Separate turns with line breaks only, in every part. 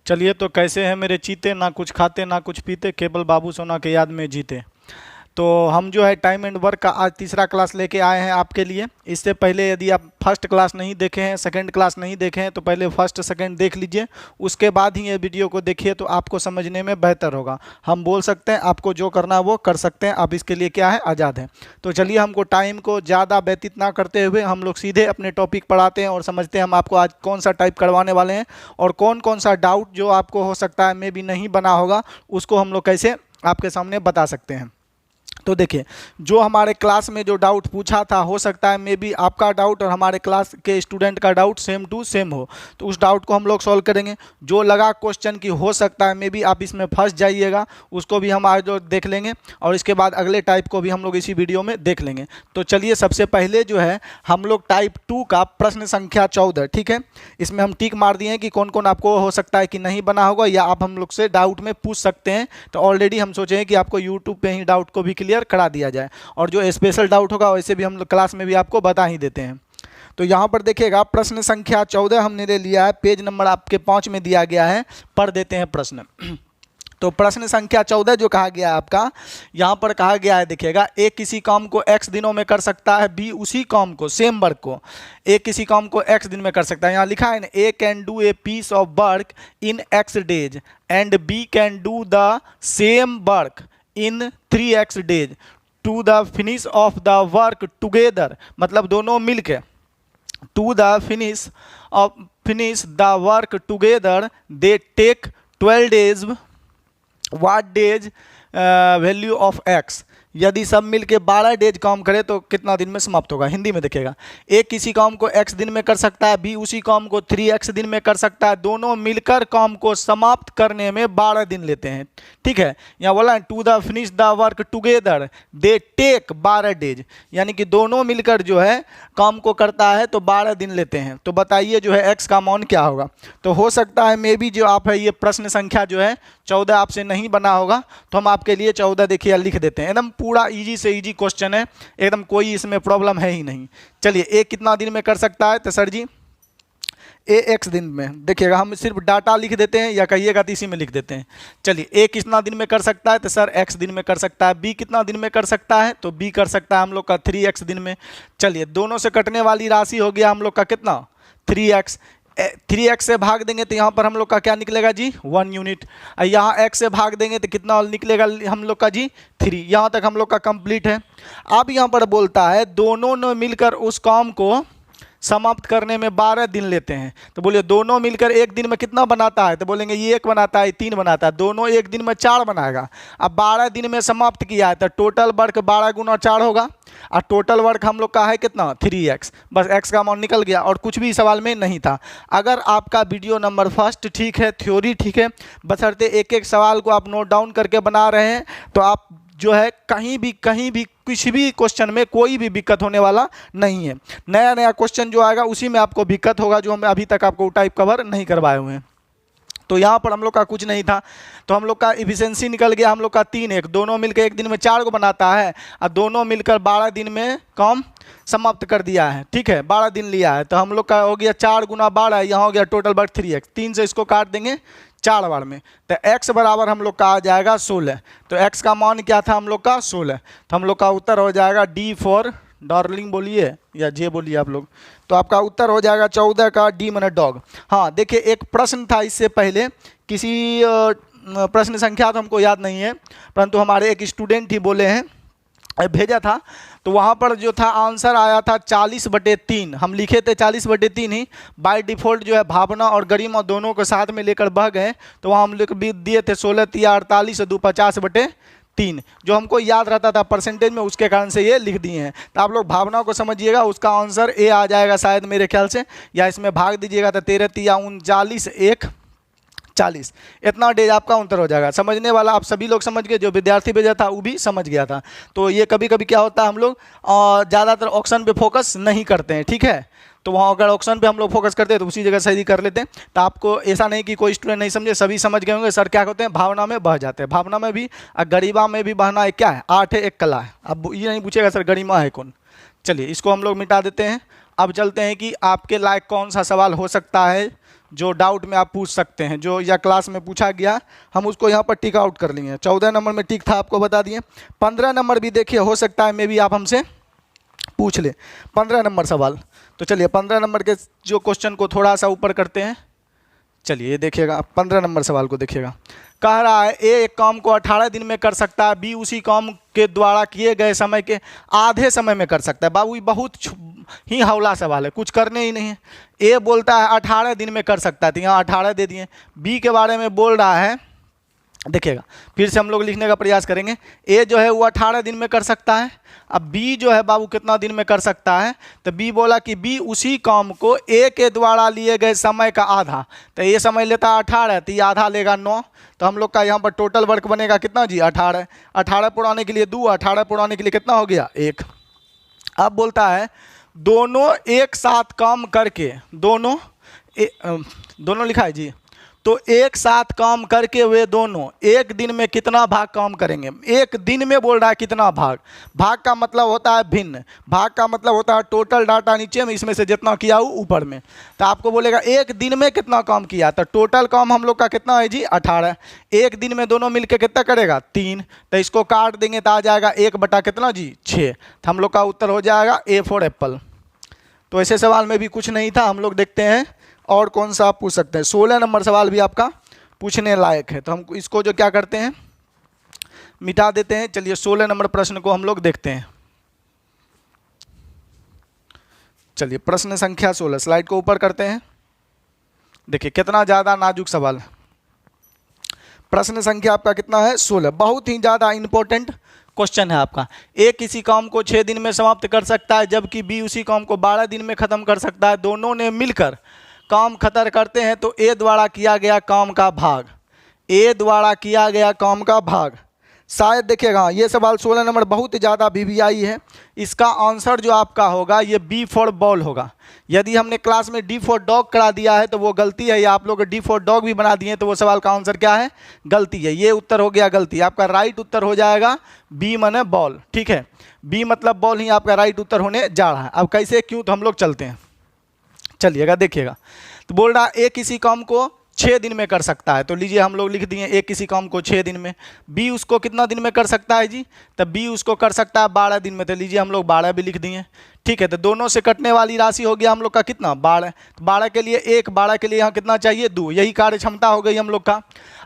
चलिए, तो कैसे हैं मेरे चीते, ना कुछ खाते ना कुछ पीते, केवल बाबू सोना के याद में जीते। तो हम जो है टाइम एंड वर्क का आज तीसरा क्लास लेके आए हैं आपके लिए। इससे पहले यदि आप फर्स्ट क्लास नहीं देखे हैं, सेकंड क्लास नहीं देखे हैं, तो पहले फर्स्ट सेकंड देख लीजिए, उसके बाद ही ये वीडियो को देखिए तो आपको समझने में बेहतर होगा। हम बोल सकते हैं, आपको जो करना है वो कर सकते हैं, आप इसके लिए क्या है आज़ाद हैं। तो चलिए, हमको टाइम को ज़्यादा व्यतीत ना करते हुए हम लोग सीधे अपने टॉपिक पढ़ाते हैं और समझते हैं हम आपको आज कौन सा टाइप करवाने वाले हैं और कौन कौन सा डाउट जो आपको हो सकता है मे भी नहीं बना होगा, उसको हम लोग कैसे आपके सामने बता सकते हैं। तो देखिए, जो हमारे क्लास में जो डाउट पूछा था, हो सकता है मे बी आपका डाउट और हमारे क्लास के स्टूडेंट का डाउट सेम टू सेम हो, तो उस डाउट को हम लोग सॉल्व करेंगे। जो लगा क्वेश्चन की हो सकता है मे बी आप इसमें फंस जाइएगा, उसको भी हम आज जो देख लेंगे और इसके बाद अगले टाइप को भी हम लोग इसी वीडियो में देख लेंगे। तो चलिए, सबसे पहले जो है हम लोग टाइप 2 का प्रश्न संख्या 14, ठीक है, इसमें हम टिक मार दिए हैं कि कौन कौन आपको हो सकता है कि नहीं बना होगा या आप हम लोग से डाउट में पूछ सकते हैं। तो ऑलरेडी हम सोचे हैं कि आपको यूट्यूब पे ही डाउट को भी क्लियर करा दिया जाए और जो स्पेशल डाउट होगा वैसे भी हम लोग क्लास में भी आपको बता ही देते हैं। तो यहाँ पर देखिएगा, प्रश्न संख्या 14 हमने ले लिया है, पेज नंबर आपके 5 में दिया गया है। पढ़ देते हैं प्रश्न। तो प्रश्न संख्या 14 जो कहा गया है आपका, यहाँ पर कहा गया है, देखिएगा, ए किसी काम को x दिनों में कर सकता है, बी उसी काम को, सेम वर्क को, ए किसी काम को x दिन में कर सकता है। यहाँ लिखा है ना, A can do a piece of work in x days and B can do the same work in 3x days to the finish of the work together, मतलब दोनों मिलके, to the finish the work together they take 12 days, what days value of x। यदि सब मिलके 12 days काम करे तो कितना दिन में समाप्त होगा। हिंदी में देखिएगा, ए किसी काम को x दिन में कर सकता है, बी उसी काम को 3x दिन में कर सकता है, दोनों मिलकर काम को समाप्त करने में 12 दिन लेते हैं। ठीक है, यहाँ बोला to the finish the work together they take 12 days, यानी कि दोनों मिलकर जो है काम को करता है तो 12 दिन लेते हैं। तो बताइए जो है x का मान क्या होगा। तो हो सकता है मे बी जो आप है ये प्रश्न संख्या जो है 14 आपसे नहीं बना होगा, तो हम आपके लिए 14 देखिए लिख देते हैं। एकदम पूरा इजी से इजी क्वेश्चन है, एकदम कोई इसमें प्रॉब्लम है ही नहीं। चलिए, ए कितना दिन में कर सकता है, तो सर जी ए x दिन में, देखिएगा हम सिर्फ डाटा लिख देते हैं या कहिएगा तो इसी में लिख देते हैं। चलिए, ए कितना दिन में कर सकता है, तो सर x दिन में कर सकता है। बी कितना दिन में कर सकता है, तो बी कर सकता है हम लोग का 3x दिन में। चलिए, दोनों से कटने वाली राशि हो गया हम लोग का कितना, 3x। 3x से भाग देंगे तो यहाँ पर हम लोग का क्या निकलेगा जी, 1 यूनिट। यहाँ x से भाग देंगे तो कितना निकलेगा हम लोग का जी, 3। यहाँ तक हम लोग का कंप्लीट है। अब यहाँ पर बोलता है दोनों ने मिलकर उस काम को समाप्त करने में 12 दिन लेते हैं। तो बोलिए दोनों मिलकर एक दिन में कितना बनाता है, तो बोलेंगे ये 1 बनाता है, 3 बनाता है, दोनों एक दिन में 4 बनाएगा। अब 12 दिन में समाप्त किया है तो टोटल वर्क 12 गुना 4 होगा और टोटल वर्क हम लोग का है कितना, 3x। बस x का मान निकल गया और कुछ भी सवाल में नहीं था। अगर आपका वीडियो नंबर फर्स्ट ठीक है, थ्योरी ठीक है, बशर्ते एक एक सवाल को आप नोट डाउन करके बना रहे हैं, तो आप जो है कहीं भी कुछ भी क्वेश्चन में कोई भी दिक्कत होने वाला नहीं है। नया नया क्वेश्चन जो आएगा उसी में आपको दिक्कत होगा, जो हम अभी तक आपको टाइप कवर नहीं करवाए हुए हैं। तो यहाँ पर हम लोग का कुछ नहीं था, तो हम लोग का इफिशिएंसी निकल गया हम लोग का 3x। दोनों मिलकर एक दिन में 4 को बनाता है और दोनों मिलकर 12 दिन में काम समाप्त कर दिया है। ठीक है, 12 दिन लिया है, तो हम लोग का हो गया 4 गुना 12, यहाँ हो गया टोटल वर्क 3x। 3 से इसको काट देंगे 4 बार में, तो x बराबर हम लोग का आ जाएगा 16। तो x का मान क्या था हम लोग का, 16। तो हम लोग का उत्तर हो जाएगा D फॉर डार्लिंग बोलिए या जे बोलिए आप लोग, तो आपका उत्तर हो जाएगा 14 का D माने डॉग। हाँ, देखिए एक प्रश्न था इससे पहले, किसी प्रश्न संख्या तो हमको याद नहीं है, परंतु हमारे एक स्टूडेंट ही बोले हैं, भेजा था, तो वहाँ पर जो था आंसर आया था 40/3। हम लिखे थे 40/3 ही, बाय डिफ़ॉल्ट जो है भावना और गरिमा दोनों को साथ में लेकर बह गए, तो वहाँ हम लोग भी दिए थे 16 तिया 48 2 50/3, जो हमको याद रहता था परसेंटेज में, उसके कारण से ये लिख दिए हैं। तो आप लोग भावना को समझिएगा, उसका आंसर ए आ जाएगा शायद मेरे ख्याल से, या इसमें भाग दीजिएगा तो 13 तिया 39 1 40, इतना डेज आपका उत्तर हो जाएगा। समझने वाला आप सभी लोग समझ गए, जो विद्यार्थी भेजा था वो भी समझ गया था। तो ये कभी कभी क्या होता है, हम लोग ज़्यादातर ऑप्शन पे फोकस नहीं करते हैं, ठीक है, तो वहाँ अगर ऑप्शन पे हम लोग फोकस करते हैं तो उसी जगह सही कर लेते हैं। तो आपको ऐसा नहीं कि कोई स्टूडेंट नहीं समझे, सभी समझ गए होंगे। सर क्या कहते हैं, भावना में बह जाते हैं, भावना में भी और गरीबा में भी बहना है, क्या है, आर्ट है, एक कला है। अब ये नहीं पूछेगा सर गरिमा है कौन। चलिए, इसको हम लोग मिटा देते हैं। अब चलते हैं कि आपके लायक कौन सा सवाल हो सकता है जो डाउट में आप पूछ सकते हैं, जो या क्लास में पूछा गया हम उसको यहाँ पर टिक आउट कर लिए। 14 नंबर में टिक था, आपको बता दिए। 15 नंबर भी देखिए, हो सकता है मे भी आप हमसे पूछ ले 15 नंबर सवाल। तो चलिए 15 नंबर के जो क्वेश्चन को थोड़ा सा ऊपर करते हैं। चलिए ये देखिएगा, 15 नंबर सवाल को देखिएगा। कह रहा है ए एक काम को 18 दिन में कर सकता है, बी उसी काम के द्वारा किए गए समय के आधे समय में कर सकता है। बाबू ये बहुत ही हौला सवाल है, कुछ करने ही नहीं है। ए बोलता है 18 दिन में कर सकता है, तो यहाँ 18 दे दिए। बी के बारे में बोल रहा है, देखिएगा फिर से हम लोग लिखने का प्रयास करेंगे। ए जो है वो 18 दिन में कर सकता है। अब बी जो है बाबू कितना दिन में कर सकता है, तो बी बोला कि बी उसी काम को ए के द्वारा लिए गए समय का आधा। तो ये समय लेता है 18, तो ये आधा लेगा 9। तो हम लोग का यहाँ पर टोटल वर्क बनेगा कितना जी 18। 18 पुराने के लिए 2, 18 पुराने के लिए कितना हो गया 1। अब बोलता है दोनों एक साथ काम करके, दोनों लिखा है जी, तो एक साथ काम करके वे दोनों एक दिन में कितना भाग काम करेंगे। एक दिन में बोल रहा है कितना भाग, भाग का मतलब होता है भिन्न, भाग का मतलब होता है टोटल डाटा नीचे में, इसमें से जितना किया हो ऊपर में। तो आपको बोलेगा एक दिन में कितना काम किया, तो टोटल काम हम लोग का कितना है जी 18। एक दिन में दोनों मिलकर कितना करेगा 3, तो इसको काट देंगे तो आ जाएगा 1 बटा कितना जी 6। तो हम लोग का उत्तर हो जाएगा ए फॉर एप्पल। तो ऐसे सवाल में भी कुछ नहीं था, हम लोग देखते हैं और कौन सा आप पूछ सकते हैं। 16 नंबर सवाल भी आपका पूछने लायक है, तो हम इसको जो क्या करते हैं मिटा देते हैं। चलिए 16 नंबर प्रश्न को हम लोग देखते हैं। चलिए प्रश्न संख्या 16, स्लाइड को ऊपर करते हैं। देखिए कितना ज़्यादा नाजुक सवाल। प्रश्न संख्या आपका कितना है 16, बहुत ही ज़्यादा इंपॉर्टेंट क्वेश्चन है आपका। ए किसी काम को 6 दिन में समाप्त कर सकता है, जबकि बी उसी काम को 12 दिन में ख़त्म कर सकता है। दोनों ने मिलकर काम खत्म करते हैं, तो ए द्वारा किया गया काम का भाग, ए द्वारा किया गया काम का भाग। शायद देखिएगा ये सवाल 16 नंबर बहुत ज़्यादा वीवीआई है। इसका आंसर जो आपका होगा ये बी फॉर बॉल होगा। यदि हमने क्लास में डी फॉर डॉग करा दिया है तो वो गलती है, या आप लोग डी फॉर डॉग भी बना दिए तो वो सवाल का आंसर क्या है गलती है। ये उत्तर हो गया गलती, आपका राइट उत्तर हो जाएगा बी माने बॉल। ठीक है, बी मतलब बॉल ही आपका राइट उत्तर होने जा रहा है। अब कैसे क्यों, तो हम लोग चलते हैं। चलिएगा देखिएगा, तो बोल रहा है ए किसी काम को 6 दिन में कर सकता है, तो लीजिए हम लोग लिख दिए ए किसी काम को 6 दिन में। बी उसको कितना दिन में कर सकता है जी, तो बी उसको कर सकता है 12 दिन में, तो लीजिए हम लोग 12 भी लिख दिए। ठीक है, तो दोनों से कटने वाली राशि हो गया हम लोग का कितना 12। तो 12 के लिए 1, 12 के लिए यहाँ कितना चाहिए 2, यही कार्य क्षमता हो गई हम लोग का।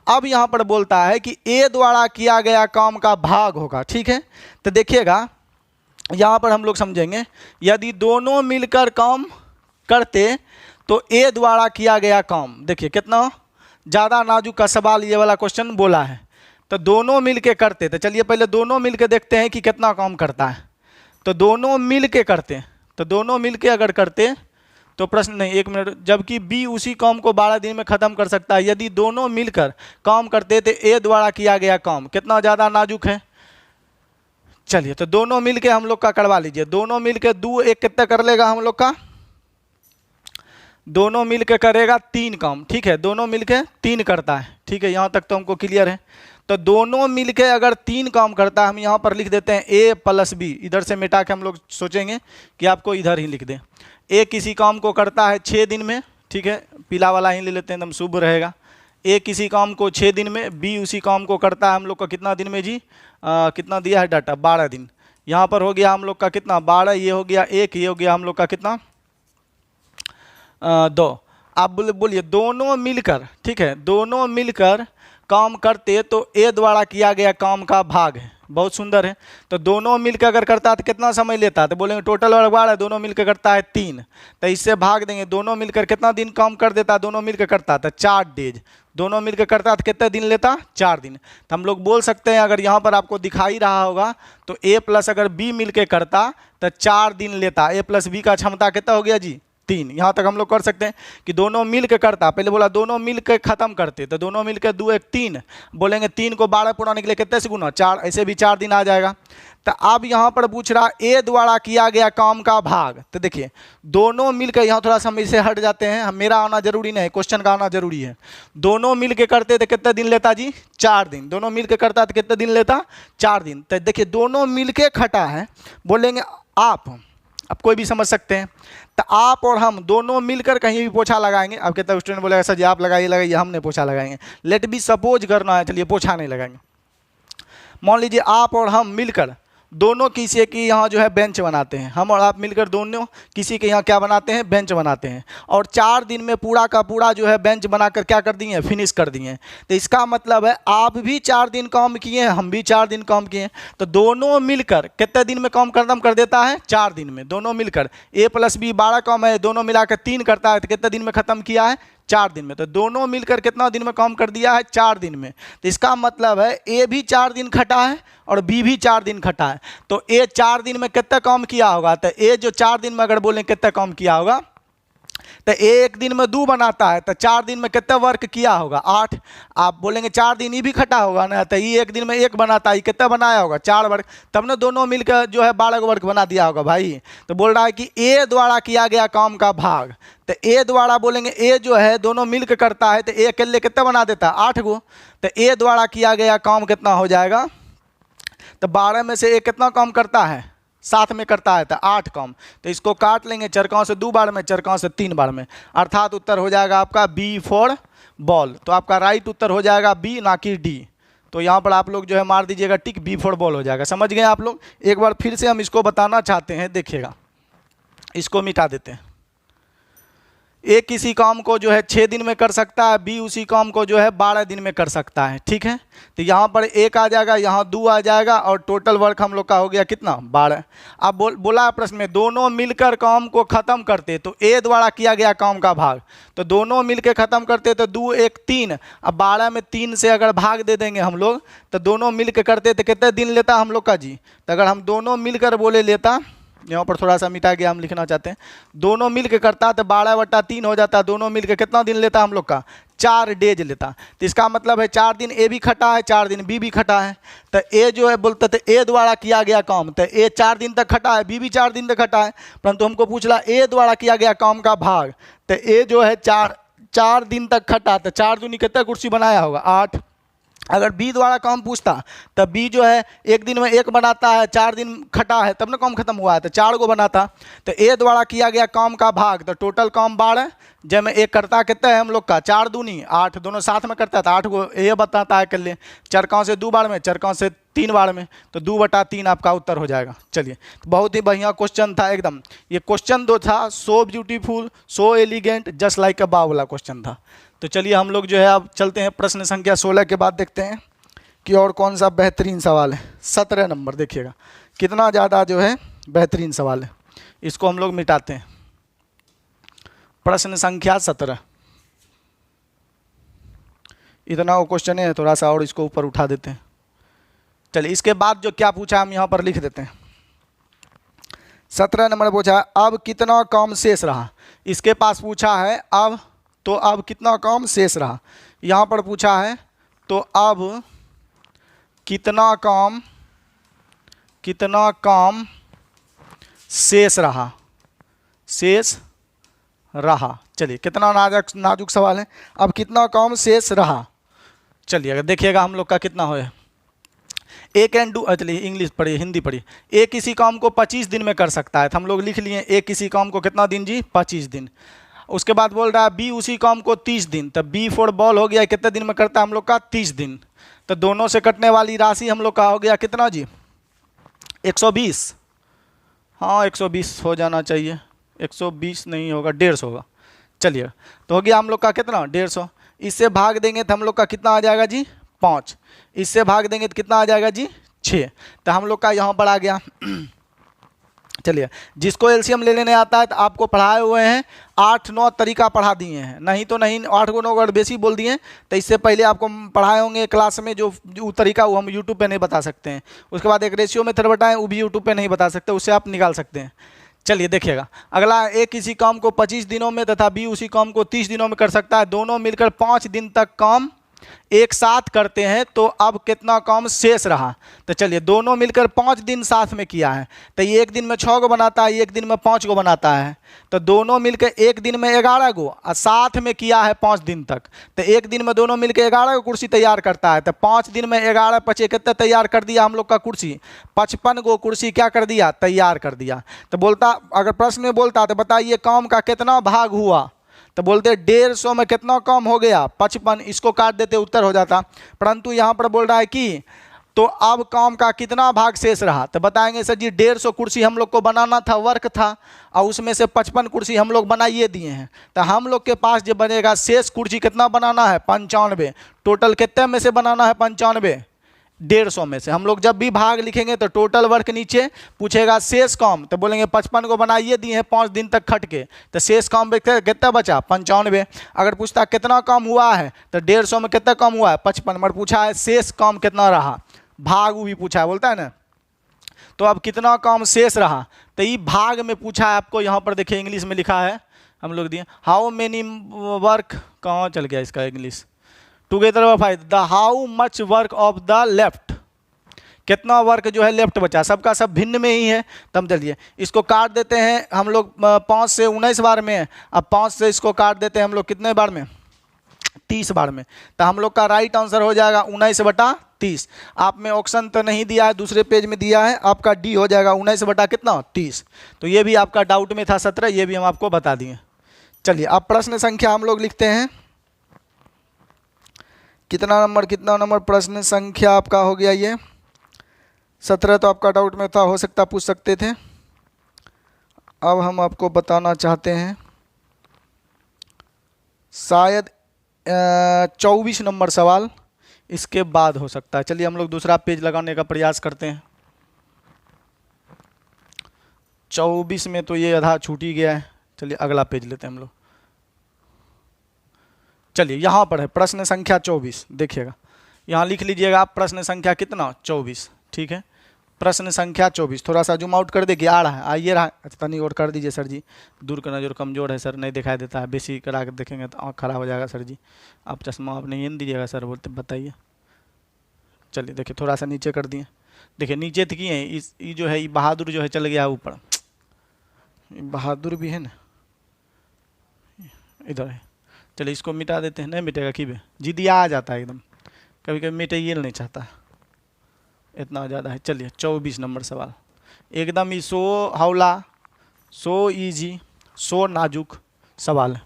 अब यहाँ पर बोलता है कि ए द्वारा किया गया काम का भाग होगा। ठीक है, तो देखिएगा यहाँ पर हम लोग समझेंगे, यदि दोनों मिलकर काम करते तो ए द्वारा किया गया काम, देखिए कितना ज़्यादा नाजुक का सवाल ये वाला क्वेश्चन बोला है। तो दोनों मिलके करते, तो चलिए पहले दोनों मिलके देखते हैं कि कितना काम करता है। तो दोनों मिलके करते, तो दोनों मिलके अगर करते तो प्रश्न नहीं, 1 मिनट, जबकि बी उसी काम को 12 दिन में ख़त्म कर सकता है। यदि दोनों मिलकर काम करते तो ए द्वारा किया गया काम कितना ज़्यादा नाजुक है। चलिए तो दोनों मिलके हम लोग का करवा लीजिए। दोनों मिलके 2 1 कितना कर लेगा हम लोग का, दोनों मिलके करेगा 3 काम। ठीक है, दोनों मिलके 3 करता है। ठीक है, यहाँ तक तो हमको क्लियर है। तो दोनों मिलके अगर 3 काम करता है, हम यहाँ पर लिख देते हैं ए प्लस बी, इधर से मिटा के हम लोग सोचेंगे कि आपको इधर ही लिख दें। ए किसी काम को करता है 6 दिन में, ठीक है, पीला वाला ही ले लेते हैं एकदम शुभ रहेगा। ए किसी काम को 6 दिन में, बी उसी काम को करता है हम लोग का कितना दिन में जी, कितना दिया है डाटा 12 दिन। यहाँ पर हो गया हम लोग का कितना 12, ये हो गया 1, ये हो गया हम लोग का कितना 2। आप बोलिए दोनों मिलकर, ठीक है, दोनों मिलकर काम करते तो ए द्वारा किया गया काम का भाग है। बहुत सुंदर है। तो दोनों मिलकर अगर करता है तो कितना समय लेता है, तो बोलेंगे टोटल वर्क 12 है, दोनों मिलकर करता है 3, तो इससे भाग देंगे। दोनों मिलकर कितना दिन काम कर देता है, दोनों मिलकर करता है तो 4 डेज। दोनों मिलकर करता है तो कितने दिन लेता 4 दिन। तो हम लोग बोल सकते हैं, अगर यहाँ पर आपको दिखाई रहा होगा तो ए प्लस अगर बी मिलकर करता तो 4 दिन लेता। ए प्लस बी का क्षमता कितना हो गया जी 3। यहाँ तक हम लोग कर सकते हैं कि दोनों मिल के करता, पहले बोला दोनों मिल के खत्म करते, तो दोनों मिल के 2 1 3, बोलेंगे 3 को 12 पुराने के लिए कितने से गुना 4, ऐसे भी 4 दिन आ जाएगा। तो अब यहाँ पर पूछ रहा ए द्वारा किया गया काम का भाग। तो देखिए दोनों मिलकर, यहाँ थोड़ा सा हम इसे हट जाते हैं, मेरा आना जरूरी नहीं, क्वेश्चन का आना जरूरी है। दोनों मिल के करते तो कितने दिन लेता जी 4 दिन। दोनों मिल के करता तो कितने दिन लेता 4 दिन। तो देखिए दोनों मिल के खटा है, बोलेंगे आप अब कोई भी समझ सकते हैं। तो आप और हम दोनों मिलकर कहीं भी पोछा लगाएंगे। अब कहता है स्टूडेंट बोलेगा सर जी आप लगाइए, हमने पोछा लगाएंगे। लेट बी सपोज करना है, चलिए पोछा नहीं लगाएंगे। मान लीजिए आप और हम मिलकर दोनों किसी के यहाँ जो है बेंच बनाते हैं, हम और आप मिलकर दोनों किसी के यहाँ क्या बनाते हैं, बेंच बनाते हैं, और 4 दिन में पूरा का पूरा जो है बेंच बनाकर क्या कर दिए, फिनिश कर दिए। तो इसका मतलब है आप भी 4 दिन काम किए, हम भी 4 दिन काम किए, तो दोनों मिलकर कितने दिन में काम खत्म कर देता है, 4 दिन में। दोनों मिलकर a + b 12 काम है, दोनों मिलाकर 3 करता है, तो कितने दिन में ख़त्म किया है, 4 दिन में। तो दोनों मिलकर कितना दिन में काम कर दिया है, 4 दिन में। तो इसका मतलब है ए भी 4 दिन खटा है और बी भी 4 दिन खटा है। तो ए 4 दिन में कितना काम किया होगा, तो ए जो 4 दिन में अगर बोलें कितना काम किया होगा, तो एक दिन में 2 बनाता है, तो 4 दिन में कितना वर्क किया होगा, 8। आप बोलेंगे 4 दिन ये भी खटा होगा ना, तो ये एक दिन में 1 बनाता है, कितना बनाया होगा, 4 वर्क, तब ना दोनों मिलकर जो है 12 वर्क बना दिया होगा भाई। तो बोल रहा है कि ए द्वारा किया गया काम का भाग, तो ए द्वारा बोलेंगे ए जो है दोनों मिलकर करता है, तो ए अकेले कितना बना देता है, 8 गो। तो ए द्वारा किया गया काम कितना हो जाएगा, तो 12 में से ए कितना काम करता है, साथ में करता है, तो 8 काम। तो इसको काट लेंगे, चरकाओं से 2 बार में, चरकाओं से 3 बार में, अर्थात उत्तर हो जाएगा आपका बी फॉर बॉल। तो आपका राइट उत्तर हो जाएगा बी, ना कि डी। तो यहाँ पर आप लोग जो है मार दीजिएगा टिक, बी फॉर बॉल हो जाएगा। समझ गए आप लोग। एक बार फिर से हम इसको बताना चाहते हैं, देखिएगा, इसको मिटा देते हैं। ए किसी काम को जो है 6 दिन में कर सकता है, बी उसी काम को जो है 12 दिन में कर सकता है, ठीक है। तो यहाँ पर 1 आ जाएगा, यहाँ 2 आ जाएगा, और टोटल वर्क हम लोग का हो गया कितना, 12। अब बोला प्रश्न में दोनों मिलकर काम को ख़त्म करते, तो ए द्वारा किया गया काम का भाग, तो दोनों मिलकर ख़त्म करते, तो 2 1 3। अब 12 में 3 से अगर भाग दे देंगे हम लोग, तो दोनों मिलकर करते तो कितने दिन लेता हम लोग का जी। तो अगर हम दोनों मिलकर बोले लेता, यहाँ पर थोड़ा सा मिटा गया, हम लिखना चाहते हैं, दोनों मिलकर करता तो 12/3 हो जाता। दोनों मिलकर कितना दिन लेता हम लोग का, 4 डेज लेता। तो इसका मतलब है 4 दिन ए भी खटा है, 4 दिन बी भी खटा है। तो ए जो है बोलते थे ए द्वारा किया गया काम, तो ए 4 दिन तक खटा है, बी भी 4 दिन तक खटा है, परंतु हमको पूछ रहा ए द्वारा किया गया काम का भाग। तो ए जो है 4 दिन तक खटा, तो 4 दूनी कितना कुर्सी बनाया होगा, 8। अगर बी द्वारा काम पूछता, तब बी जो है एक दिन में 1 बनाता है, 4 दिन खटा है, तब ना काम खत्म हुआ है, तो 4 गो बनाता। तो ए द्वारा किया गया काम का भाग, तो टोटल काम 12, जब में 1 करता कितना है हम लोग का, 4 दूनी 8, दोनों साथ में करता है, तो 8 गो ए बताता है कर ले। चरकाओं से 2 बार में, चरकाओं से 3 बार में, तो 2/3 आपका उत्तर हो जाएगा। चलिए, तो बहुत ही बढ़िया क्वेश्चन था एकदम। ये क्वेश्चन 2 था, so beautiful, so elegant, just like अ बाव वाला क्वेश्चन था। तो चलिए हम लोग जो है अब चलते हैं प्रश्न संख्या 16 के बाद, देखते हैं कि और कौन सा बेहतरीन सवाल है। 17 नंबर देखिएगा, कितना ज़्यादा जो है बेहतरीन सवाल है। इसको हम लोग मिटाते हैं। प्रश्न संख्या 17, इतना वो क्वेश्चन है, थोड़ा सा और इसको ऊपर उठा देते हैं। चलिए, इसके बाद जो क्या पूछा हम यहाँ पर लिख देते हैं। 17 नंबर पूछा है अब कितना काम शेष रहा। इसके पास पूछा है अब, तो अब कितना काम शेष रहा। यहाँ पर पूछा है तो अब कितना काम शेष रहा, शेष रहा। चलिए, कितना नाजुक सवाल है। अब कितना काम शेष रहा। चलिए, अगर देखिएगा हम लोग का कितना हो, ए कैन डू, चलिए इंग्लिश पढ़िए, हिंदी पढ़िए। ए किसी काम को 25 दिन में कर सकता है, तो हम लोग लिख लिए ए किसी काम को कितना दिन जी, 25 दिन। उसके बाद बोल रहा है बी उसी काम को 30 दिन, तब बी फॉर बॉल हो गया, कितने दिन में करता है हम लोग का, 30 दिन। तो दोनों से कटने वाली राशि हम लोग का हो गया कितना जी, 120। हाँ 120 हो जाना चाहिए, 120 नहीं होगा, 150 होगा। चलिए, तो हो गया हम लोग का कितना, 150। इससे भाग देंगे तो हम लोग का कितना आ जाएगा जी, 5। इससे भाग देंगे तो कितना आ जाएगा जी, 6। तो हम लोग का यहाँ पर आ गया। चलिए, जिसको एलसीएम ले लेने आता है, तो आपको पढ़ाए हुए हैं 8-9 तरीका पढ़ा दिए हैं, नहीं तो नहीं 8 को 9 अगर बेसी बोल दिए तो इससे पहले आपको पढ़ाए होंगे क्लास में, जो तरीका वो हम यूट्यूब पे नहीं बता सकते हैं। उसके बाद एक रेशियो मेथड बताएं, वो भी यूट्यूब पे नहीं बता सकते, उससे आप निकाल सकते हैं। चलिए देखिएगा, अगला ए किसी काम को 25 दिनों में तथा बी उसी काम को 30 दिनों में कर सकता है। दोनों मिलकर 5 दिन तक काम एक साथ करते हैं तो अब कितना काम शेष रहा। तो चलिए दोनों मिलकर 5 दिन साथ में किया है, तो ये एक दिन में 6 गो बनाता है, एक दिन में 5 गो बनाता है। तो दोनों मिलकर एक दिन में 11 गो और साथ में किया है 5 दिन तक, तो एक दिन में दोनों मिलकर 11 गो कुर्सी तैयार करता है। तो 5 दिन में 11 पचे कितना तैयार कर दिया हम लोग का कुर्सी, 55 गो कुर्सी क्या कर दिया, तैयार कर दिया। तो बोलता, अगर प्रश्न में बोलता तो बताइए काम का कितना भाग हुआ, तो बोलते 150 में कितना कम हो गया, 55, इसको काट देते उत्तर हो जाता। परंतु यहाँ पर बोल रहा है कि तो अब काम का कितना भाग शेष रहा, तो बताएंगे सर जी 150 कुर्सी हम लोग को बनाना था, वर्क था, और उसमें से 55 कुर्सी हम लोग बनाइए दिए हैं। तो हम लोग के पास जो बनेगा शेष कुर्सी कितना बनाना है, 95। टोटल कितने में से बनाना है, 95, 150 में से। हम लोग जब भी भाग लिखेंगे तो टोटल वर्क नीचे पूछेगा शेष काम, तो बोलेंगे 55 को बनाइए दिए हैं 5 दिन तक खट के, तो शेष काम कितना बचा, 95। अगर पूछता कितना काम हुआ है तो 150 में कितना काम हुआ है, 55, मगर पूछा है शेष काम कितना रहा, भाग भी पूछा है, बोलता है ना। तो अब कितना काम शेष रहा, तो ये भाग में पूछा है आपको। यहाँ पर देखिए इंग्लिश में लिखा है हम लोग दिए, हाउ मेनी वर्क, कहाँ चल गया इसका English, together why the how much work of the left, कितना वर्क जो है लेफ्ट बचा, सबका सब भिन्न में ही है। तब चलिए इसको काट देते हैं हम लोग 5 से 19 बार में, अब 5 से इसको काट देते हैं हम लोग कितने बार में, 30 बार में। तो हम लोग का राइट आंसर हो जाएगा 19/30। आप में ऑप्शन तो नहीं दिया है, दूसरे पेज में दिया है, आपका डी हो जाएगा 19/30। तो ये भी आपका डाउट में था 17, ये भी हम आपको बता दिए। चलिए अब प्रश्न संख्या हम लोग लिखते हैं, कितना नंबर प्रश्न संख्या आपका हो गया ये 17। तो आपका डाउट में था, हो सकता पूछ सकते थे। अब हम आपको बताना चाहते हैं शायद 24 नंबर सवाल इसके बाद हो सकता है। चलिए हम लोग दूसरा पेज लगाने का प्रयास करते हैं। 24 में तो ये आधा छूट ही गया है, चलिए अगला पेज लेते हैं हम लोग। चलिए यहाँ पर है प्रश्न संख्या 24, देखिएगा यहाँ लिख लीजिएगा आप, प्रश्न संख्या कितना, 24, ठीक है। प्रश्न संख्या 24, थोड़ा सा जूम आउट कर दे कि आ रहा है, आइए रहा, अच्छा नहीं और कर दीजिए सर जी, दूर का नज़र कमज़ोर है सर, नहीं दिखाई देता है, बेसी करा कर देखेंगे तो आँख खराब हो जाएगा सर जी, आप चश्मा आप नहीं दीजिएगा सर, बोलते बताइए। चलिए देखिए थोड़ा सा नीचे कर दिए, देखिए नीचे तो किए हैं, ये जो है ये बहादुर जो है चल गया ऊपर, बहादुर भी है ना इधर है। चलिए इसको मिटा देते हैं, नहीं मिटेगा कि बे जिदिया आ जाता है एकदम, कभी कभी मिटाइए नहीं चाहता, इतना ज़्यादा है। चलिए 24 नंबर सवाल, एकदम ही सो हौला, सो इजी, सो नाजुक सवाल है।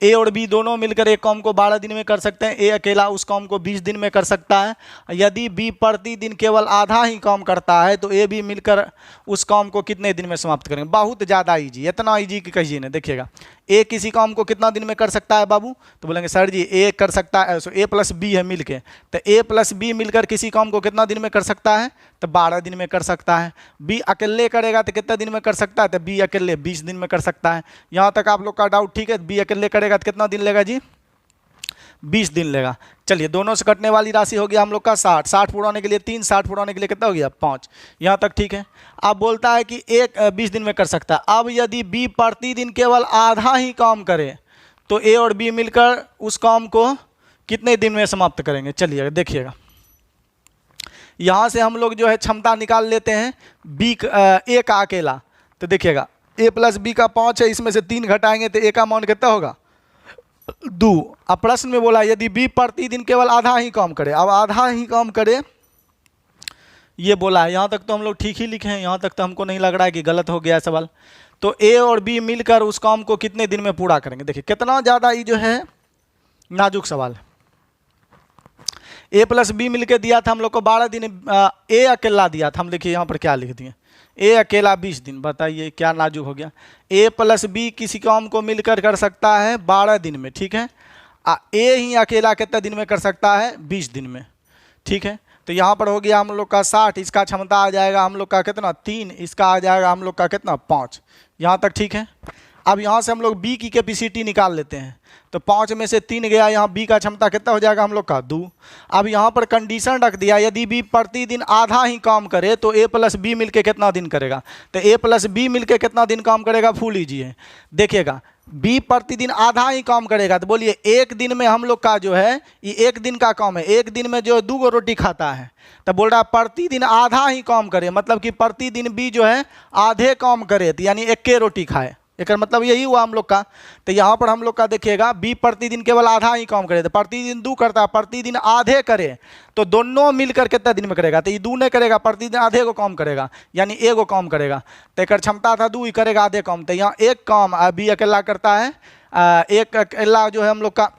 ए और बी दोनों मिलकर एक काम को 12 दिन में कर सकते हैं, ए अकेला उस काम को 20 दिन में कर सकता है। यदि बी प्रतिदिन केवल आधा ही काम करता है तो ए बी मिलकर उस काम को कितने दिन में समाप्त करेंगे। बहुत ज़्यादा इजी, इतना इजी कि कहिए ना। देखिएगा ए किसी काम को कितना दिन में कर सकता है बाबू, तो बोलेंगे सर जी ए कर सकता है, ए प्लस बी है मिलके, तो ए प्लस बी मिलकर किसी काम को कितना दिन में कर सकता है, तो 12 दिन में कर सकता है। बी अकेले करेगा तो कितना दिन में कर सकता है, तो बी अकेले 20 दिन में कर सकता है। यहाँ तक आप लोग का डाउट ठीक है, बी अकेले करेगा तो कितना दिन लेगा जी, 20 दिन लेगा। चलिए दोनों से कटने वाली राशि हो गया हम लोग का 60, 60 पूरा होने के लिए 3, 60 पूरा होने के लिए कितना हो गया 5, यहाँ तक ठीक है। अब बोलता है कि एक 20 दिन में कर सकता है। अब यदि बी प्रतिदिन केवल आधा ही काम करे तो ए और बी मिलकर उस काम को कितने दिन में समाप्त करेंगे। चलिए देखिएगा यहाँ से हम लोग जो है क्षमता निकाल लेते हैं बी ए का अकेला, तो देखिएगा ए प्लस बी का 5 है, इसमें से 3 घटाएंगे तो ए का मान कितना होगा 2। अब प्रश्न में बोला यदि बी प्रतिदिन केवल आधा ही काम करे, अब आधा ही काम करे ये बोला है। यहाँ तक तो हम लोग ठीक ही लिखे हैं, यहाँ तक तो हमको नहीं लग रहा है कि गलत हो गया सवाल। तो ए और बी मिलकर उस काम को कितने दिन में पूरा करेंगे। देखिए कितना ज़्यादा ये जो है नाजुक सवाल है। ए प्लस बी मिलकर दिया था हम लोग को 12 दिन, ए अकेला दिया था, हम देखिए यहाँ पर क्या लिख दिए, ए अकेला 20 दिन। बताइए क्या नाजुक हो गया। ए प्लस बी किसी काम को मिलकर कर सकता है 12 दिन में, ठीक है। ए ही अकेला कितने दिन में कर सकता है 20 दिन में, ठीक है। तो यहाँ पर हो गया हम लोग का 60, इसका क्षमता आ जाएगा हम लोग का कितना 3, इसका आ जाएगा हम लोग का कितना 5, यहाँ तक ठीक है। अब यहाँ से हम लोग बी की कैपेसिटी निकाल लेते हैं, तो 5 में से 3 गया, यहाँ बी का क्षमता कितना हो जाएगा हम लोग का 2। अब यहाँ पर कंडीशन रख दिया यदि बी प्रतिदिन आधा ही काम करे तो ए प्लस बी मिलके कितना दिन करेगा, तो ए प्लस बी मिलके कितना दिन काम करेगा फुल ईजी है। देखिएगा बी प्रतिदिन आधा ही काम करेगा। तो बोलिए एक दिन में हम लोग का जो है ये एक दिन का काम है, एक दिन में जो 2 रोटी खाता है, तो बोल रहा है प्रतिदिन आधा ही काम करे, मतलब कि प्रतिदिन बी जो है आधे काम करे, तो यानी 1 रोटी खाए। एक मतलब यही हुआ हम लोग का। तो यहाँ पर हम लोग का देखिएगा बी प्रतिदिन केवल आधा ही काम करे, तो प्रतिदिन 2 करता है, प्रतिदिन आधे करे, तो दोनों मिलकर कितना दिन में करेगा, तो ये 2 नहीं करेगा, प्रतिदिन आधे को काम करेगा, यानी 1 काम करेगा। तो एक क्षमता था 2 ही करेगा आधे काम, तो यहाँ 1 काम बी अकेला करता है। एक अकेला जो है हम लोग का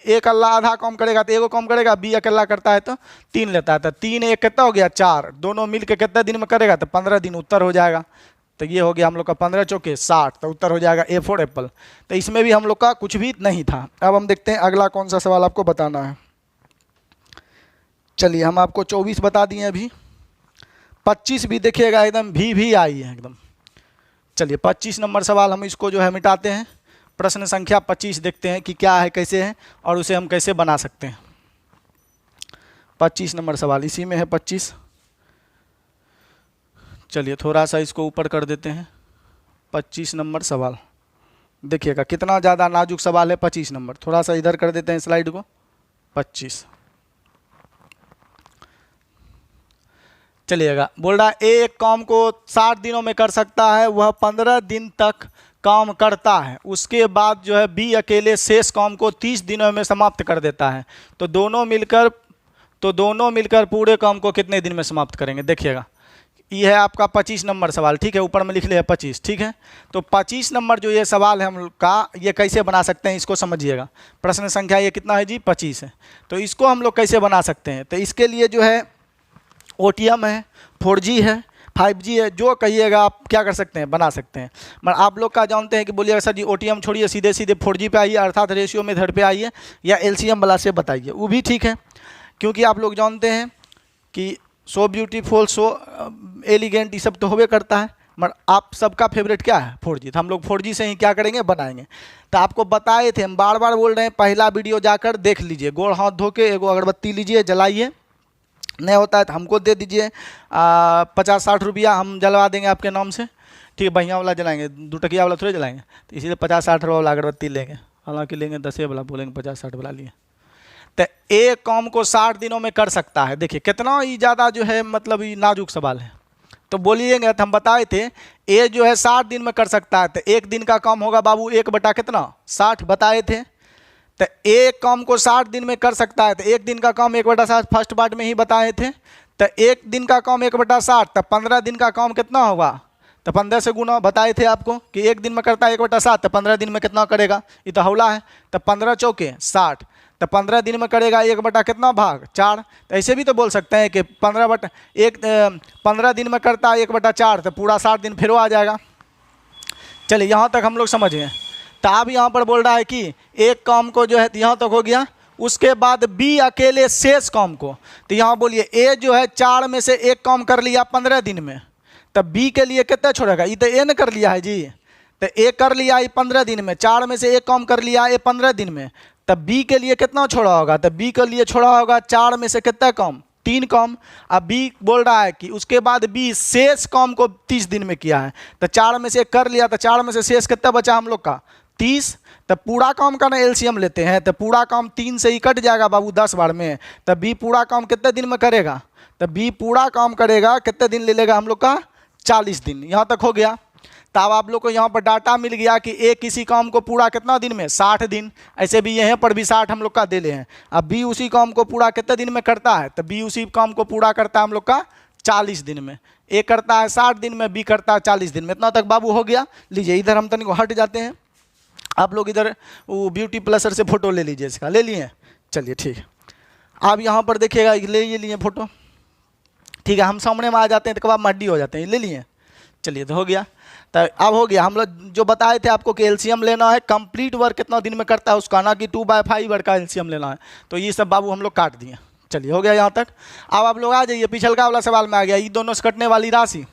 एक अल्लाह आधा काम करेगा तो 1 काम करेगा, बी अकेला करता है तो 3 लेता है, तो 3 1 कितना हो गया 4, दोनों मिलकर कितना दिन में करेगा, तो 15 दिन। उत्तर हो जाएगा। तो ये हो गया हम लोग का 15 चौके 60, तो उत्तर हो जाएगा ए फॉर एप्पल। तो इसमें भी हम लोग का कुछ भी नहीं था। अब हम देखते हैं अगला कौन सा सवाल आपको बताना है। चलिए हम आपको 24 बता दिए अभी, 25 भी देखिएगा एकदम भी आई है एकदम। चलिए 25 नंबर सवाल हम इसको जो है मिटाते हैं। प्रश्न संख्या 25 देखते हैं कि क्या है, कैसे है और उसे हम कैसे बना सकते हैं। 25 नंबर सवाल इसी में है 25। चलिए थोड़ा सा इसको ऊपर कर देते हैं। 25 नंबर सवाल देखिएगा कितना ज़्यादा नाजुक सवाल है। 25 नंबर थोड़ा सा इधर कर देते हैं स्लाइड को। 25 चलिएगा, बोल रहा है एक काम को 60 दिनों में कर सकता है, वह 15 दिन तक काम करता है, उसके बाद जो है बी अकेले शेष काम को 30 दिनों में समाप्त कर देता है, तो दोनों मिलकर पूरे काम को कितने दिन में समाप्त करेंगे। देखिएगा ये है आपका 25 नंबर सवाल, ठीक है, ऊपर में लिख लिया 25, ठीक है। तो 25 नंबर जो ये सवाल है हम लोग का, ये कैसे बना सकते हैं इसको समझिएगा। प्रश्न संख्या ये कितना है जी 25 है, तो इसको हम लोग कैसे बना सकते हैं। तो इसके लिए जो है OTM है, 4G है, 5G है, जो कहिएगा आप क्या कर सकते हैं बना सकते हैं। मगर आप लोग का जानते हैं कि बोलिएगा सर जी OTM छोड़िए, सीधे 4G पे आइए, अर्थात रेशियो मेथड पे आइए, या LCM वाला से बताइए, वो भी ठीक है। क्योंकि आप लोग जानते हैं कि सो ब्यूटीफुल सो एलिगेंट ये सब तो होवे करता है, मगर आप सबका फेवरेट क्या है 4G, तो हम लोग 4G से ही क्या करेंगे बनाएंगे। तो आपको बताए थे, हम बार बार बोल रहे हैं, पहला वीडियो जाकर देख लीजिए, गोड़ हाथ धो के एगो अगरबत्ती लीजिए, जलाइए, नहीं होता है तो हमको दे दीजिए 50-60 रुपया, हम जलवा देंगे आपके नाम से, ठीक है। बढ़िया वाला जलाएंगे, 2 टकिया वाला थोड़े जलाएंगे, तो इसीलिए 50-60 रुपये वाला अगरबत्ती लेंगे, हालांकि लेंगे 10 वाला, बोलेंगे 50-60 वाला लिए। तो एक काम को 60 दिनों में कर सकता है। देखिए कितना ही ज़्यादा जो है मतलब ये नाजुक सवाल है। तो बोलिएगा तो हम बताए थे ए जो है 60 दिन में कर सकता है, तो एक दिन का काम होगा बाबू 1 बटा कितना 60 बताए थे। तो एक काम को 60 दिन में कर सकता है, तो एक दिन का काम 1 बटा 60 फर्स्ट पार्ट में ही बताए थे। तो एक दिन का काम 1 बटा 60, तो 15 दिन का काम कितना होगा, तो 15 से गुना बताए थे आपको कि एक दिन में करता है 1 बटा 60, तो 15 दिन में कितना करेगा, ये तो हौला है। तो 15 चौके 60, तो 15 दिन में करेगा 1 बटा कितना भाग 4। तो ऐसे भी तो बोल सकते हैं कि 15 दिन में करता है 1 बटा 4, तो पूरा 60 दिन फिर आ जाएगा। चलिए यहाँ तक हम लोग समझ गए। तो अब यहाँ पर बोल रहा है कि एक काम को जो है यहाँ तक हो गया, उसके बाद बी अकेले शेष काम को, तो यहाँ बोलिए ए जो है 4 में से 1 काम कर लिया 15 दिन में, तब बी के लिए कितना छोड़ेगा, ये तो ए ने कर लिया है जी, तो ए कर लिया ये 15 दिन में, 4 में से 1 काम कर लिया ये 15 दिन में, तब बी के लिए कितना छोड़ा होगा, तब बी के लिए छोड़ा होगा 4 में से कितना कम 3 कम। अब बी बोल रहा है कि उसके बाद बी शेष काम को 30 दिन में किया है, तो 4 में से 1 कर लिया, तो 4 में से शेष कितना बचा हम लोग का 30। तब पूरा काम का ना LCM लेते हैं, तो पूरा काम 3 से ही कट जाएगा बाबू 10 बार में, तब बी पूरा काम कितने दिन में करेगा, तब बी पूरा काम करेगा कितने दिन ले लेगा हम लोग का 40 दिन। यहाँ तक हो गया। तब आप लोग को यहाँ पर डाटा मिल गया कि ए किसी काम को पूरा कितना दिन में 60 दिन, ऐसे भी यहाँ पर भी 60 हम लोग का दे ले हैं। अब बी उसी काम को पूरा कितने दिन में करता है, तो बी उसी काम को पूरा करता है हम लोग का 40 दिन में। ए करता है 60 दिन में, बी करता है 40 दिन में। इतना तक बाबू हो गया। लीजिए इधर हम तनिक हट जाते हैं, आप लोग इधर वो ब्यूटी प्लसर से फोटो ले लीजिए, इसका ले लिए, चलिए ठीक है। आप यहाँ पर देखिएगा ले लिए फोटो, ठीक है। हम सामने में आ जाते हैं तो कबाब मड्डी हो जाते हैं, ले लिए, चलिए तो हो गया। तो अब हो गया, हम लोग जो बताए थे आपको कि LCM लेना है, कंप्लीट वर्क कितना दिन में करता है उसका, ना कि 2/5 वर्क का LCM लेना है। तो ये सब बाबू हम लोग काट दिए, चलिए हो गया यहाँ तक। अब आप लोग आ जाइए पिछलका वाला सवाल में आ गया, ये दोनों से कटने वाली राशि।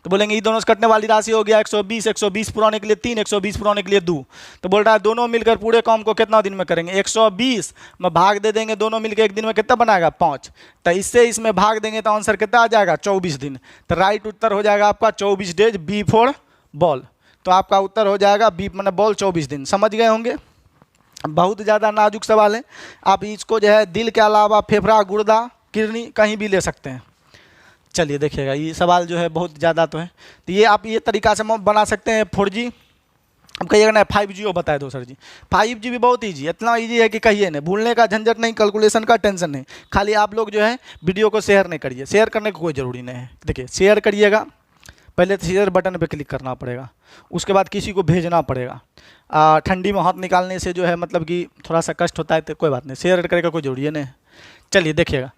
तो बोलेंगे ये दोनों से कटने वाली राशि हो गया 120, 120 पुराने के लिए 3, 120 पुराने के लिए 2। तो बोल रहा है दोनों मिलकर पूरे काम को कितना दिन में करेंगे, 120 में भाग दे देंगे, दोनों मिलकर एक दिन में कितना बनाएगा 5। तो इससे इसमें भाग देंगे तो आंसर कितना आ जाएगा 24 दिन। तो राइट उत्तर हो जाएगा आपका 24 डेज, बी फॉर बॉल। तो आपका उत्तर हो जाएगा बी मतलब बॉल 24 दिन। समझ गए होंगे, बहुत ज़्यादा नाजुक सवाल है। आप इसको जो है दिल के अलावा फेफड़ा, गुर्दा, किडनी कहीं भी ले सकते हैं। चलिए देखिएगा, ये सवाल जो है बहुत ज़्यादा तो है, तो ये आप ये तरीका से बना सकते हैं 4G। अब कहिएगा ना 5G वो बताए दो सर जी। 5G भी बहुत ईजी, इतना ईजी है कि कहिए नहीं, भूलने का झंझट नहीं, कैलकुलेशन का टेंशन नहीं। खाली आप लोग जो है वीडियो को शेयर नहीं करिए, शेयर करने की कोई ज़रूरी नहीं है। देखिए शेयर करिएगा, पहले तो शेयर बटन पे क्लिक करना पड़ेगा, उसके बाद किसी को भेजना पड़ेगा। ठंडी में हाथ निकालने से जो है मतलब कि थोड़ा सा कष्ट होता है, तो कोई बात नहीं, शेयर करने का कोई जरूरी नहीं। चलिए देखिएगा,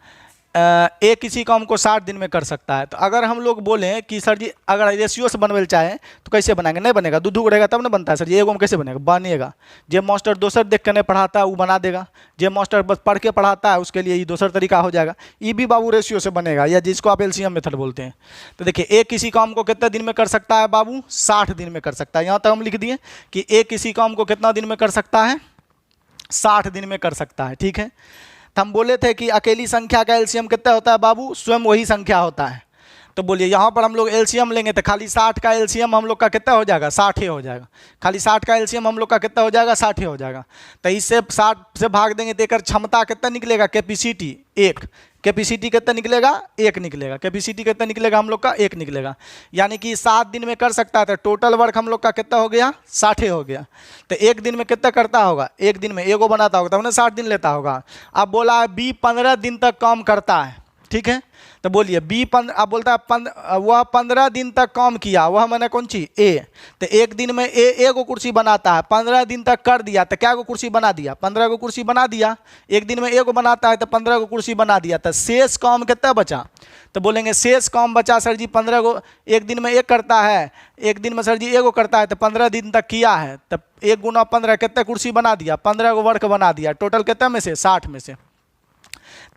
एक किसी काम को 60 दिन में कर सकता है। तो अगर हम लोग बोलें कि सर जी अगर रेशियो से बनवे चाहें तो कैसे बनाएंगे, नहीं बनेगा, दूध रहेगा तब ना बनता है सर जी, एगो में कैसे बनेगा, बनेगा। जे मास्टर दोसर देख कर नहीं पढ़ाता है वो बना देगा, जे मास्टर बस पढ़ के पढ़ाता है उसके लिए ये दोसर तरीका हो जाएगा। ये भी बाबू रेशियो से बनेगा, या जिसको आप LCM मेथड बोलते हैं। तो देखिए एक किसी काम को कितने दिन में कर सकता है बाबू, 60 दिन में कर सकता है। यहाँ तक हम लिख दिए कि एक किसी काम को कितना दिन में कर सकता है, 60 दिन में कर सकता है। ठीक है, तो हम बोले थे कि अकेली संख्या का LCM कितना होता है बाबू, स्वयं वही संख्या होता है। तो बोलिए यहाँ पर हम लोग LCM लेंगे तो खाली 60 का LCM हम लोग का कितना हो जाएगा, 60 ही हो जाएगा। खाली 60 का LCM हम लोग का कितना हो जाएगा, 60 ही हो जाएगा। तो इससे 60 से भाग देंगे तो एक क्षमता कितना निकलेगा, कैपेसिटी 1, कैपेसिटी कितना निकलेगा, 1 निकलेगा। कैपेसिटी कितना निकलेगा हम लोग का, 1 निकलेगा। यानी कि 7 दिन में कर सकता है, तो टोटल वर्क हम लोग का कितना हो गया, 60 हो गया। तो एक दिन में कितना करता होगा, एक दिन में एगो बनाता होगा, तब ना 60 दिन लेता होगा। अब बोला है बी 15 दिन तक काम करता है। ठीक है, तो बोलिए बी अब बोलता है वह 15 दिन तक काम किया, वह मैंने कौन सी, ए। तो एक दिन में ए एगो कुर्सी बनाता है, 15 दिन तक कर दिया तो क्या गो कुर्सी बना दिया, 15 गो कुर्सी बना दिया। एक दिन में एगो बनाता है तो 15 गो कुर्सी बना दिया। तो शेष काम कितना बचा, तो बोलेंगे शेष काम बचा सर जी 15 गो। एक दिन में एक करता है, एक दिन में सर जी एगो करता है, तो 15 दिन तक किया है, तब 1 गुना 15 कितना कुर्सी बना दिया, 15 गो वर्क बना दिया। टोटल कितना में से, 60 में से।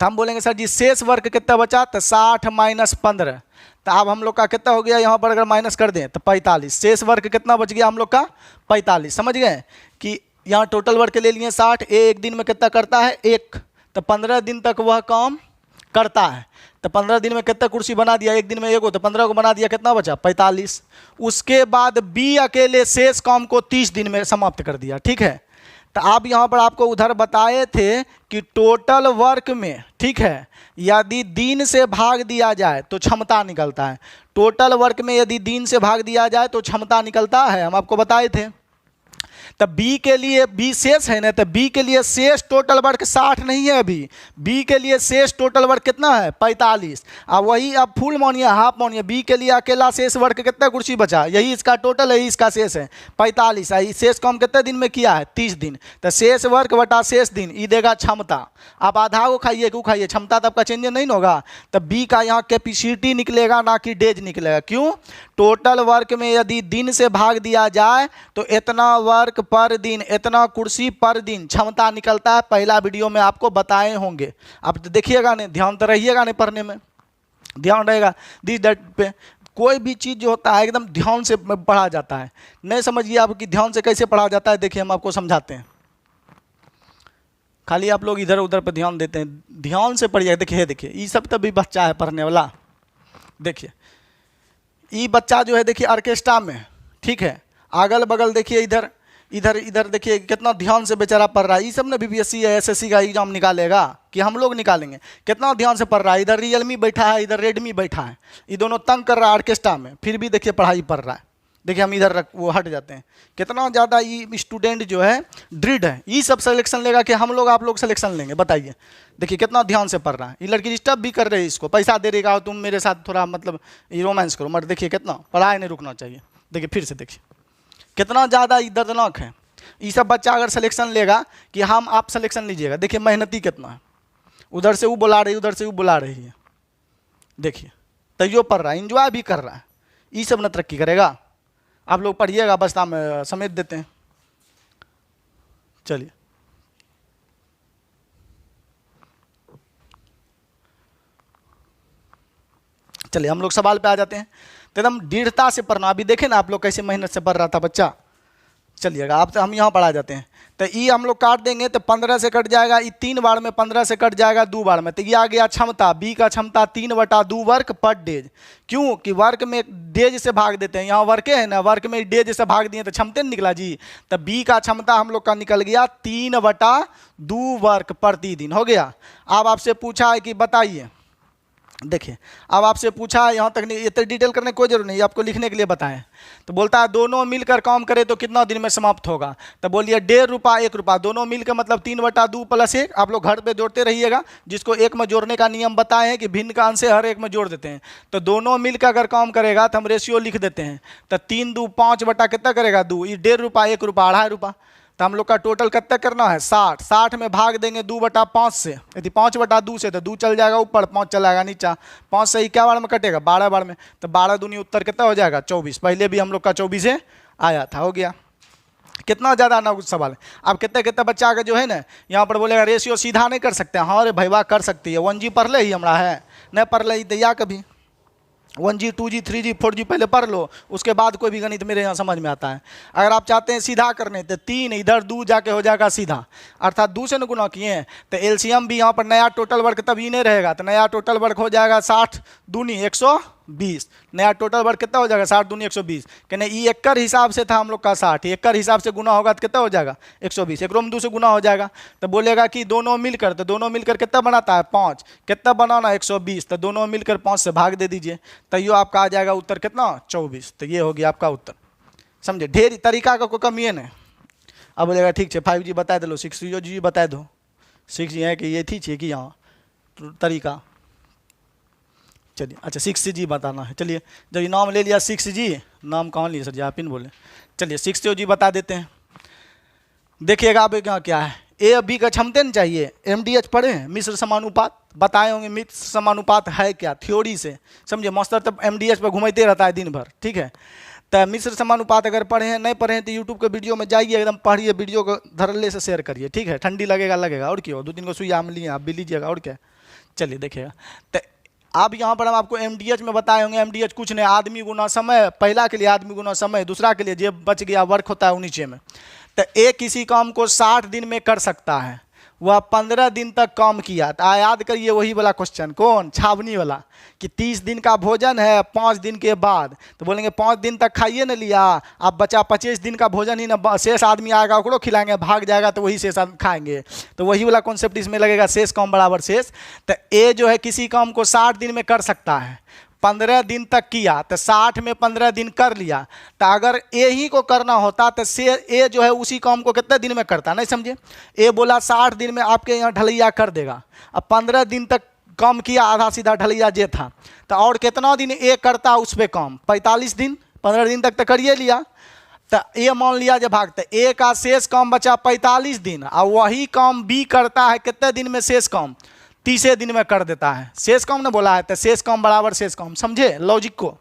तो हम बोलेंगे सर जी शेष वर्क कितना बचा, तो 60 माइनस 15। तो अब हम लोग का कितना हो गया, यहाँ पर अगर माइनस कर दें तो 45। शेष वर्क कितना बच गया हम लोग का, 45। समझ गए कि यहाँ टोटल वर्क ले लिए 60, एक दिन में कितना करता है, 1। तो 15 दिन तक वह काम करता है। तो 15 दिन में कितना कुर्सी बना दिया, एक दिन में एगो, तो 15 को बना दिया, कितना बचा, 45। उसके बाद बी अकेले शेष काम को 30 दिन में समाप्त कर दिया। ठीक है, तो आप यहाँ पर आपको उधर बताए थे कि टोटल वर्क में, ठीक है, यदि दिन से भाग दिया जाए तो क्षमता निकलता है। टोटल वर्क में यदि दिन से भाग दिया जाए तो क्षमता निकलता है, हम आपको बताए थे। तब बी के लिए, बी शेष है ना, तो बी के लिए शेष टोटल वर्क 60 नहीं है, अभी बी के लिए शेष टोटल वर्क कितना है, 45। अब वही अब फुल मानिए हाफ मानिए, बी के लिए अकेला शेष वर्क कितना कुर्सी बचा, यही इसका टोटल है, इसका शेष है 45। शेष काम कितने दिन में किया है, 30 दिन। तो शेष वर्क बटा शेष दिन, ये देगा क्षमता। आप आधा को खाइए क्यों खाइए, क्षमता तो आपका चेंज नहीं होगा। तब बी का यहाँ कैपेसिटी निकलेगा, ना कि डेज निकलेगा। क्यों, टोटल वर्क में यदि दिन से भाग दिया जाए तो इतना वर्क पर दिन, इतना कुर्सी पर दिन क्षमता निकलता है। पहला वीडियो में आपको बताए होंगे, आप देखिएगा नहीं, ध्यान तो रहिएगा नहीं, पढ़ने में ध्यान रहेगा। दिस दैट पे कोई भी चीज़ जो होता है एकदम ध्यान से पढ़ा जाता है। नहीं समझिए आप कि ध्यान से कैसे पढ़ा जाता है, देखिए हम आपको समझाते हैं। खाली आप लोग इधर उधर पर ध्यान देते हैं, ध्यान से पढ़िए। देखिए देखिए ये सब तो भी बच्चा है पढ़ने वाला। देखिए ये बच्चा जो है देखिए ऑर्केस्ट्रा में, ठीक है, अगल बगल देखिए इधर इधर इधर देखिए कितना ध्यान से बेचारा पढ़ रहा है। ये सब ना BPSC या SSC का एग्जाम निकालेगा कि हम लोग निकालेंगे, कितना ध्यान से पढ़ रहा है। इधर रियलमी बैठा है, इधर रेडमी बैठा है, ये दोनों तंग कर रहा है ऑर्केस्ट्रा में, फिर भी देखिए पढ़ाई पढ़ रहा है। देखिए हम इधर वो हट जाते हैं, कितना ज़्यादा ये स्टूडेंट जो है दृढ़ है। ये सब सिलेक्शन लेगा कि हम लोग आप लोग सिलेक्शन लेंगे, बताइए। देखिए कितना ध्यान से पढ़ रहा है। ये लड़की डिस्टर्ब भी कर रही है, इसको पैसा दे देगा, तुम मेरे साथ थोड़ा मतलब ये रोमांस करो मत। देखिए कितना पढ़ाई नहीं रुकना चाहिए। देखिए फिर से देखिए कितना ज़्यादा दर्दनाक है। ये सब बच्चा अगर सिलेक्शन लेगा कि हम आप सिलेक्शन लीजिएगा, देखिए मेहनती कितना है, उधर से वो बुला रही है, उधर से वो बुला रही है, देखिए तैयो पढ़ रहा है, इंजॉय भी कर रहा है। ये सब न तरक्की करेगा। आप लोग पढ़िएगा, बस हम समेट देते हैं। चलिए चलिए हम लोग सवाल पे आ जाते हैं। तो एकदम दृढ़ता से पढ़ना। अभी देखें ना आप लोग कैसे मेहनत से पढ़ रहा था बच्चा। चलिएगा आप हम यहाँ पर आ जाते हैं। तो ई हम लोग काट देंगे तो 15 से कट जाएगा, ई 3 बार में 15 से कट जाएगा 2 बार में। तो ये आ गया क्षमता, बी का क्षमता 3/2 वर्क पर डेज। क्यों कि वर्क में डेज से भाग देते हैं, यहाँ वर्के है ना, वर्क में डेज से भाग दिए तो क्षमता नहीं निकला जी। तो बी का क्षमता हम लोग का निकल गया 3/2 वर्क प्रतिदिन हो गया। अब आपसे पूछा है कि बताइए, देखिए अब आपसे पूछा है, यहाँ तक नहीं, इतने डिटेल करने की कोई जरूरत नहीं, आपको लिखने के लिए बताएं। तो बोलता है दोनों मिलकर काम करे तो कितना दिन में समाप्त होगा। तो बोलिए 1.5 रुपया 1 रुपया, दोनों मिलकर मतलब 3/2 + 1। आप लोग घर पे जोड़ते रहिएगा, जिसको एक में जोड़ने का नियम बताए हैं कि भिन्न का अंश हर एक में जोड़ देते हैं। तो दोनों मिलकर अगर काम करेगा तो हम रेशियो लिख देते हैं। तो 3 2 5 बटा कितना करेगा 2, ये 1.5 रुपया 1 रुपया 2.5 रुपया। तो हम लोग का टोटल कितना करना है 60। 60 में भाग देंगे 2/5 से, यदि 5/2 से तो 2 चल जाएगा ऊपर, 5 चलाएगा नीचा। 5 से ही क्या बार में कटेगा 12 बार में। तो 12 दूनी उत्तर कितना हो जाएगा 24। पहले भी हम लोग का 24 से आया था, हो गया। कितना ज़्यादा ना कुछ सवाल है। अब कितना कितना बच्चा का जो है ना यहाँ पर बोलेगा रेशियो सीधा नहीं कर सकते। हाँ रे भैया कर सकती है, 1G पढ़ ले ही हमारा है, नहीं पढ़ ले तो या कभी 1G 2G 3G 4G पहले पढ़ लो, उसके बाद कोई भी गणित मेरे यहाँ समझ में आता है। अगर आप चाहते हैं सीधा करने तो 3 इधर 2 जाके हो जाएगा सीधा, अर्थात 2 से न गुना किए हैं तो एलसीएम भी यहाँ पर नया टोटल वर्क तभी नहीं रहेगा। तो नया टोटल वर्क हो जाएगा 60 दूनी 120। नया टोटल वर्क कितना हो जाएगा 60 दूनी 120। कहने ये एकड़ हिसाब से था हम लोग का 60, एकड़ हिसाब से गुना होगा तो कितना हो जाएगा 120। एक में 2 से गुना हो जाएगा। तो बोलेगा कि दोनों मिलकर, तो दोनों मिलकर कितना बनाता है 5, कितना बनाना 120। तो दोनों मिलकर 5 से भाग दे दीजिए, तो ये आपका आ जाएगा उत्तर कितना 24। तो ये हो गया आपका उत्तर। समझे, ढेर तरीका का कोई कमी है नहीं। अब बोलेगा ठीक है 5G बता दो, 6G बता दो। 6G है कि ये थी कि यहाँ तरीका, चलिए अच्छा 6G बताना है। चलिए जब ये नाम ले लिया 6G, नाम कहाँ लिए सर जी आप इन बोले, चलिए 6G बता देते हैं। देखिएगा आप यहाँ क्या है, ए बी का क्षमता नहीं चाहिए। MDH पढ़े हैं, मिश्र समानुपात बताए होंगे। मिश्र समानुपात है क्या, थ्योरी से समझे। मास्टर तब MDH पर घूमते रहता है दिन भर, ठीक है। तो मिश्र समानुपात अगर पढ़े हैं, नहीं पढ़े हैं तो यूट्यूब के वीडियो में जाइए, एकदम पढ़िए, वीडियो को धरल्ले से शेयर करिए, ठीक है। ठंडी लगेगा और क्यों, 2-3 को सुई आम लिए आप भी लीजिएगा और क्या। चलिए देखिएगा, तो अब यहाँ पर हम आपको MDH में बताए होंगे। MDH कुछ नहीं, आदमी गुना समय, पहला के लिए आदमी गुना समय, दूसरा के लिए जो बच गया वर्क होता है वो नीचे में। तो एक किसी काम को 60 दिन में कर सकता है, वह 15 दिन तक काम किया। तो याद करिए वही वाला क्वेश्चन, कौन छावनी वाला, कि 30 दिन का भोजन है 5 दिन के बाद। तो बोलेंगे 5 दिन तक खाइए न लिया, अब बचा 25 दिन का भोजन ही ना, शेष आदमी आएगा ओकरो खिलाएंगे, भाग जाएगा तो वही शेष खाएंगे। तो वही वाला कॉन्सेप्ट इसमें लगेगा, शेष काम बराबर शेष। तो ए जो है किसी काम को 60 दिन में कर सकता है, 15 दिन तक किया, तो 60 में 15 दिन कर लिया। तो अगर ए ही को करना होता तो ए जो है उसी काम को कितने दिन में करता, नहीं समझे। ए बोला 60 दिन में आपके यहाँ ढलैया कर देगा, अब 15 दिन तक काम किया, आधा सीधा ढलैया जे था। तो और कितना दिन ए करता उस पर काम, 45 दिन, 15 दिन तक तो करिए लिया। तो ए मान लिया जब भागता, ए का शेष काम बचा 45 दिन, और वही काम बी करता है कितने दिन में शेष काम, 30 दिन में कर देता है। शेष काम ने बोला है तो शेष काम बराबर शेष काम, समझे लॉजिक को।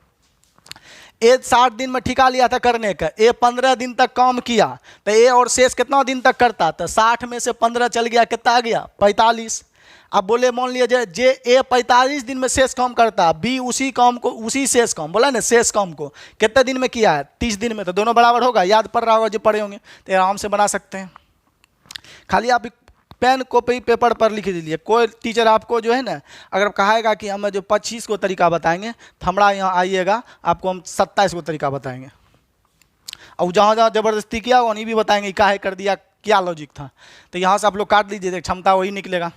ए 60 दिन में ठिका लिया था करने का, ए 15 दिन तक काम किया, तो ए और शेष कितना दिन तक करता, तो 60 में से 15 चल गया, कितना आ गया 45। अब बोले मान लिया जे ए 45 दिन में शेष काम करता, बी उसी काम को, उसी शेष काम बोला ना, शेष काम को कितने दिन में किया है 30 दिन में। तो दोनों बराबर होगा, याद पड़ रहा होगा जो पढ़े होंगे तो आराम से बना सकते हैं। खाली आप पेन कॉपी पेपर पर लिख दीजिए। कोई टीचर आपको जो है ना अगर कहेगा कि हमें जो 25 को तरीका बताएंगे तो हमारा यहाँ आइएगा, आपको हम 27 को तरीका बताएंगे, और जहाँ जहाँ ज़बरदस्ती किया वहीं भी बताएंगे काहे कर दिया, क्या लॉजिक था। तो यहाँ से आप लोग काट लीजिए, क्षमता वही निकलेगा।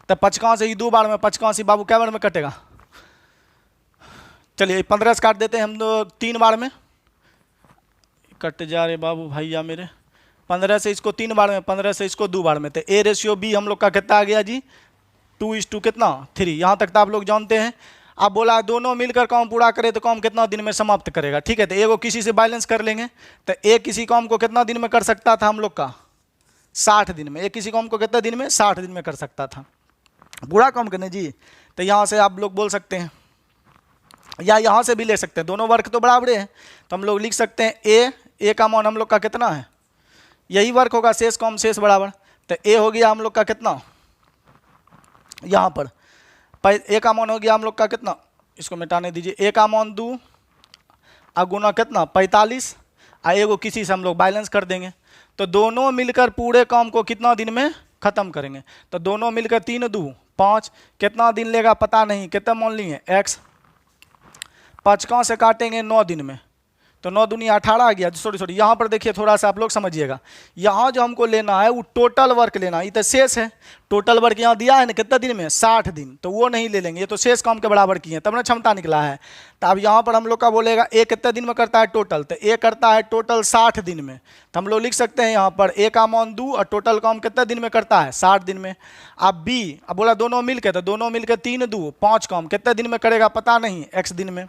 तो 55 से ही 2 बार में, 55 ही बाबू क्या बार में कटेगा, चलिए 15 से काट देते हैं हम 3 बार में, कट जा रहे बाबू भैया मेरे। 15 से इसको 3 बार में, 15 से इसको 2 बार में। तो ए रेशियो बी हम लोग का कितना आ गया जी 2:3 कितना 3। यहाँ तक तो आप लोग जानते हैं। अब बोला दोनों मिलकर काम पूरा करे तो काम कितना दिन में समाप्त करेगा, ठीक है। तो ए को किसी से बैलेंस कर लेंगे, तो ए किसी काम को कितना दिन में कर सकता था हम लोग का 60 दिन में। ए किसी काम को कितने दिन में 60 दिन में कर सकता था पूरा काम करने जी। तो यहाँ से आप लोग बोल सकते हैं, या यहाँ से भी ले सकते हैं, दोनों वर्क तो बराबर है। तो हम लोग लिख सकते हैं ए का मान हम लोग का कितना है, यही वर्क होगा, शेष कम शेष बराबर। तो ए हो गया हम लोग का कितना, यहाँ पर ए का मान हो गया हम लोग का कितना, इसको मिटाने दीजिए, ए का मान 2 और गुना कितना 45, एगो किसी से हम लोग बैलेंस कर देंगे। तो दोनों मिलकर पूरे काम को कितना दिन में ख़त्म करेंगे? तो दोनों मिलकर 3 2 5, कितना दिन लेगा पता नहीं, कितना मान लिए x, 5 से काटेंगे 9 दिन में, तो 9 दूनी 18 आ गया। सॉरी यहाँ पर देखिए थोड़ा सा आप लोग समझिएगा, यहाँ जो हमको लेना है वो टोटल वर्क लेना है। ये तो शेष है, टोटल वर्क यहाँ दिया है ना कितना दिन में, 60 दिन, तो वो नहीं ले लेंगे, ये तो शेष काम के बराबर किए हैं तब ना क्षमता निकला है। तो अब यहाँ पर हम लोग का बोलेगा ए कितने दिन में करता है टोटल, तो ए करता है टोटल 60 दिन में। तो हम लोग लिख सकते हैं यहाँ पर ए का मान 2 और टोटल काम कितने दिन में करता है, 60 दिन में। अब बी, अब बोला दोनों मिल के, तो दोनों मिल के 3 2 5 काम कितने दिन में करेगा पता नहीं, x दिन में।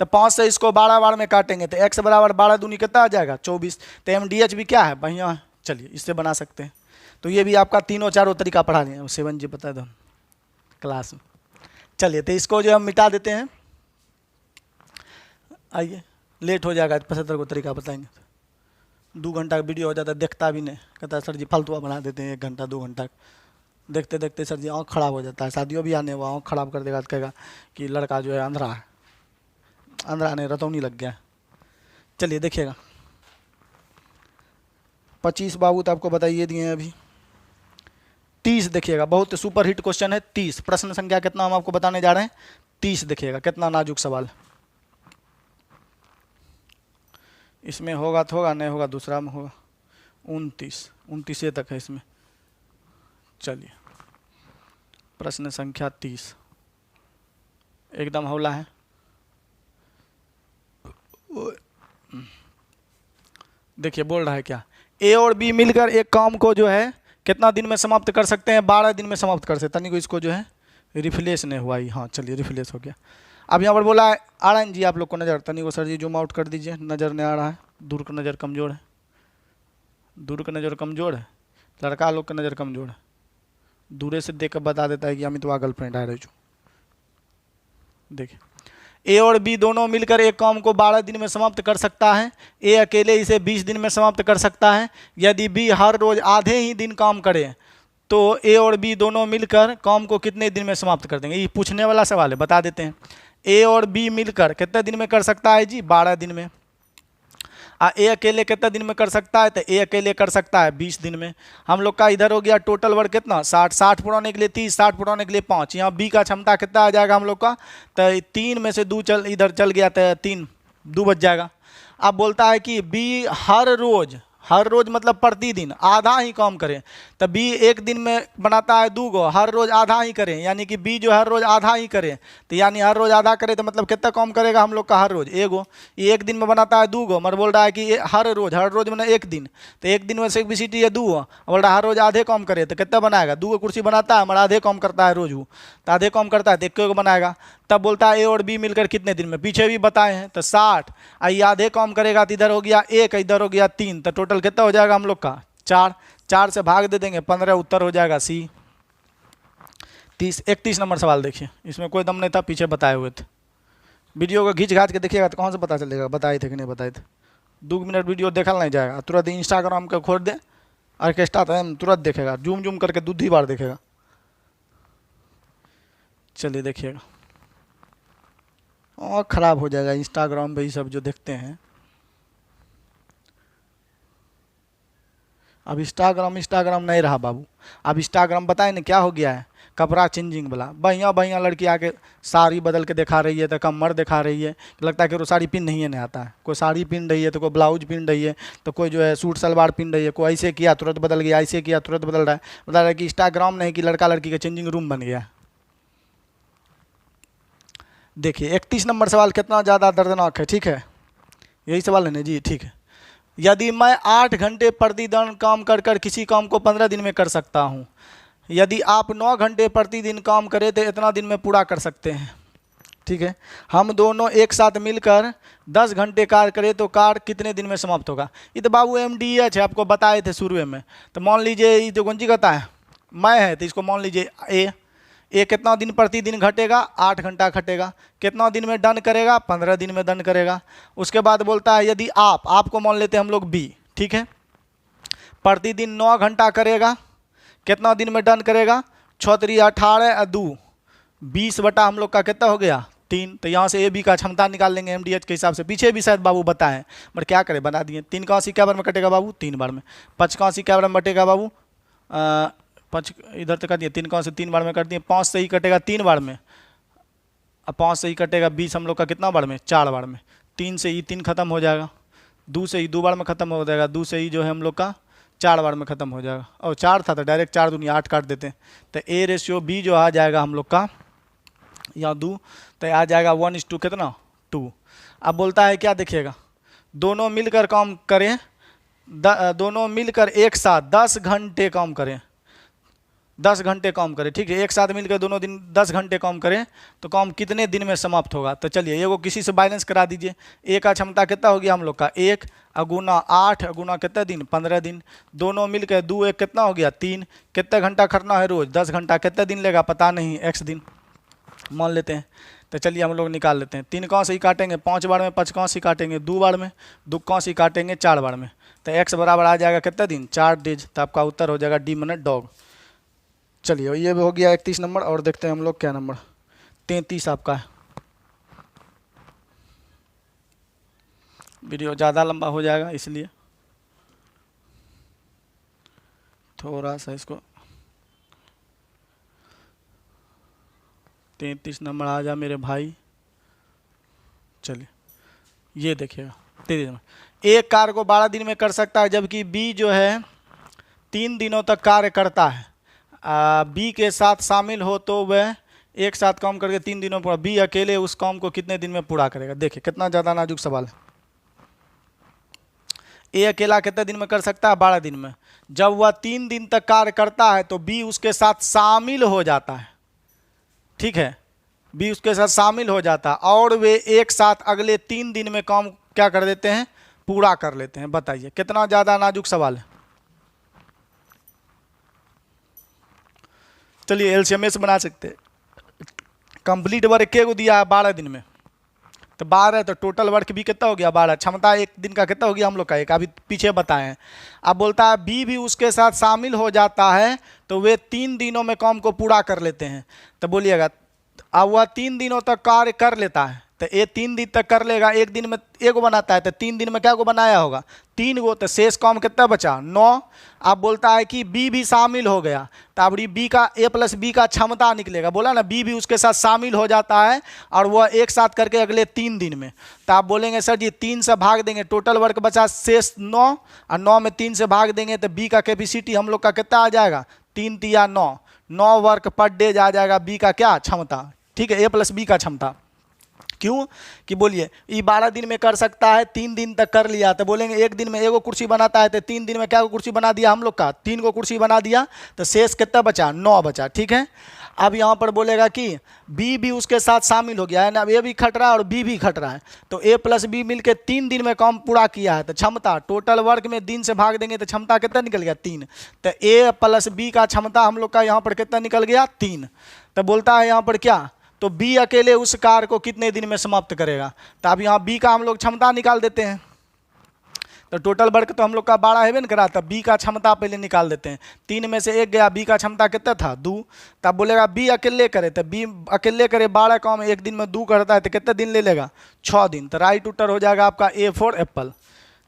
तो 5 से इसको 12 बार में काटेंगे तो x बराबर 12 दूनी कितना आ जाएगा, 24। तो MDH भी क्या है, बढ़िया है, चलिए इससे बना सकते हैं। तो ये भी आपका तीनों चारों तरीका पढ़ा दिए, 7G बता दो क्लास में। चलिए तो इसको जो हम मिटा देते हैं, आइए लेट हो जाएगा, 75 को तरीका बताएंगे। 2 घंटा का वीडियो हो जाता है, देखता भी नहीं, कहता है सर जी फालतू बना देते हैं, 1 घंटा 2 घंटा देखते देखते सर जी आँख खराब हो जाता है। शादियों भी आने हुआ, आँख खराब कर देगा, कहेगा कि लड़का जो है अंधरा है, अंदर ने रतौनी लग गया। चलिए देखिएगा 25 बाबू तो आपको बताइए दिए हैं अभी। 30 देखिएगा, बहुत सुपर हिट क्वेश्चन है। 30 प्रश्न संख्या कितना हम आपको बताने जा रहे हैं, 30 देखिएगा कितना नाजुक सवाल। इसमें होगा तो होगा, नहीं होगा दूसरा में होगा। 29 तक है इसमें। चलिए प्रश्न संख्या 30 एकदम हौला है। देखिए बोल रहा है क्या, ए और बी मिलकर एक काम को जो है कितना दिन में समाप्त कर सकते हैं, 12 दिन में समाप्त कर सकते हैं। तनी को इसको जो है रिफ्लेश नहीं हुआ ही, हाँ चलिए रिफ्लेश हो गया। अब यहाँ पर बोला है, आ रहा है जी आप लोग को नज़र, तनी को सर जी जूम आउट कर दीजिए, नज़र नहीं आ रहा है, दूर का नज़र कमज़ोर है, दूर का नज़र कमज़ोर है, लड़का लोग का नज़र कमज़ोर है, दूरे से देख कर बता देता है कि अमित वहाँ गर्लफ्रेंड आ रही जो। देखिए ए और बी दोनों मिलकर एक काम को 12 दिन में समाप्त कर सकता है, ए अकेले इसे 20 दिन में समाप्त कर सकता है। यदि बी हर रोज आधे ही दिन काम करे तो ए और बी दोनों मिलकर काम को कितने दिन में समाप्त कर देंगे। ये पूछने वाला सवाल है, बता देते हैं। ए और बी मिलकर कितने दिन में कर सकता है जी, 12 दिन में। ए अकेले कितने दिन में कर सकता है, तो ए अकेले कर सकता है 20 दिन में। हम लोग का इधर हो गया टोटल वर्क कितना, 60 पुराने के लिए 30, 60 पुराने के लिए 5। यहाँ बी का क्षमता कितना आ जाएगा हम लोग का, तो 3 में से 2 इधर चल गया, तो 3 2 बच जाएगा। अब बोलता है कि बी हर रोज मतलब प्रतिदिन आधा ही काम करें, तो बी एक दिन में बनाता है 2 गो, हर रोज आधा ही करें, यानी कि बी जो हर रोज आधा ही करे, तो यानी हर रोज आधा करे तो मतलब कितना काम करेगा हम लोग का, हर रोज एगो। ये एक दिन में बनाता है 2 गो, मगर बोल रहा है कि हर रोज मैंने एक दिन, तो एक दिन में से BCT है 2, बोल रहा है हर रोज आधे काम करे, तो कितना बनाएगा, 2 कुर्सी बनाता है मगर आधे काम करता है रोज, वो तो आधे काम करता है तो 1 को बनाएगा। तब बोलता है ए और बी मिलकर कितने दिन में, पीछे भी बताए हैं, तो 60, ये आधे काम करेगा तो इधर हो गया 1, इधर हो गया 3, तो टोटल कितना हो जाएगा हम लोग का 4 से भाग दे देंगे 15, उत्तर हो जाएगा सी। 31 नंबर सवाल देखिए, इसमें कोई दम नहीं था, पीछे बताए हुए थे। वीडियो को घींच घाच के देखिएगा तो कहाँ से पता चलेगा बताए थे कि नहीं बताए थे। 2 मिनट वीडियो देखल नहीं जाएगा, तुरंत इंस्टाग्राम का खोल दे ऑर्केस्ट्रा तो तुरंत देखेगा, जूम करके 2 बार देखेगा। चलिए देखिएगा, और ख़राब हो जाएगा इंस्टाग्राम पे ये सब जो देखते हैं। अब इंस्टाग्राम नहीं रहा बाबू, अब इंस्टाग्राम बताए ना क्या हो गया है, कपड़ा चेंजिंग वाला। बढ़िया लड़की आके साड़ी बदल के दिखा रही है, तो कमर दिखा रही है, लगता है कि वो साड़ी पिन नहीं है, नहीं आता है। कोई साड़ी पिन रही है तो कोई ब्लाउज पिन रही है, तो कोई जो है सूट सलवार पिन रही है, कोई ऐसे किया तुरंत बदल गया, ऐसे किया तुरंत बदल रहा है। बता रहा है कि इंस्टाग्राम नहीं कि लड़का लड़की का चेंजिंग रूम बन गया। देखिए 31 नंबर सवाल कितना ज़्यादा दर्दनाक है, ठीक है, यही सवाल है ना जी, ठीक है। यदि मैं 8 घंटे प्रतिदिन काम कर किसी काम को 15 दिन में कर सकता हूँ, यदि आप 9 घंटे प्रतिदिन काम करें तो इतना दिन में पूरा कर सकते हैं, ठीक है। हम दोनों एक साथ मिलकर 10 घंटे कार्य करें तो कार्य कितने दिन में समाप्त होगा। ये तो बाबू MDH है, आपको बताए थे शुरू में। तो मान लीजिए ये जो गुंजी कहता है मैं है, तो इसको मान लीजिए ए कितना दिन प्रतिदिन घटेगा, 8 घंटा घटेगा, कितना दिन में डन करेगा, 15 दिन में डन करेगा। उसके बाद बोलता है यदि आपको मान लेते हैं हम लोग बी, ठीक है, प्रतिदिन 9 घंटा करेगा, कितना दिन में डन करेगा, 6 3 18 2 20 बटा हम लोग का कितना हो गया 3, तो यहाँ से ए बी का क्षमता निकाल लेंगे एमडीएच के हिसाब से। पीछे भी शायद बाबू बताएं, बट क्या करें, बना दिए। 3 का 80 क्या बार में कटेगा बाबू, 3 बार में। 5 का 80 क्या बार में बटेगा बाबू, 5 इधर तक कर दिए, 3 का 80 3 बार में कर दिए। 5 से ही कटेगा 3 बार में, अब 5 से ही कटेगा 20 हम लोग का कितना बार में, 4 बार में। 3 से ही 3 खत्म हो जाएगा, 2 से ही 2 बार में खत्म हो जाएगा, 2 से ही जो है हम लोग का 4 बार में खत्म हो जाएगा। और 4 था तो डायरेक्ट 4 दूनी 8 काट देते हैं, तो ए रेशियो बी जो आ जाएगा हम लोग का यहाँ 2, तो आ जाएगा 1:2 कितना, 2। अब बोलता है क्या, देखिएगा, दोनों मिलकर काम करें, दोनों मिलकर एक साथ 10 घंटे काम करें, 10 घंटे काम करें, ठीक है। एक साथ मिलकर दोनों दिन 10 घंटे काम करें तो काम कितने दिन में समाप्त होगा। तो चलिए ये को किसी से बैलेंस करा दीजिए। ए का क्षमता कितना हो गया हम लोग का, 1 गुना 8 गुना कितने दिन, 15 दिन। दोनों मिलकर 2 1 कितना हो गया, 3। कितने घंटा खटना है रोज, 10 घंटा। कितने दिन लेगा पता नहीं, x दिन मान लेते हैं। तो चलिए हम लोग निकाल लेते हैं। 3 कौन से ही काटेंगे 5 बार में, 5 कौन से काटेंगे 2 बार में, 2 कौन से काटेंगे 4 बार में। तो x बराबर आ जाएगा कितने दिन, 4 डेज। तो आपका उत्तर हो जाएगा डी मिनट डॉग। चलिए ये भी हो गया 31 नंबर। और देखते हैं हम लोग क्या नंबर 33 आपका है। वीडियो ज़्यादा लंबा हो जाएगा इसलिए थोड़ा सा इसको 33 नंबर आ जा मेरे भाई। चलिए ये देखिएगा 33 नंबर। एक कार्य को 12 दिन में कर सकता है, जबकि बी जो है 3 दिनों तक कार्य करता है। बी के साथ शामिल हो तो वह एक साथ काम करके 3 दिनों पर, बी अकेले उस काम को कितने दिन में पूरा करेगा। देखिए कितना ज़्यादा नाजुक सवाल है। ए अकेला कितने दिन में कर सकता है, 12 दिन में। जब वह 3 दिन तक कार्य करता है तो बी उसके साथ शामिल हो जाता है, ठीक है। बी उसके साथ शामिल हो जाता है और वे एक साथ अगले 3 दिन में काम क्या कर देते हैं, पूरा कर लेते हैं। बताइए कितना ज़्यादा नाजुक सवाल है। चलिए एलसीएमएस बना सकते हैं। कंप्लीट वर्क के को दिया है 12 दिन में, तो 12 तो टोटल वर्क भी कितना हो गया 12। क्षमता एक दिन का कितना हो गया हम लोग का, एक अभी पीछे बताए हैं। अब बोलता है बी भी उसके साथ शामिल हो जाता है तो वे 3 दिनों में काम को पूरा कर लेते हैं। तो बोलिएगा अब वह 3 दिनों तक कार्य कर लेता है, तो ये 3 दिन तक कर लेगा। एक दिन में एक बनाता है तो 3 दिन में क्या को बनाया होगा, 3 गो। तो शेष काम कितना बचा, 9। अब बोलता है कि बी भी शामिल हो गया, तो अब बी का ए प्लस बी का क्षमता निकलेगा। बोला ना बी भी उसके साथ शामिल हो जाता है और वह एक साथ करके अगले 3 दिन में। तो आप बोलेंगे सर जी 3 से भाग देंगे, टोटल वर्क बचा शेष 9 और 9 में 3 से भाग देंगे तो बी का कैपेसिटी हम लोग का कितना आ जाएगा, 3 तिया 9, 9 वर्क पर डे आ जाएगा बी का क्या क्षमता, ठीक है। ए प्लस बी का क्षमता क्यों कि बोलिए ये 12 दिन में कर सकता है, 3 दिन तक कर लिया। तो बोलेंगे एक दिन में एगो कुर्सी बनाता है तो 3 दिन में क्या कुर्सी बना दिया हम लोग का, 3 गो कुर्सी बना दिया। तो शेष कितना बचा, 9 बचा, ठीक है। अब यहाँ पर बोलेगा कि बी भी उसके साथ शामिल हो गया है ना, अब ए भी खट रहा है और बी भी खट रहा है। तो ए प्लस बी मिलकर 3 दिन में काम पूरा किया है। तो क्षमता टोटल वर्क में दिन से भाग देंगे तो क्षमता कितना निकल गया, 3। तो ए प्लस बी का क्षमता हम लोग का यहाँ पर कितना निकल गया, 3। तो बोलता है यहाँ पर क्या, तो बी अकेले उस कार्य को कितने दिन में समाप्त करेगा। तो अब यहाँ बी का हम लोग क्षमता निकाल देते हैं। तो टोटल वर्क तो हम लोग का 12 है ना करा, तब बी का क्षमता पहले निकाल देते हैं। 3 में से 1 गया, बी का क्षमता कितना था, 2। तब बोलेगा बी अकेले करे, तो बी अकेले करे 12 काम एक दिन में 2 करता है तो कितने दिन ले लेगा, 6 दिन। तो राइट उत्तर हो जाएगा आपका ए फॉर एप्पल।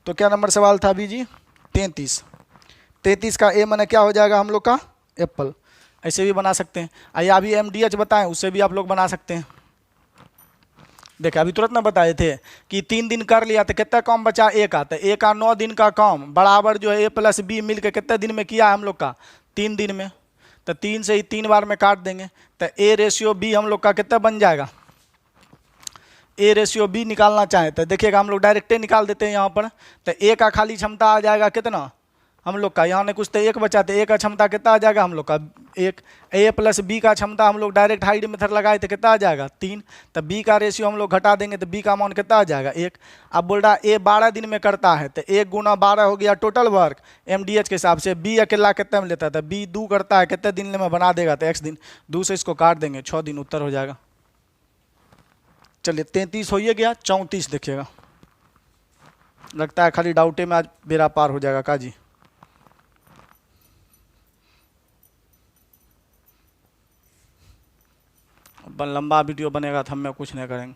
तो क्या नंबर सवाल था अभी जी, 33। 33 का ए माने क्या हो जाएगा हम लोग का, एप्पल। ऐसे भी बना सकते हैं। आइए अभी एमडीएच बताएं, उससे भी आप लोग बना सकते हैं। देखिए अभी तुरंत ना बताए थे कि 3 दिन कर लिया तो कितना काम बचा, ए का। तो ए का 9 दिन का काम बराबर जो है ए प्लस बी मिलकर कितने दिन में किया हम लोग का, 3 दिन में। तो 3 से ही 3 बार में काट देंगे तो ए रेशियो बी हम लोग का कितना बन जाएगा। ए रेशियो बी निकालना चाहें तो देखिएगा हम लोग डायरेक्टे निकाल देते हैं यहाँ पर। तो ए का खाली क्षमता आ जाएगा कितना हम लोग का, यहाँ ने कुछ तो 1 बचा, तो ए का क्षमता कितना आ जाएगा हम लोग का, 1। ए प्लस बी का क्षमता हम लोग डायरेक्ट हाइड मेथड लगाए तो कितना आ जाएगा, 3। तो बी का रेशियो हम लोग घटा देंगे तो बी का अमाउंट कितना आ जाएगा, 1। अब बोल रहा है ए 12 दिन में करता है तो 1 गुना 12 हो गया टोटल वर्क एमडीएच के हिसाब से। बी अकेला कितने में लेता है, तो बी 2 करता है, कितने दिन में बना देगा, तो x दिन। 2 से इसको काट देंगे, 6 दिन उत्तर हो जाएगा। चलिए 33 हो ही गया। 34 देखिएगा, लगता है खाली डाउटे में आज बेड़ा पार हो जाएगा का जी। लंबा वीडियो बनेगा तो हम कुछ नहीं करेंगे।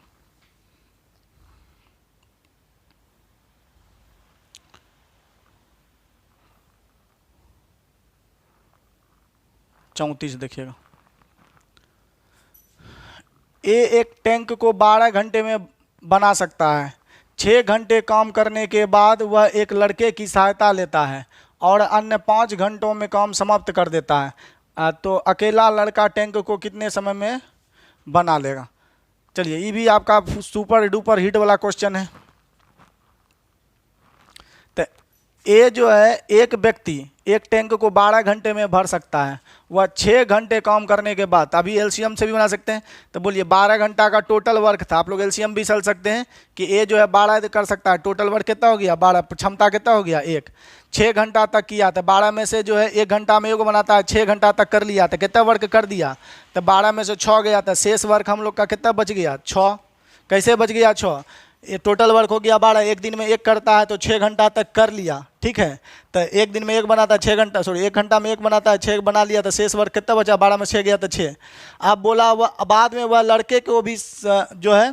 चौंतीस देखिएगा, ये एक टैंक को 12 घंटे में बना सकता है। 6 घंटे काम करने के बाद वह एक लड़के की सहायता लेता है और अन्य 5 घंटों में काम समाप्त कर देता है। तो अकेला लड़का टैंक को कितने समय में बना लेगा? चलिए, ये भी आपका सुपर डुपर हिट वाला क्वेश्चन है। तो ये जो है, एक व्यक्ति एक टैंक को 12 घंटे में भर सकता है, वह 6 घंटे काम करने के बाद, अभी एलसीएम से भी बना सकते हैं। तो बोलिए 12 घंटा का टोटल वर्क था, आप लोग एलसीएम भी चल सकते हैं कि ये जो है 12 कर सकता है, टोटल वर्क कितना हो गया 12, क्षमता कितना हो गया 1। 6 घंटा तक किया तो 12 में से जो है 1 घंटा में योग बनाता है, 6 घंटा तक कर लिया तो कितना वर्क कर दिया, तो 12 में से 6 गया, तो शेष वर्क हम लोग का कितना बच गया 6। कैसे बच गया 6? ये टोटल वर्क हो गया 12, एक दिन में 1 करता है तो 6 घंटा तक कर लिया, ठीक है। तो एक दिन में 1 बनाता है 6 घंटा, सॉरी 1 घंटा में 1 बनाता है, 6 बना लिया, तो शेष वर्क कितना बचा, 12 में 6 गया तो 6। अब बोला वह बाद में वह लड़के को भी जो है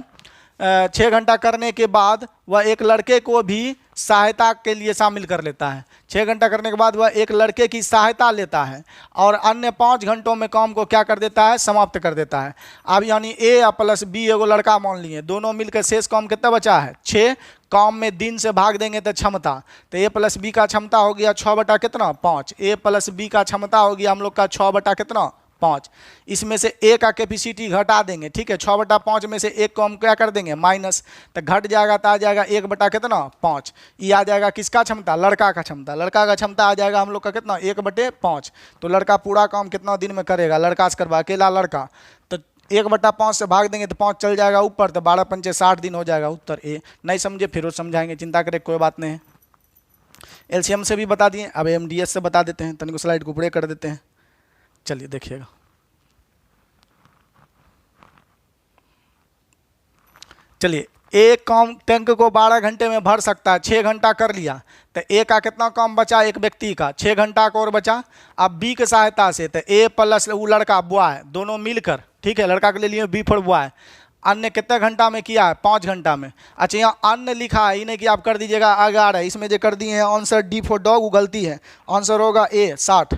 6 घंटा करने के बाद वह एक लड़के को भी सहायता के लिए शामिल कर लेता है। 6 घंटा करने के बाद वह एक लड़के की सहायता लेता है और अन्य 5 घंटों में काम को क्या कर देता है, समाप्त कर देता है। अब यानी ए प्लस बी एगो लड़का मान लिए, दोनों मिलकर शेष काम कितना बचा है 6। काम में दिन से भाग देंगे तो क्षमता, तो ए प्लस बी का क्षमता हो गया 6 बटा कितना 5। ए प्लस बी का क्षमता हो गया हम लोग का 6 बटा कितना 5। इसमें से ए का कैपेसिटी घटा देंगे, ठीक है। 6 बटा 5 में से 1 को हम क्या कर देंगे माइनस, तो घट जाएगा तो आ जाएगा 1 बटा कितना 5। ये आ जाएगा किसका क्षमता, लड़का का क्षमता। लड़का का क्षमता आ जाएगा हम लोग का कितना 1 बटे 5। तो लड़का पूरा काम कितना दिन में करेगा, लड़का से करवा, अकेला लड़का, तो 1 बटा 5 से भाग देंगे तो 5 चल जाएगा ऊपर, तो 12 पंचे 60 दिन हो जाएगा। उत्तर ए। नहीं समझे फिर वो समझाएंगे, चिंता करें कोई बात नहीं है। एलसीएम से भी बता दिए, अब एमडीएस से बता देते हैं, तनिक स्लाइड को ऊपरे कर देते हैं। चलिए देखिएगा, चलिए एक काम टैंक को 12 घंटे में भर सकता है, 6 घंटा कर लिया, तो ए का कितना काम बचा, एक व्यक्ति का 6 घंटा का और बचा। अब बी की सहायता से, तो ए प्लस वो लड़का बॉय दोनों मिलकर, ठीक है, लड़का के ले लिए बी फॉर बॉय, अन्य कितने घंटा में किया है 5 घंटा में। अच्छा, यहाँ अन्य लिखा है, इन्हें कि आप कर दीजिएगा 11, इसमें जो कर दिए हैं आंसर डी फॉर डॉग, वो गलती है, आंसर होगा ए 60।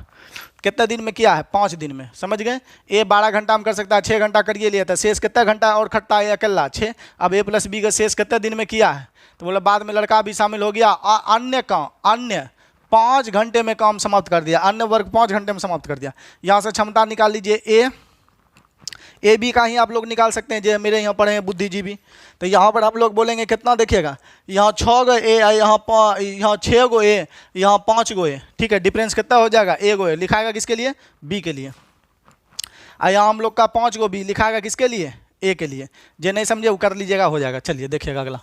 कितने दिन में किया है 5 दिन में, समझ गए। ए 12 घंटा में कर सकता है, 6 घंटा करिए लिया, था शेष कितना घंटा और खटता है अकेला 6। अब ए प्लस बी का शेष कितने दिन में किया है, तो बोला बाद में लड़का भी शामिल हो गया। अन्य काम, अन्य 5 घंटे में काम समाप्त कर दिया, अन्य वर्ग 5 घंटे में समाप्त कर दिया। यहाँ से क्षमता निकाल लीजिए ए बी का ही आप लोग निकाल सकते हैं, जो मेरे यहाँ पढ़े हैं बुद्धिजीवी। तो यहाँ पर आप लोग बोलेंगे कितना, देखिएगा यहाँ 6 गो ए, यहाँ 6 गो ए, यहाँ 5 गो ए, ठीक है। डिफरेंस कितना हो जाएगा, ए गो ए लिखाएगा किसके लिए, बी के लिए। यहाँ हम लोग का 5 गो बी लिखाएगा किसके लिए, ए के लिए। जो नहीं समझे वो कर लीजिएगा, हो जाएगा। चलिए देखिएगा अगला।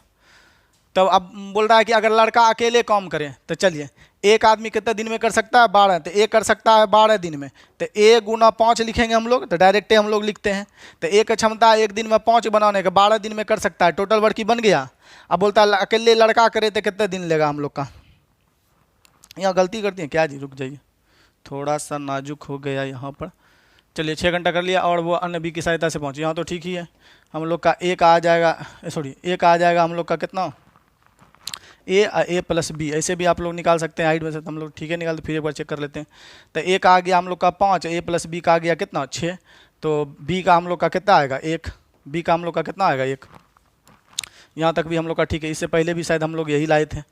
तो अब बोल रहा है कि अगर लड़का अकेले काम करे, तो चलिए एक आदमी कितने दिन में कर सकता है 12, तो ए कर सकता है 12 दिन में, तो ए गुना 5 लिखेंगे हम लोग, तो डायरेक्ट हम लोग लिखते हैं। तो ए का क्षमता एक दिन में 5 बनाने का, 12 दिन में कर सकता है, टोटल वर्क ही बन गया। अब बोलता है अकेले लड़का करे तो कितने दिन लेगा हम लोग का। यहाँ गलती करती है क्या जी, रुक जाइए, थोड़ा सा नाजुक हो गया यहाँ पर। चलिए 6 घंटा कर लिया और वो अन्य बी की सहायता से पहुँचे, यहाँ तो ठीक ही है। हम लोग का एक आ जाएगा, सॉरी एक आ जाएगा हम लोग का कितना, ए प्लस बी, ऐसे भी आप लोग निकाल सकते हैं हाइट में से, तो हम लोग ठीक है निकालते, फिर एक बार चेक कर लेते हैं। तो ए का आ गया हम लोग का 5, ए प्लस बी का आ गया कितना 6, तो बी का हम लोग का कितना आएगा 1, बी का हम लोग का कितना आएगा 1। यहाँ तक भी हम लोग का ठीक है, इससे पहले भी शायद हम लोग यही लाए थे।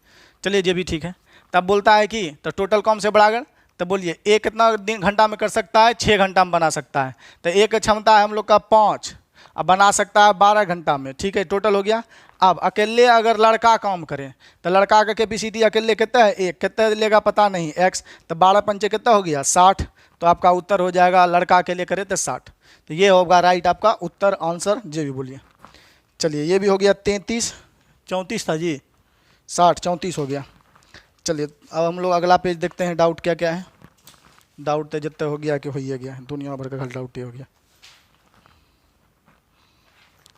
चलिए ये भी ठीक है। तब बोलता है कि तो टोटल कौन से बढ़ाकर, तो बोलिए ए कितना दिन घंटा में कर सकता है, 6 घंटा में बना सकता है। तो ए की क्षमता है हम लोग का 5, अब बना सकता है 12 घंटा में, ठीक है, टोटल हो गया। अब अकेले अगर लड़का काम करे, तो लड़का का कैपेसिटी अकेले कितना है 1, कितना लेगा पता नहीं x, तो 12 पंचे कितना हो गया 60। तो आपका उत्तर हो जाएगा लड़का अकेले करे तो 60। तो ये होगा राइट आपका उत्तर, आंसर जो भी बोलिए। चलिए ये भी हो गया 33, 34 था जी, 60 34 हो गया। चलिए अब हम लोग अगला पेज देखते हैं, डाउट क्या क्या है। डाउट तो जितना हो गया कि हो ही गया, दुनिया भर का खाली डाउट ही हो गया,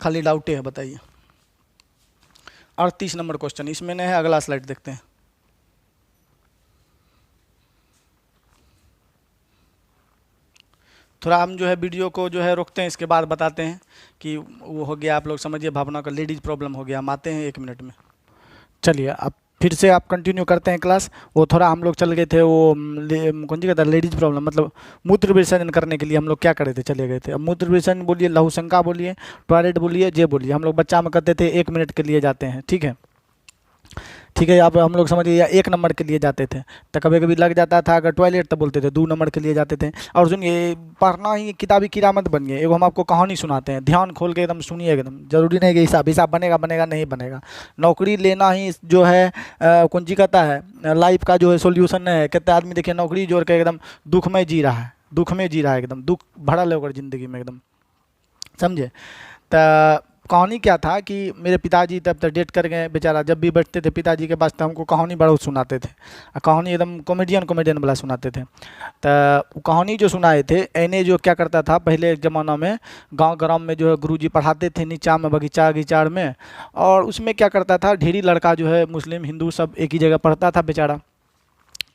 खाली डाउट है, बताइए। 38 नंबर क्वेश्चन इसमें नहीं है, अगला स्लाइड देखते हैं। थोड़ा हम जो है वीडियो को जो है रोकते हैं, इसके बाद बताते हैं कि वो हो गया, आप लोग समझिए भावना का लेडीज प्रॉब्लम हो गया। हम आते हैं 1 मिनट में। चलिए अब फिर से आप कंटिन्यू करते हैं क्लास। वो थोड़ा हम लोग चल गए थे, वो कौन सी कहता है लेडीज प्रॉब्लम, मतलब मूत्र विसर्जन करने के लिए हम लोग क्या करे थे, चले गए थे। अब मूत्र विसर्जन बोलिए, लहूशंका बोलिए, टॉयलेट बोलिए, जे बोलिए, हम लोग बच्चा में करते थे 1 मिनट के लिए जाते हैं, ठीक है। ठीक है, आप हम लोग समझिए 1 नंबर के लिए जाते थे, तो कभी कभी लग जाता था अगर टॉयलेट तो बोलते थे 2 नंबर के लिए जाते थे। और सुनिए, पढ़ना ही किताबी कीड़ा मत बनिए। एगो हम आपको कहानी सुनाते हैं, ध्यान खोल के एकदम सुनिए, एकदम जरूरी नहीं कि हिसाब हिसाब बनेगा बनेगा नहीं बनेगा। नौकरी लेना ही जो है कौन जी कहता है लाइफ का जो है सोल्यूशन है। कितने आदमी देखिए नौकरी जोड़ के एकदम दुख में जी रहा है, दुख में जी रहा है, एकदम दुख भरा है ओकर ज़िंदगी में एकदम, समझे। तो कहानी क्या था कि मेरे पिताजी तब तक डेट कर गए बेचारा। जब भी बैठते थे पिताजी के पास तो हमको कहानी बहुत सुनाते थे, कहानी एकदम कॉमेडियन कॉमेडियन वाला सुनाते थे। तो कहानी जो सुनाए थे एने जो क्या करता था पहले एक ज़माना में, गांव ग्राम में जो है गुरुजी पढ़ाते थे नीचा में बगीचा गिचाड़ में। और उसमें क्या करता था, ढेरी लड़का जो है मुस्लिम हिंदू सब एक ही जगह पढ़ता था बेचारा।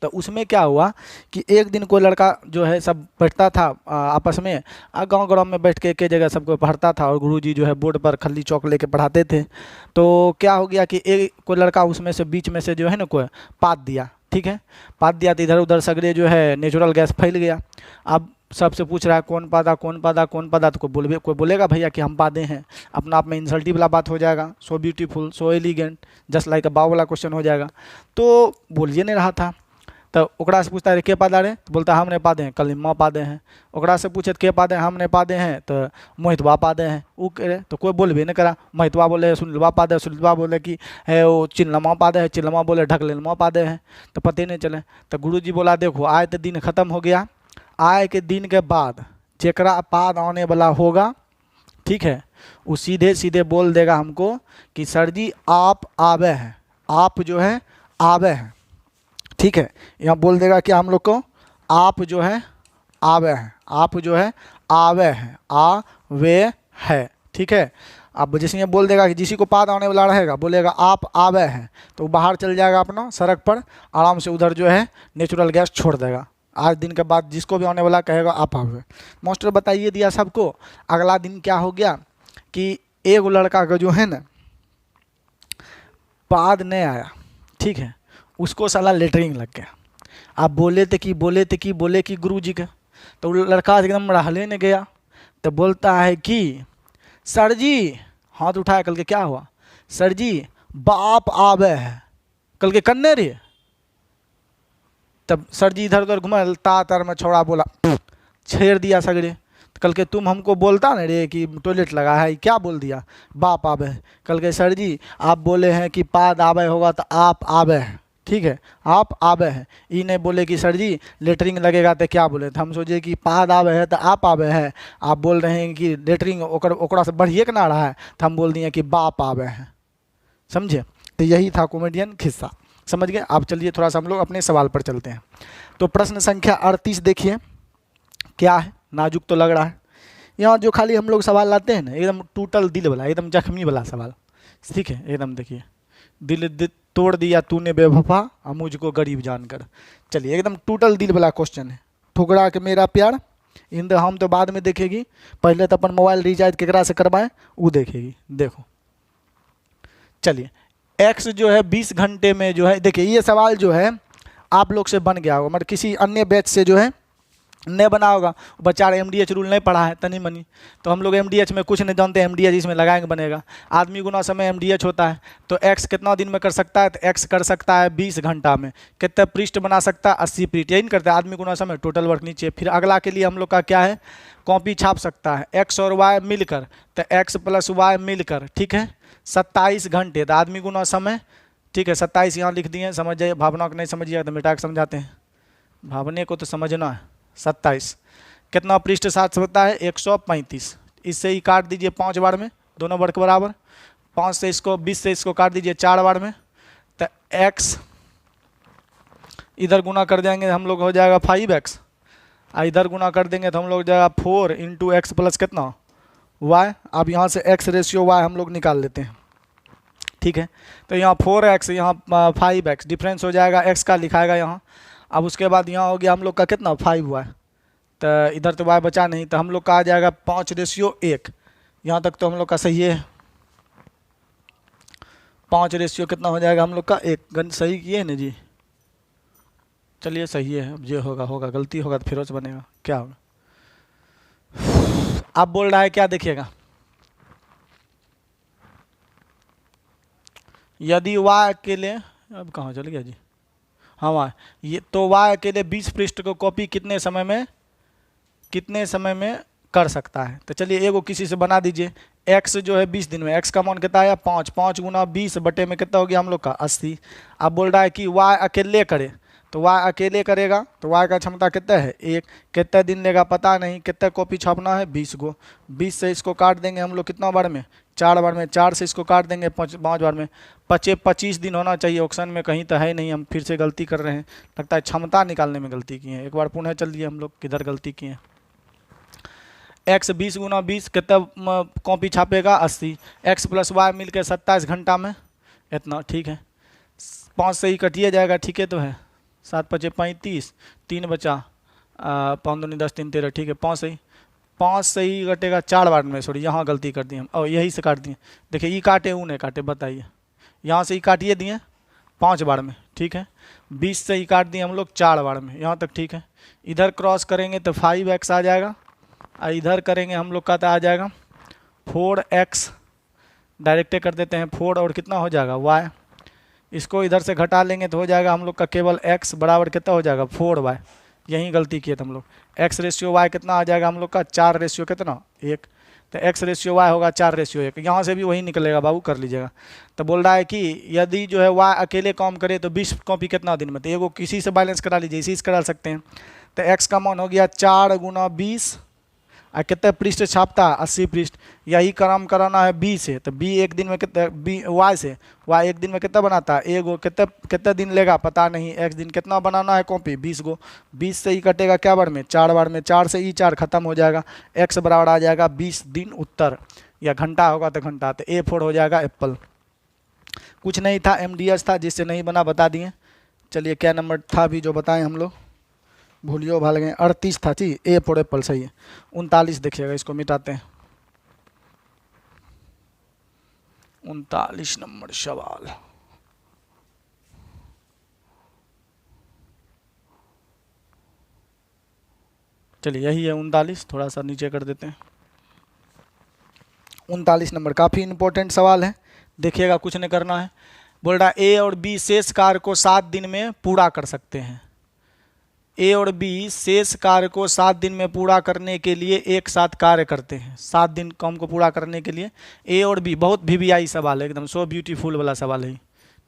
तो उसमें क्या हुआ कि एक दिन कोई लड़का जो है सब बैठता था आपस में, गांव गाँव में बैठ के एक ही जगह सबको पढ़ता था, और गुरुजी जो है बोर्ड पर खली चौक लेके पढ़ाते थे। तो क्या हो गया कि एक कोई लड़का उसमें से बीच में से जो है ना कोई पाद दिया, ठीक है, पाद दिया तो इधर उधर सगरे जो है नेचुरल गैस फैल गया। अब सबसे पूछ रहा है कौन पादा कौन पादा कौन पादा, तो कोई बोलेगा भैया कि हम पादे हैं, अपना आप में इंसल्टिव वाला बात हो जाएगा, so beautiful so elegant just like अ बाव वाला क्वेश्चन हो जाएगा। तो बोलिए नहीं रहा था। तो ओकरा से पूछता है के पादा रे, तो बोलता है हम नहीं पादे हैं, कलिम्मा पादे हैं। ओकरा से पूछे के पादे हम नहीं पादे हैं, तो मोहितवा पादे हैं। वो कह तो कोई बोलबे नहीं करा। मोहितवा बोले सुनीलवा पादे, सुनीलवा बोले कि है वो चिल्लमा पादे है, चिल्लमा बोले ढकलेलमा पादे हैं, तो पते नहीं चले। तो गुरुजी बोला देखो आए तो दिन ख़त्म हो गया, आए के दिन के बाद जेकरा पाद आने वाला होगा, ठीक है, वो सीधे सीधे बोल देगा हमको कि सर जी आप आवे हैं, आप जो है आवे हैं, ठीक है। यहाँ बोल देगा कि हम लोग को आप जो है आवे हैं, आप जो है आवे हैं, आवे है, ठीक है। अब जैसे ये बोल देगा कि जिसी को पाद आने वाला रहेगा बोलेगा आप आवे हैं, तो वो बाहर चल जाएगा अपना सड़क पर आराम से, उधर जो है नेचुरल गैस छोड़ देगा। आज दिन के बाद जिसको भी आने वाला कहेगा आप आवे। मास्टर बताइए दिया सबको। अगला दिन क्या हो गया कि एक लड़का का जो है ना पाद नहीं आया, ठीक है, उसको साला लेटरिंग लग गया। आप बोले कि गुरुजी का, तो लड़का एकदम रहले ने गया। तो बोलता है कि सर जी, हाथ उठाया, कल के क्या हुआ सर जी बाप आवे है, कल के कन्ने रे। तब सर जी इधर उधर घुमा, तार में छोड़ा बोला छेड़ दिया सगरे। कल के तुम हमको बोलता ना रे कि टॉयलेट लगा है, क्या बोल दिया बाप आवे है। कल के सर जी आप बोले हैं कि पाद आवे होगा तो आप आवे हैं, ठीक है, आप आवे हैं। ये नहीं बोले कि सर जी लेटरिंग लगेगा तो क्या बोले, तो हम सोचे कि पाद आवे है तो आप आवे हैं, आप बोल रहे हैं कि लेटरिंग ओकरा से बढ़िए के ना रहा है, तो हम बोल दिए कि बाप आवे हैं, समझे। तो यही था कॉमेडियन खिस्सा, समझ गए आप। चलिए थोड़ा सा हम लोग अपने सवाल पर चलते हैं। तो प्रश्न संख्या 38 देखिए क्या है, नाजुक तो लग रहा है। यहाँ जो खाली हम लोग सवाल लाते हैं ना एकदम टूटल दिल वाला, एकदम जख्मी वाला सवाल, ठीक है, एकदम देखिए दिल तोड़ दिया तूने बेवफा और मुझको गरीब जानकर। चलिए एकदम टूटल दिल वाला क्वेश्चन है। ठुकरा के मेरा प्यार इन द हम तो बाद में देखेगी, पहले तो अपन मोबाइल रिचार्ज केकरा से करवाएं वो देखेगी। देखो चलिए एक्स जो है 20 घंटे में जो है, देखिए ये सवाल जो है आप लोग से बन गया होगा, मतलब किसी अन्य बैच से जो है नहीं बना होगा। बच्चा MDH रूल नहीं पढ़ा है तनी मनी, तो हम लोग MDH में कुछ नहीं जानते, MDH इसमें लगाएंगे बनेगा। आदमी गुना समय MDH होता है, तो x कितना दिन में कर सकता है, तो x कर सकता है 20 घंटा में। कितने पृष्ठ बना सकता है, 80 पृष्ठ, यही नहीं करते आदमी गुना समय, टोटल वर्क नीचे। फिर अगला के लिए हम लोग का क्या है, कॉपी छाप सकता है x और y मिलकर, तो x + y मिलकर, ठीक है, 27 घंटे। तो आदमी गुना समय, ठीक है, 27 यहाँ लिख दिए, समझ जाइए। भावना को नहीं समझिएगा तो मिटा के समझाते हैं, भावने को तो समझना है। 27 कितना पृष्ठ साथ सकता है, 135। इससे ही काट दीजिए 5 बार में, दोनों वर्ग बराबर। 5 से इसको 20 से इसको काट दीजिए 4 बार में, तो x इधर गुना कर देंगे हम लोग हो जाएगा 5x, और इधर गुना कर देंगे तो हम लोग जाएगा 4 × x प्लस कितना y। अब यहाँ से x रेशियो y हम लोग निकाल लेते हैं, ठीक है। तो यहाँ 4x यहाँ 5x डिफरेंस हो जाएगा, x का लिखाएगा यहाँ। अब उसके बाद यहाँ हो गया हम लोग का कितना 5y, तो इधर तो y बचा नहीं, तो हम लोग का आ जाएगा 5:1। यहाँ तक तो हम लोग का सही है। 5 रेशियो कितना हो जाएगा हम लोग का 1। गणित सही किए ना जी? चलिए सही है। अब जो होगा होगा, गलती होगा तो फिर से बनेगा, क्या होगा। आप बोल रहा है क्या, देखिएगा, यदि y अकेले, अब कहाँ चल गया जी, हाँ y, ये तो y अकेले 20 पृष्ठ को कॉपी कितने समय में कर सकता है। तो चलिए एगो किसी से बना दीजिए। x जो है 20 दिन में, x का मान कितना आया 5, 5 गुना 20 बटे में कितना हो गया हम लोग का 80। अब बोल रहा है कि y अकेले करे, तो y अकेले करेगा तो y का क्षमता कितना है 1। कितने दिन लेगा पता नहीं, कितने कॉपी छापना है 20 गो। 20 से इसको काट देंगे हम लोग कितना बार में, 4 बार में। 4 से इसको काट देंगे 5 बार में। 25 दिन होना चाहिए। ऑप्शन में कहीं तो है नहीं, हम फिर से गलती कर रहे हैं, लगता है क्षमता निकालने में गलती की है। एक बार पुनः चल दिए हम लोग, किधर गलती किए हैं। x 20 गुना 20 कितना कॉपी छापेगा 80। x प्लस वाई मिल के 27 घंटा में इतना, ठीक है। 5 से ही कटिए जाएगा, ठीक है तो है। 7 × 5 = 35, 3 बचा, 5 दूनी 10, 3 13, ठीक है। 5 से ही कटेगा 4 बार में, सॉरी यहाँ गलती कर दी हम, और यही से काट दिए। देखिए ई काटे ऊ नहीं काटे, बताइए। यहाँ से ही काटिए दिए 5 बार में, ठीक है। 20 से ही काट दिए हम लोग 4 बार में, यहाँ तक ठीक है। इधर क्रॉस करेंगे तो 5x आ जाएगा, और इधर करेंगे हम लोग का तो आ जाएगा 4x। डायरेक्टे कर देते हैं 4, और कितना हो जाएगा y। इसको इधर से घटा लेंगे तो हो जाएगा हम लोग का केवल x बराबर कितना हो जाएगा 4y। यहीं गलती किए थे हम लोग। x रेशियो y कितना आ जाएगा हम लोग का 4 रेशियो कितना 1। तो x रेशियो y होगा 4 रेशियो 1। यहाँ से भी वही निकलेगा बाबू, कर लीजिएगा। तो बोल रहा है कि यदि जो है y अकेले काम करे तो 20 कॉपी कितना दिन में, तो एगो किसी से बैलेंस करा लीजिए, इसी से करा सकते हैं। तो x का मान हो गया 4 गुना 20, और कितने पृष्ठ छापता है 80 पृष्ठ। यही काम कराना है b से, तो b एक दिन में कितना, y से y एक दिन में कितना बनाता है एगो। कितने दिन लेगा पता नहीं, x दिन कितना बनाना है कॉपी 20 गो। 20 से ही कटेगा क्या बार में 4 बार में। 4 से ही 4 खत्म हो जाएगा, x बराबर आ जाएगा 20 दिन उत्तर, या घंटा होगा तो घंटा। तो A4 हो जाएगा एप्पल। कुछ नहीं था, MDS था, जिससे नहीं बना बता दिए। चलिए क्या नंबर था भी जो बताएं हम लोग, भूलियो भाल गए। 38 था जी, A4 एप्पल सही है। 39 देखिएगा, इसको मिटाते हैं। 39 नंबर सवाल। चलिए यही है 39, थोड़ा सा नीचे कर देते हैं। 39 नंबर काफ़ी इंपॉर्टेंट सवाल है, देखिएगा, कुछ नहीं करना है। बोल रहा A और B शेष कार्य को 7 दिन में पूरा कर सकते हैं। A और B शेष कार्य को 7 दिन में पूरा करने के लिए एक साथ कार्य करते हैं। 7 दिन काम को पूरा करने के लिए A और B, बहुत VVI सवाल है, एकदम सो ब्यूटीफुल वाला सवाल है,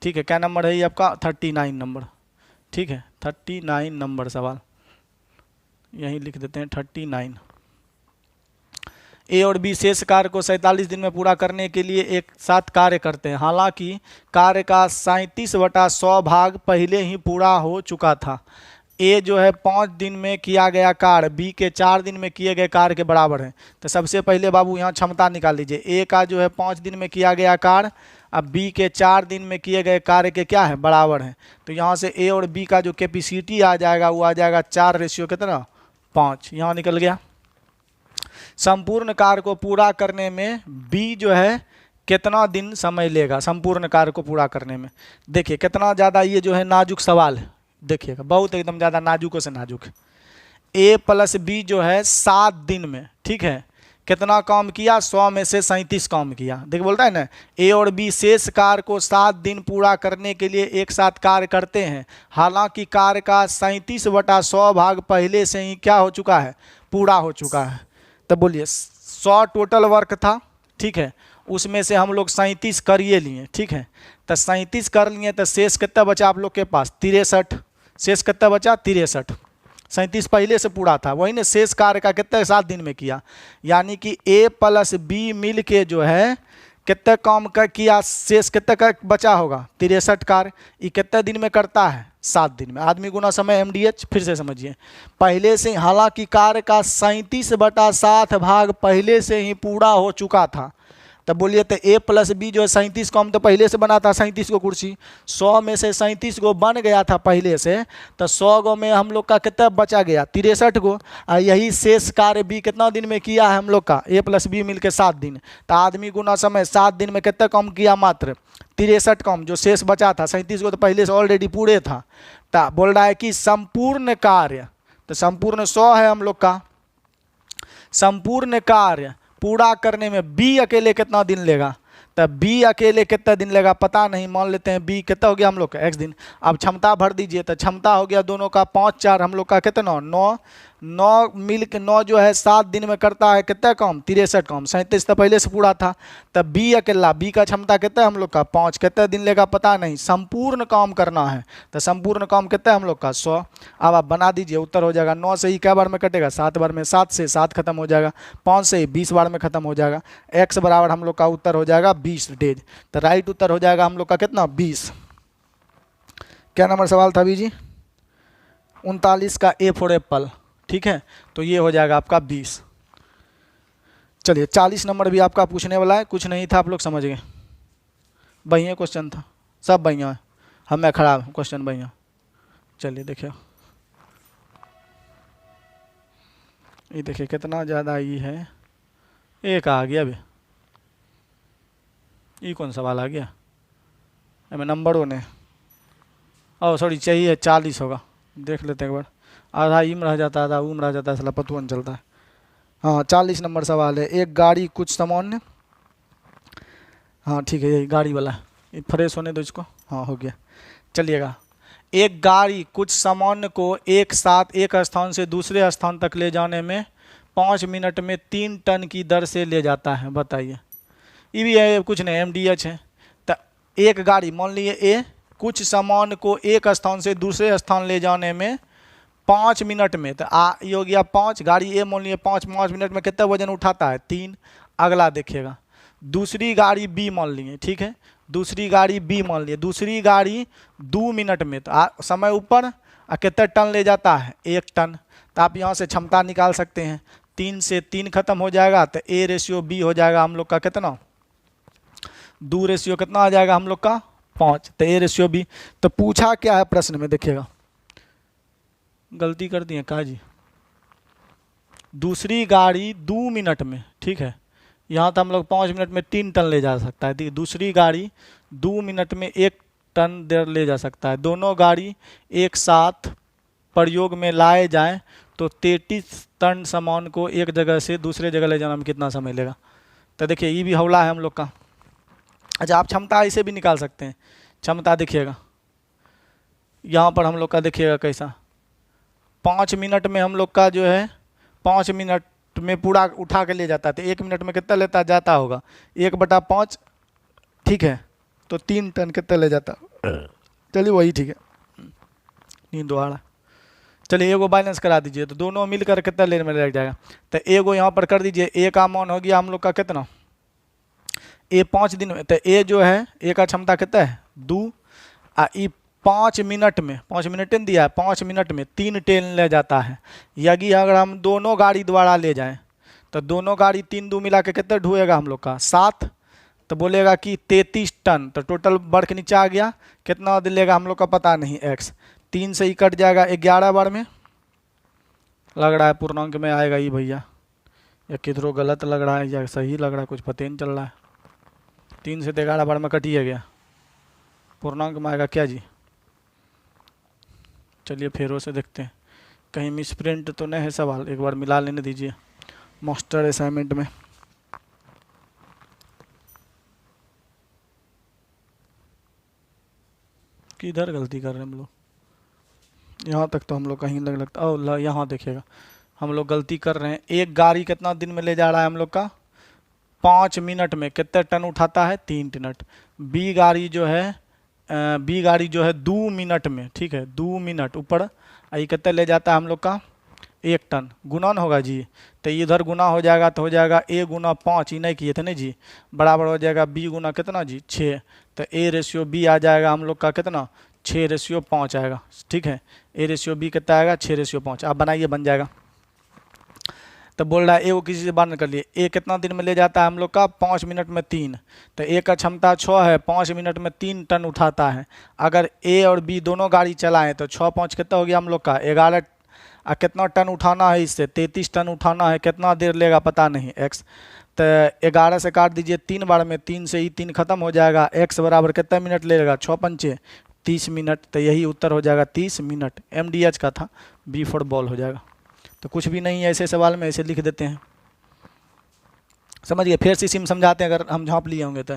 ठीक है। क्या नंबर है ये आपका 39 नंबर, ठीक है। 39 नंबर सवाल यहीं लिख देते हैं 39। A और B शेष कार्य को 47 दिन में पूरा करने के लिए एक साथ कार्य करते हैं। हालांकि कार्य का 37/100 भाग पहले ही पूरा हो चुका था। A जो है 5 दिन में किया गया कार्य B के 4 दिन में किए गए कार्य के बराबर है। तो सबसे पहले बाबू यहाँ क्षमता निकाल लीजिए। A का जो है 5 दिन में किया गया कार्य अब B के 4 दिन में किए गए कार्य के क्या है बराबर है। तो यहाँ से A और B का जो कैपेसिटी आ जाएगा वो आ जाएगा 4 रेशियो कितना 5, यहाँ निकल गया। संपूर्ण कार्य को पूरा करने में B जो है कितना दिन समय लेगा संपूर्ण कार्य को पूरा करने में। देखिए कितना ज़्यादा ये जो है नाजुक सवाल है, देखिएगा बहुत एकदम ज़्यादा नाजुकों से नाजुक है। A + B जो है 7 दिन में, ठीक है, कितना काम किया 100 में से 37 काम किया। देखिए बोलता है ना A और B शेष कार्य को 7 दिन पूरा करने के लिए एक साथ कार्य करते हैं। हालांकि कार्य का 37/100 भाग पहले से ही क्या हो चुका है पूरा हो चुका है। तब बोलिए 100 टोटल वर्क था, ठीक है, उसमें से हम लोग 37 करिए लिए, ठीक है। तो 37 कर लिए तो शेष कितना बचा आप लोग के पास 63। शेष कितना बचा 63। 37 पहले से पूरा था, वही ने शेष कार्य का कितना 7 दिन में किया। यानी कि A + B मिल के जो है कितने काम का किया, शेष कितने का बचा होगा 63 कार्य। ये कितने दिन में करता है 7 दिन में। आदमी गुना समय MDH, फिर से समझिए पहले से, हालांकि कार्य का 37/7 भाग पहले से ही पूरा हो चुका था। तब बोलिए तो a प्लस बी जो है 37 को हम तो पहले से बना था 37 को कुर्सी, 100 में से 37 को बन गया था पहले से, तो 100 गो में हम लोग का कितना बचा गया 63 गो। और यही शेष कार्य बी कितना दिन में किया है हम लोग का, a प्लस बी मिलकर 7 दिन। तो आदमी गुना समय 7 दिन में कितना कम किया, मात्र 63 कम, जो शेष बचा था 37 को तो पहले से ऑलरेडी पूरे था। तो बोल रहा है कि संपूर्ण कार्य, तो संपूर्ण 100 है हम लोग का, संपूर्ण कार्य पूरा करने में बी अकेले कितना दिन लेगा, तब बी अकेले कितना दिन लेगा पता नहीं, मान लेते हैं बी कितना हो गया हम लोग का x दिन। अब क्षमता भर दीजिए, तो क्षमता हो गया दोनों का 5 4 हम लोग का कितना 9, 9 मिल के 9 जो है 7 दिन में करता है कितना काम 63 काम, 37 तो पहले से पूरा था। तब बी अकेला, बी का क्षमता कितना है हम लोग का 5, कितना दिन लेगा पता नहीं, संपूर्ण काम करना है तो संपूर्ण काम कितना है हम लोग का 100। अब आप बना दीजिए, उत्तर हो जाएगा 9 से ही क्या बार में कटेगा 7 बार में, 7 से 7 खत्म हो जाएगा, 5 से ही 20 बार में खत्म हो जाएगा। x बराबर हम लोग का उत्तर हो जाएगा 20 डेज। तो राइट उत्तर हो जाएगा हम लोग का कितना 20। क्या नंबर सवाल था अभी जी, 39 का ए फॉर एप्पल, ठीक है। तो ये हो जाएगा आपका 20। चलिए 40 नंबर भी आपका पूछने वाला है, कुछ नहीं था आप लोग समझ गए, बढ़िया क्वेश्चन था, सब बढ़िया है, हमें खराब क्वेश्चन बढ़िया। चलिए देखिए, ये देखिए कितना ज़्यादा ये है, एक आ गया अभी, ये कौन सवाल आ गया हमें नंबरों ने, ओ सॉरी चाहिए 40 होगा, देख लेते हैं एक बार, आधा इम रह जाता है आधा उम रह जाता है, साला पता नहीं चलता है। हाँ 40 नंबर सवाल है, एक गाड़ी कुछ सामान्य, हाँ ठीक है यही गाड़ी वाला, ये फ्रेश होने दो इसको, हाँ हो गया। चलिएगा, एक गाड़ी कुछ सामान्य को एक साथ एक स्थान से दूसरे स्थान तक ले जाने में 5 मिनट में 3 टन की दर से ले जाता है, बताइए। ये भी है कुछ नहीं, MDH है। तो एक गाड़ी मान लीजिए ए कुछ सामान को एक स्थान से दूसरे स्थान ले जाने में 5 मिनट में, तो ये हो गया 5, गाड़ी ए मान लीजिए 5 मिनट में कितना वजन उठाता है 3। अगला देखिएगा, दूसरी गाड़ी बी मान लीजिए, ठीक है, दूसरी गाड़ी बी मान लीजिए, दूसरी गाड़ी 2 मिनट में, तो समय ऊपर कितना टन ले जाता है 1 टन। तो आप यहाँ से क्षमता निकाल सकते हैं, 3 से 3 खत्म हो जाएगा, तो A रेशियो B हो जाएगा हम लोग का कितना 2 रेशियो कितना आ जाएगा हम लोग का 5, तो A रेशियो B। तो पूछा क्या है प्रश्न में, देखिएगा गलती कर दी है कहा जी, दूसरी गाड़ी 2 मिनट में, ठीक है, यहाँ तो हम लोग 5 मिनट में 3 टन ले जा सकता है, दूसरी गाड़ी 2 मिनट में 1 टन देर ले जा सकता है। दोनों गाड़ी एक साथ प्रयोग में लाए जाएं तो 33 टन सामान को एक जगह से दूसरे जगह ले जाने में कितना समय लेगा। तो देखिए ये भी हौला है हम लोग का। अच्छा आप क्षमता ऐसे भी निकाल सकते हैं, क्षमता देखिएगा यहाँ पर हम लोग का, देखिएगा कैसा 5 मिनट में हम लोग का जो है 5 मिनट में पूरा उठा के ले जाता है, तो 1 मिनट में कितना लेता जाता होगा 1/5, ठीक है, तो 3 टन कितना ले जाता, चलिए वही ठीक है, नींद आ रहा। चलिए एगो बैलेंस करा दीजिए, तो दोनों मिलकर कितना लेने में लग जाएगा, तो एगो यहाँ पर कर दीजिए, ए का मान हो गया हम लोग का कितना, ए 5 दिन में, तो ए जो है ए का क्षमता कितना है 2, आ ई 5 मिनट में, 5 मिनट दिया है, 5 मिनट में 3 टन ले जाता है। यदि अगर हम दोनों गाड़ी द्वारा ले जाएं तो दोनों गाड़ी 3 2 मिला के कितना ढुएगा हम लोग का 7, तो बोलेगा कि 33 टन, तो टोटल बढ़ के नीचे आ गया, कितना लेगा हम लोग का पता नहीं, x 3 से ही कट जाएगा 11 बार में, लग रहा है पूर्णांक में आएगा ये भैया, या किधरों गलत लग रहा है या सही लग रहा है, कुछ पता नहीं चल रहा है। 3 से 11 बार में कटिए गया, पूर्णांक में आएगा क्या जी। चलिए फिर से देखते हैं कहीं मिस प्रिंट तो नहीं है सवाल, एक बार मिला लेने दीजिए मास्टर असाइनमेंट में। किधर गलती कर रहे हैं हम लोग, यहाँ तक तो हम लोग कहीं लगता ओ यहाँ देखिएगा हम लोग गलती कर रहे हैं। एक गाड़ी कितना दिन में ले जा रहा है हम लोग का 5 मिनट में, कितने टन उठाता है 3 टन। बी गाड़ी जो है 2 मिनट में, ठीक है 2 मिनट ऊपर, ये कितने ले जाता है हम लोग का 1 टन, गुणन होगा जी, तो इधर गुना हो जाएगा, तो हो जाएगा A गुना 5, ही नहीं किए थे नहीं जी, बराबर हो जाएगा B गुना कितना जी 6, तो A रेशियो B आ जाएगा हम लोग का कितना 6/5 आएगा, ठीक है, A रेशियो B कितना आएगा 6/5। आप बनाइए बन जाएगा। तो बोल रहा है ए को किसी से बात कर लिए, ए कितना दिन में ले जाता है हम लोग का 5 मिनट में 3, तो ए का क्षमता 6 है, 5 मिनट में 3 टन उठाता है। अगर ए और बी दोनों गाड़ी चलाएं तो 6 5 कितना हो गया हम लोग का 11, कितना टन उठाना है इससे 33 टन उठाना है, कितना देर लेगा पता नहीं एक्स। तो 11 से काट दीजिए 3 बार में, 3 से ही 3 खत्म हो जाएगा, एक्स बराबर कितना मिनट लेगा 6 पंचे 30 मिनट, तो यही उत्तर हो जाएगा 30 मिनट। MDH का था, बी फॉर बॉल हो जाएगा। तो कुछ भी नहीं है ऐसे सवाल में, ऐसे लिख देते हैं, समझिए। फिर से इसी में समझाते हैं, अगर हम झाँप लिए होंगे तो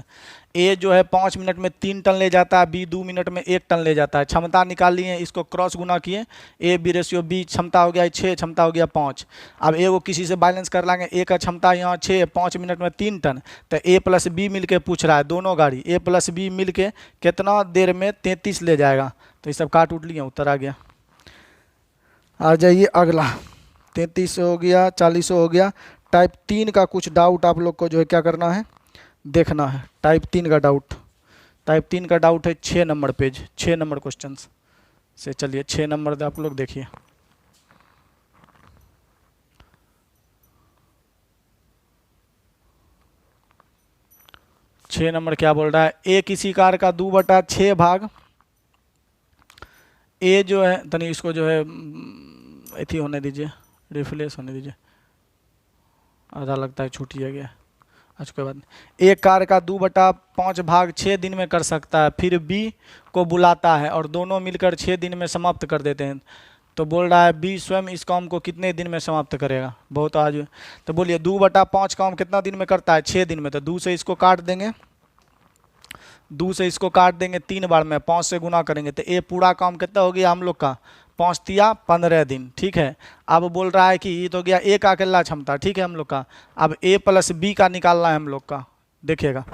ए जो है 5 मिनट में 3 टन ले जाता है, बी 2 मिनट में 1 टन ले जाता है। क्षमता निकाल लिए, इसको क्रॉस गुना किए, ए बी रेशियो बी, क्षमता हो गया 6, क्षमता हो गया 5। अब ए को किसी से बैलेंस कर लाएंगे, ए का क्षमता यहाँ 6, 5 मिनट में 3 टन, तो ए प्लस बी मिल के पूछ रहा है, दोनों गाड़ी ए प्लस बी मिल के कितना देर में 33 ले जाएगा। तो ये सब काट उठ लिए, उत्तर आ गया। आ जाइए अगला, 33 हो गया, 40 हो गया। टाइप 3 का कुछ डाउट आप लोग को जो है क्या करना है, देखना है। टाइप 3 का डाउट, टाइप 3 का डाउट है 6 नंबर पेज, 6 नंबर क्वेश्चन से। चलिए 6 नंबर आप लोग देखिए। छः नंबर क्या बोल रहा है, ए किसी कार का 2/6 भाग, ए जो है तनी इसको जो है एथी होने दीजिए, रिफ्रेश होने दीजिए, आधा लगता है छूट ही गया। आज के बाद एक कार का 2/5 भाग 6 दिन में कर सकता है, फिर बी को बुलाता है और दोनों मिलकर 6 दिन में समाप्त कर देते हैं। तो बोल रहा है बी स्वयं इस काम को कितने दिन में समाप्त करेगा। बहुत आज, तो बोलिए 2/5 काम कितना दिन में करता है, 6 दिन में। तो 2 से इसको काट देंगे, 2 से इसको काट देंगे 3 बार में, 5 से गुना करेंगे, तो ए पूरा काम कितना हो गया हम लोग का 5 तिया 15 दिन। ठीक है, अब बोल रहा है कि ये तो गया ए का अकेला क्षमता, ठीक है हम लोग का। अब ए प्लस बी का निकालना है हम लोग का, देखिएगा।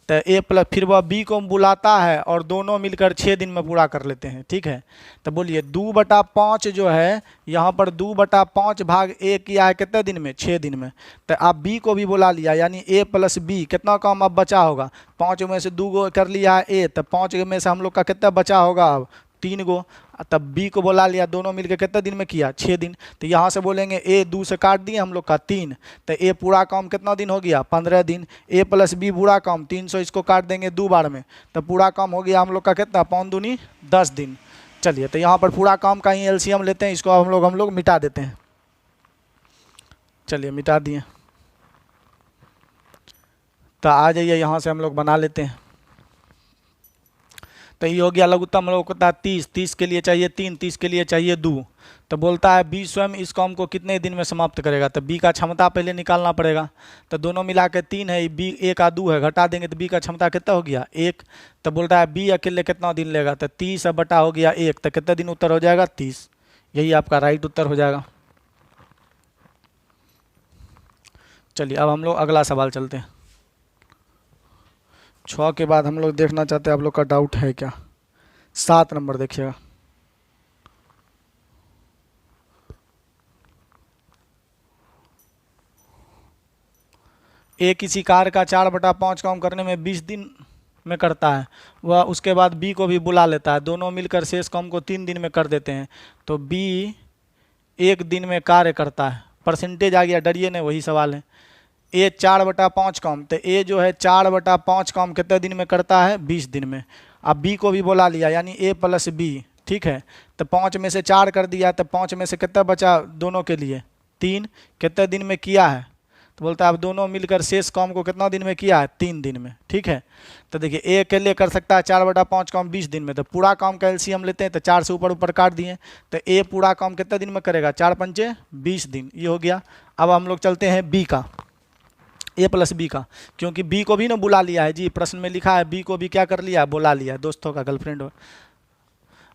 तो ए प्लस, फिर वह बी को बुलाता है और दोनों मिलकर 6 दिन में पूरा कर लेते हैं। ठीक है, तो बोलिए 2/5 जो है यहाँ पर 2/5 भाग ए किया है कितने दिन में, 6 दिन में। तो आप बी को भी बुला लिया, यानी ए प्लस बी, कितना काम अब बचा होगा, 5 में से 2 गो कर लिया है ए, तो 5 में से हम लोग का कितना बचा होगा अब 3 गो। तब बी को बुला लिया, दोनों मिलकर कितने दिन में किया 6 दिन। तो यहाँ से बोलेंगे ए 2 से काट दिए हम लोग का 3, तो ए पूरा काम कितना दिन हो गया 15 दिन। ए प्लस बी पूरा काम 300, इसको काट देंगे 2 बार में, तो पूरा काम हो गया हम लोग का कितना 5 दूनी 10 दिन। चलिए, तो यहाँ पर पूरा काम का ही एलसीएम लेते हैं, इसको हम लोग मिटा देते हैं। चलिए मिटा दिए, तो आ जाइए यहाँ से हम लोग बना लेते हैं। तो ये हो गया लघुत्तम हम लोग को 30, 30 के लिए चाहिए 3, 30 के लिए चाहिए 2। तो बोलता है बी स्वयं इस काम को कितने दिन में समाप्त करेगा। तो बी का क्षमता पहले निकालना पड़ेगा, तो दोनों मिला के 3 है, बी ए का 2 है, घटा देंगे तो बी का क्षमता कितना हो गया 1। तो बोलता है बी अकेले कितना दिन लेगा, तो 30 बटा हो गया 1, तो कितने दिन उत्तर हो जाएगा 30। यही आपका राइट उत्तर हो जाएगा। चलिए अब हम लोग अगला सवाल चलते हैं। 6 के बाद हम लोग देखना चाहते हैं आप लोग का डाउट है क्या। 7 नंबर देखिएगा। ए किसी कार का 4/5 काम करने में 20 दिन में करता है, वह उसके बाद बी को भी बुला लेता है, दोनों मिलकर शेष काम को 3 दिन में कर देते हैं। तो बी 1 दिन में कार्य करता है, परसेंटेज आ गया, डरिए नहीं, वही सवाल है। ए 4/5 काम, तो ए जो है 4/5 काम कितने दिन में करता है 20 दिन में। अब बी को भी बुला लिया, यानी ए प्लस बी, ठीक है। तो 5 में से 4 कर दिया, तो 5 में से कितना बचा दोनों के लिए 3, कितने दिन में किया है। तो बोलता है अब दोनों मिलकर शेष काम को कितना दिन में किया है 3 दिन में। ठीक है, तो देखिए ए अकेले कर सकता है 4/5 काम 20 दिन में, तो पूरा काम का एलसीएम लेते हैं, तो 4 से ऊपर काट दिए, तो ए पूरा काम कितने दिन में करेगा 4 पंचे 20 दिन, ये हो गया। अब हम लोग चलते हैं बी का, ए प्लस बी का, क्योंकि बी को भी ना बुला लिया है जी, प्रश्न में लिखा है बी को भी क्या कर लिया बुला लिया, दोस्तों का गर्लफ्रेंड हो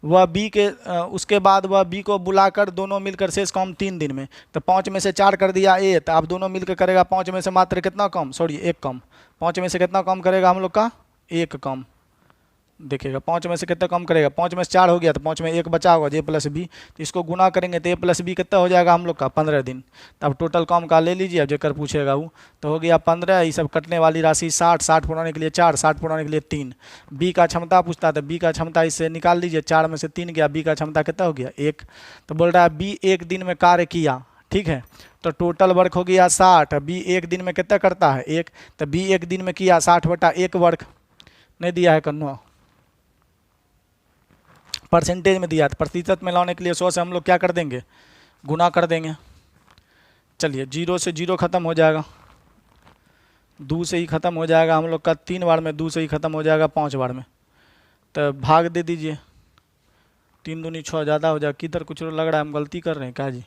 वह बी के उसके बाद वह बी को बुलाकर दोनों मिलकर शेष काम 3 दिन में। तो 5 में से 4 कर दिया ए, तो अब दोनों मिलकर करेगा 5 में से मात्र कितना कम, सॉरी 1 कम, 5 में से कितना कम करेगा हम लोग का 1 कम। देखिएगा 5 में से कितना कम करेगा, 5 में से 4 हो गया, तो 5 में 1 बचा होगा जे प्लस बी, तो इसको गुना करेंगे तो ए प्लस बी कितना हो जाएगा हम लोग का 15 दिन। तो अब टोटल काम का ले लीजिए, अब जेकर पूछेगा वो, तो हो गया 15, ये सब कटने वाली राशि 60, 60 पुराने के लिए 4, 60 पुराने के लिए 3। बी का क्षमता पूछता है, तो बी का क्षमता इससे निकाल लीजिए, 4 में से 3 गया, बी का क्षमता कितना हो गया 1। तो बोल रहा है बी 1 दिन में कार्य किया, ठीक है। तो टोटल वर्क हो गया 60। बी एक दिन में कितना करता है? 1। तो बी एक दिन में किया 60/1 वर्क। नहीं दिया है कन्नो, परसेंटेज में दिया, तो प्रतिशत में लाने के लिए 100 से हम लोग क्या कर देंगे? गुना कर देंगे। चलिए 0 से 0 खत्म हो जाएगा, 2 से ही खत्म हो जाएगा हम लोग का 3 बार में, 2 से ही खत्म हो जाएगा 5 बार में। तो भाग दे दीजिए, 3 दूनी 6 ज़्यादा हो जाएगा। किधर कुछ लग रहा है हम गलती कर रहे हैं क्या जी?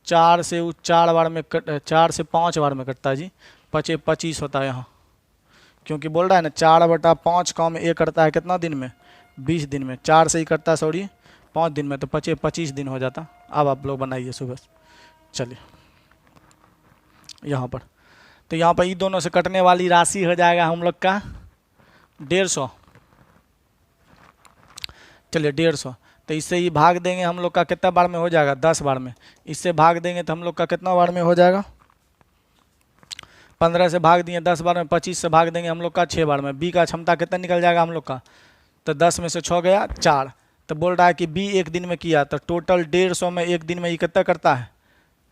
4 से 4 बार में 4 से 5 बार में कटता है जी, 25 होता है यहाँ, क्योंकि बोल रहा है ना 4/5 काम ए करता है कितना दिन में? 20 दिन में। 4 से ही करता है सॉरी 5 दिन में, तो 25 दिन हो जाता। अब आप लोग बनाइए सुबह। चलिए यहाँ पर, तो यहाँ पर ये दोनों से कटने वाली राशि हो जाएगा हम लोग का 150। चलिए 150, तो इससे ही भाग देंगे हम लोग का कितना बार में हो जाएगा? 10 बार में। इससे भाग देंगे तो हम लोग का कितना बार में हो जाएगा? 15 से भाग दिए 10 बार में, 25 से भाग देंगे हम लोग का 6 बार में। बी का क्षमता कितना निकल जाएगा हम लोग का? तो 10 में से 6 गया 4। तो बोल रहा है कि बी एक दिन में किया, तो टोटल 150 में एक दिन में ये कितना करता है?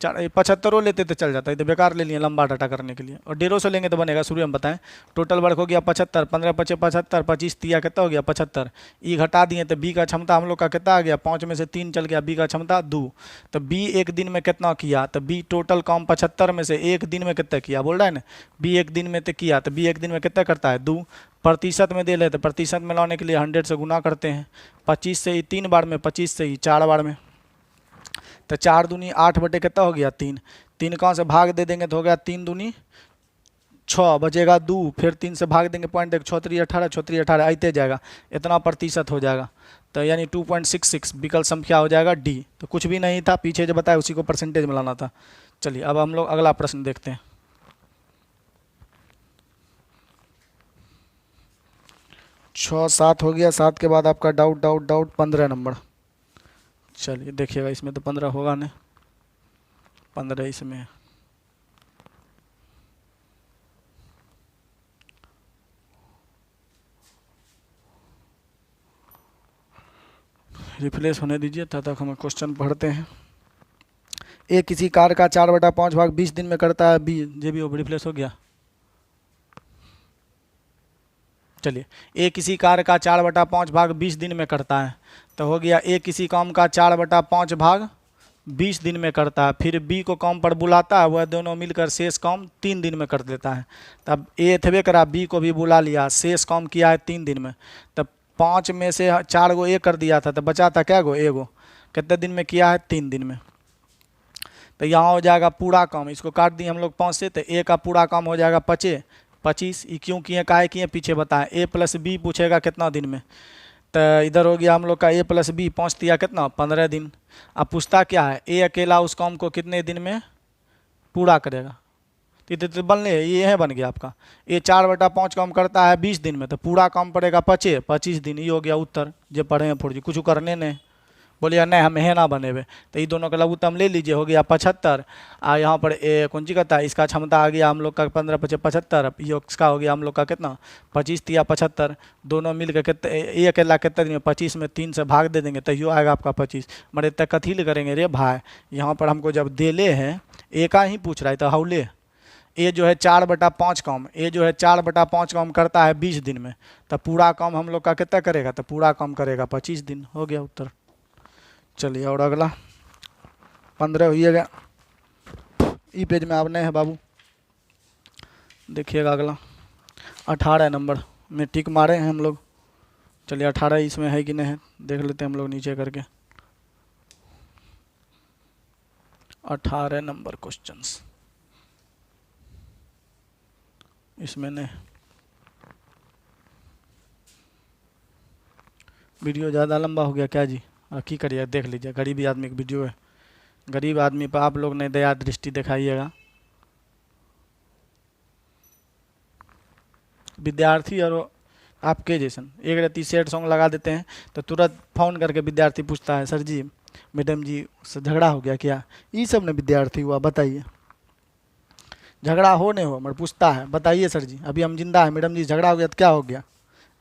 75 लेते तो चल जाता है, तो बेकार ले लिए लंबा डाटा करने के लिए। और 150 लेंगे तो बनेगा, शुरू में बताएं। टोटल वर्क हो गया 75, 15 × 5 = 75, 25 दिया कितना हो गया? 75। ई घटा दिए तो बी का क्षमता हम लोग का कितना आ गया? 5 में से 3 चल गया, बी का क्षमता 2। तो बी एक दिन में कितना किया? तो बी टोटल काम 75 में से एक दिन में कितना किया? बोल रहा है ना बी एक दिन में तो किया, तो बी एक दिन में कितना करता है? 2। प्रतिशत में दे ले, तो प्रतिशत में लाने के लिए 100 से गुना करते हैं। 25 से ही 3 बार में, 25 से ही 4 बार में। तो 4 दूनी 8 बटे कितना हो गया? 3। 3 कहाँ से भाग दे देंगे तो हो गया 3 दूनी 6, बचेगा 2। फिर 3 से भाग देंगे 0.1, 6 × 3 = 18, 6 × 3 = 18 आते जाएगा, इतना प्रतिशत हो जाएगा। तो यानी 2.66 विकल्प संख्या हो जाएगा डी। तो कुछ भी नहीं था, पीछे जो बताया उसी को परसेंटेज में लाना था। चलिए अब हम लोग अगला प्रश्न देखते हैं। 6 7 हो गया, 7 के बाद आपका डाउट 15 नंबर। चलिए देखिएगा, इसमें तो 15 होगा नहीं, 15 इसमें। रिफ्रेश होने दीजिए, तब तक हम क्वेश्चन पढ़ते हैं। ए किसी कार का 4/5 भाग 20 दिन में करता है। बी जे भी रिफ्रेश हो गया। चलिए ए किसी कार का 4/5 भाग 20 दिन में करता है, तो हो गया ए किसी काम का 4/5 भाग 20 दिन में करता है। फिर बी को काम पर बुलाता है, वह दोनों मिलकर शेष काम 3 दिन में कर देता है। तब ए थे करा, बी को भी बुला लिया, शेष काम किया है 3 दिन में। तब 5 में से 4 गो ए कर दिया था, तो बचा था क्या गो? एगो। कितने दिन में किया है? 3 दिन में। तो यहाँ हो जाएगा पूरा काम, इसको काट दिए हम लोग 5 से, तो ए का पूरा काम हो जाएगा 25। ये क्यों किए, काहे किए, पीछे बताएं। ए प्लस बी पूछेगा कितना दिन में, तो इधर हो गया हम लोग का ए प्लस बी 5 दिया कितना? 15 दिन। अब पूछता क्या है? ए अकेला उस काम को कितने दिन में पूरा करेगा? तो बन ले, ये है बन गया आपका। ए 4/5 काम करता है 20 दिन में, तो पूरा काम पड़ेगा 25 दिन। ये हो गया उत्तर जो पढ़े हैं फुर्जी, कुछ करने नहीं। बोलिए नहीं हम है ना बनेबे, तो ये दोनों का लघुत्तम ले लीजिए, हो गया 75। यहाँ पर ए कौन सी कहता है, इसका क्षमता आ गया हम लोग का 15 × 5 = 75। ये इसका हो गया हम लोग का कितना? 25 दिया 75, दोनों मिलकर कितने? ए अकेला कितने दिन में? 25 में 3 से भाग दे देंगे, तो यो आएगा आपका 25। मरे तक कथी करेंगे रे भाई, यहाँ पर हमको जब दे ले हैं ए का ही पूछ रहा है, तो हाउले ए जो है 4/5 काम, ए जो है 4/5 काम करता है 20 दिन में, तो पूरा काम हम लोग का कितना करेगा? तो पूरा काम करेगा 25 दिन। हो गया उत्तर। चलिए और अगला 15 होइएगा, ई पेज में आप नए हैं बाबू, देखिएगा अगला 18 नंबर में टिक मारे हैं हम लोग। चलिए 18 इसमें है कि नहीं है देख लेते हैं हम लोग नीचे करके। 18 नंबर क्वेश्चंस इसमें नहीं। वीडियो ज़्यादा लंबा हो गया क्या जी? की करिए, देख लीजिए, गरीबी आदमी की वीडियो है, गरीब आदमी पर आप लोग ने दया दृष्टि दिखाइएगा। विद्यार्थी और आपके जैसन एक राती सैड सॉन्ग लगा देते हैं, तो तुरंत फ़ोन करके विद्यार्थी पूछता है सर जी मैडम जी से झगड़ा हो गया क्या? ये सब ने विद्यार्थी हुआ, बताइए। झगड़ा हो नहीं हो मगर पूछता है, बताइए सर जी अभी हम जिंदा है, मैडम जी झगड़ा हो गया तो क्या हो गया?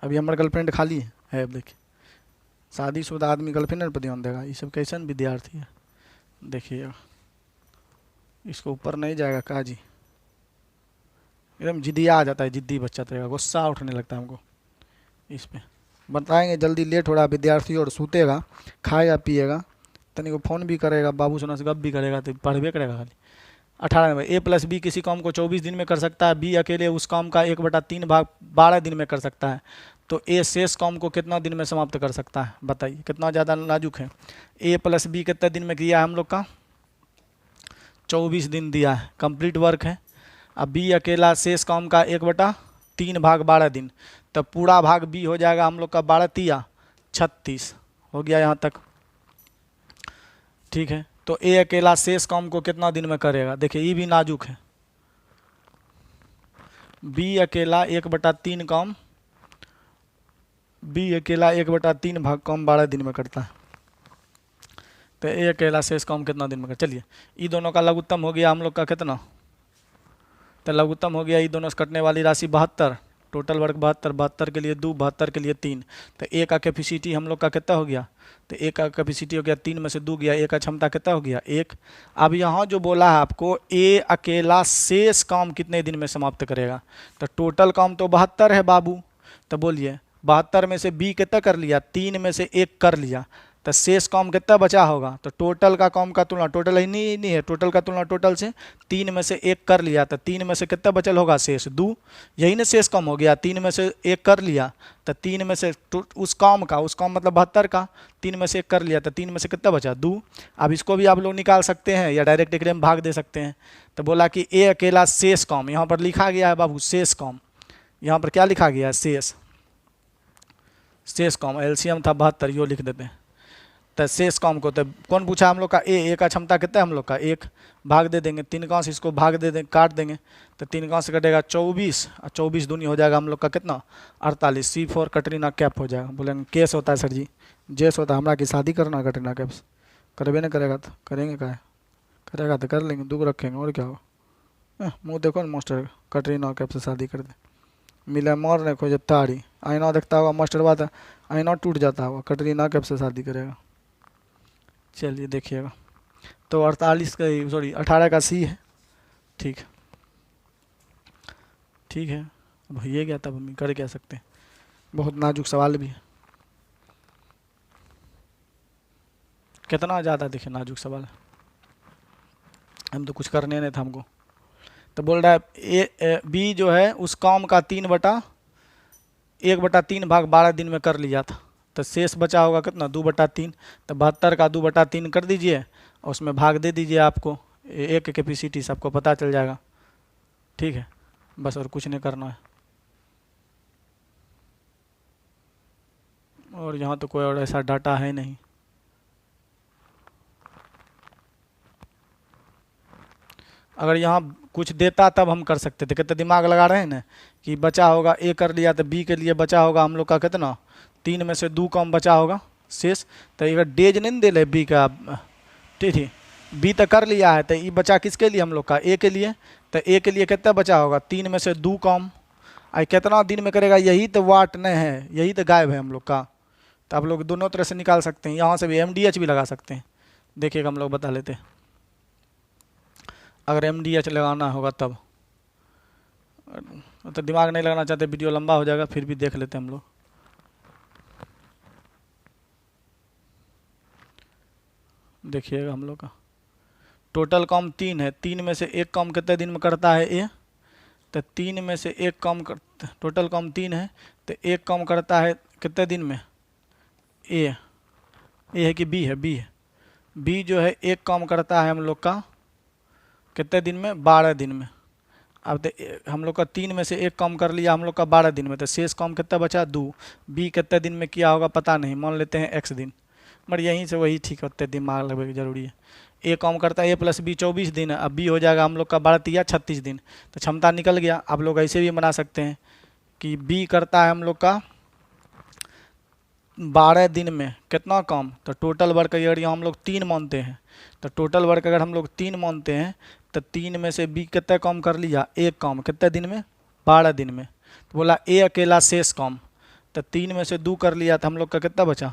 अभी हमारे गर्लफ्रेंड खाली है। अब देखिए शादीशुदा आदमी गर्लफ्रेंड पर ध्यान देगा, ये सब कैसन विद्यार्थी है? देखिएगा, इसको ऊपर नहीं जाएगा का जी, एकदम जिद्दिया आ जाता है, जिद्दी बच्चा तो रहेगा, गुस्सा उठने लगता है हमको इस पे। बताएंगे जल्दी, लेट हो रहा विद्यार्थी और सूतेगा, खाएगा पिएगा, तनी को फ़ोन भी करेगा, बाबू सोना से गप भी करेगा, तो पढ़वे करेगा खाली। 18 नंबर, ए प्लस बी किसी काम को 24 दिन में कर सकता है, बी अकेले उस काम का 1/3 भाग 12 दिन में कर सकता है, तो ए शेष काम को कितना दिन में समाप्त कर सकता है? बताइए कितना ज़्यादा नाजुक है। ए प्लस बी कितने दिन में किया है हम लोग का? 24 दिन दिया है, कंप्लीट वर्क है। अब बी अकेला शेष काम का 1/3 भाग 12 दिन, तब पूरा भाग बी हो जाएगा हम लोग का 12 तिया 36 हो गया यहाँ तक, ठीक है। तो ए अकेला शेष काम को कितना दिन में करेगा? देखिए ये भी नाजुक है, बी अकेला 1/3 काम, बी अकेला 1/3 भाग काम 12 दिन में करता है, तो ए अकेला शेष काम कितना दिन में कर? चलिए ये दोनों का लघुत्तम हो गया हम लोग का कितना, तो लघुत्तम हो गया ये दोनों से कटने वाली राशि 72, टोटल वर्क 72, 72 के लिए 2, 72 के लिए 3, तो ए का कैपेसिटी हम लोग का कितना हो गया? तो ए का कैपेसिटी हो गया 3 में से 2 गया, ए का क्षमता कितना हो गया? 1। अब यहाँ जो बोला है आपको ए अकेला शेष काम कितने दिन में समाप्त करेगा, तो टोटल काम तो 72 है बाबू, तो बोलिए 72 में से बी कितना कर लिया? 3 में से 1 कर लिया, तो शेष काम कितना बचा होगा? तो टोटल का काम का तुलना, टोटल ही नहीं है, टोटल का तुलना टोटल से 3 में से 1 कर लिया, तो 3 में से कितना बचल होगा? शेष 2, यही ना शेष काम हो गया, 3 में से 1 कर लिया, तो 3 में से उस काम का, उस काम मतलब 72 का 3 में से 1 कर लिया, तो 3 में से कितना बचा? 2। अब इसको भी आप लोग निकाल सकते हैं या डायरेक्ट एकड़े में भाग दे सकते हैं। तो बोला कि ए अकेला शेष काम, यहाँ पर लिखा गया है बाबू शेष काम, यहाँ पर क्या लिखा गया है? शेष, शेष काम, एलसीएम था 72, यो लिख देते हैं। तो शेष काम को तो कौन पूछा हम लोग का? ए का क्षमता कितना है हम लोग का? 1, भाग दे देंगे 3 का से, इसको भाग दे देंगे, काट देंगे, तो 3 का से कटेगा 24, और 24 दूनी हो जाएगा हम लोग का कितना? 48। C4 कटरीना कैफ हो जाएगा। बोलेंगे केस होता है सर जी, जेस होता है, हमारा की शादी करना कटरीना कैफ से, करबे नहीं करेगा तो करेंगे क्या है, करेगा तो कर लेंगे, दुख रखेंगे और क्या होगा। मुँह देखो ना मास्टर, कटरीना कैफ से शादी कर दे, मिले मोर ने खोजे तारी, आईना देखता होगा मास्टर, बात है आईना टूट जाता होगा, कटरीना कैफ से शादी करेगा। चलिए देखिएगा, तो 48 का, सॉरी 18 का सी है, ठीक ठीक है। अब ये गया, तब हम कर क्या सकते हैं, बहुत नाजुक सवाल भी है, कितना ज़्यादा देखिए नाजुक सवाल है, हम तो कुछ करने नहीं था हमको। तो बोल रहा है ए बी जो है उस काम का 1/3 भाग 12 दिन में कर लिया था, तो शेष बचा होगा कितना? 2/3, तो 72 का 2/3 कर दीजिए और उसमें भाग दे दीजिए, आपको ए के कैपेसिटी सबको पता चल जाएगा, ठीक है, बस और कुछ नहीं करना है। और यहाँ तो कोई और ऐसा डाटा है नहीं, अगर यहाँ कुछ देता तब हम कर सकते थे, कितना दिमाग लगा रहे हैं ना, कि बचा होगा ए कर लिया, तो बी के लिए बचा होगा हम लोग का कितना? 3 में से 2 कम बचा होगा शेष, तो अगर डेज नहीं दे ले बी का, ठीक है, बी तो कर लिया है, तो ये बचा किसके लिए हम लोग का? ए के लिए, तो ए के लिए कितना बचा होगा? 3 में से 2 कम, आई कितना दिन में करेगा? यही तो वाट नहीं है, यही तो गायब है हम लोग का। तो आप लोग दोनों तरह से निकाल सकते हैं, यहाँ से भी MDH भी लगा सकते हैं, देखिएगा हम लोग बता लेते हैं, अगर MDH लगाना होगा तब, तो दिमाग नहीं लगाना चाहते, वीडियो लंबा हो जाएगा, फिर भी देख लेते हैं हम लोग। देखिएगा हम लोग का टोटल काम 3 है, 3 में से 1 काम कितने दिन में करता है ए, तो 3 में से 1 काम कर, टोटल काम 3 है, तो 1 काम करता है कितने दिन में? ए है कि बी है? बी है, बी जो है 1 काम करता है हम लोग का कितने दिन में? 12 दिन में। अब तो हम लोग का 3 में से 1 काम कर लिया हम लोग का 12 दिन में, तो शेष काम कितना बचा? 2। बी कितने दिन में किया होगा पता नहीं, मान लेते हैं x दिन, मगर यहीं से वही ठीक होते, दिमाग लगभग जरूरी है। ए काम करता है ए प्लस बी 24 दिन, अब बी हो जाएगा हम लोग का 12 तिया 36 दिन, तो क्षमता निकल गया। आप लोग ऐसे भी बना सकते हैं कि बी करता है हम लोग का 12 दिन में कितना काम, तो टोटल वर्क अगर यहाँ हम लोग 3 मानते हैं, तो टोटल वर्क अगर हम लोग 3 मानते हैं, तो 3 में से बी कितना काम कर लिया? 1 काम, कितने दिन में? 12 दिन में। तो बोला ए अकेला शेष काम, तो 3 में से 2 कर लिया, तो हम लोग का कितना बचा?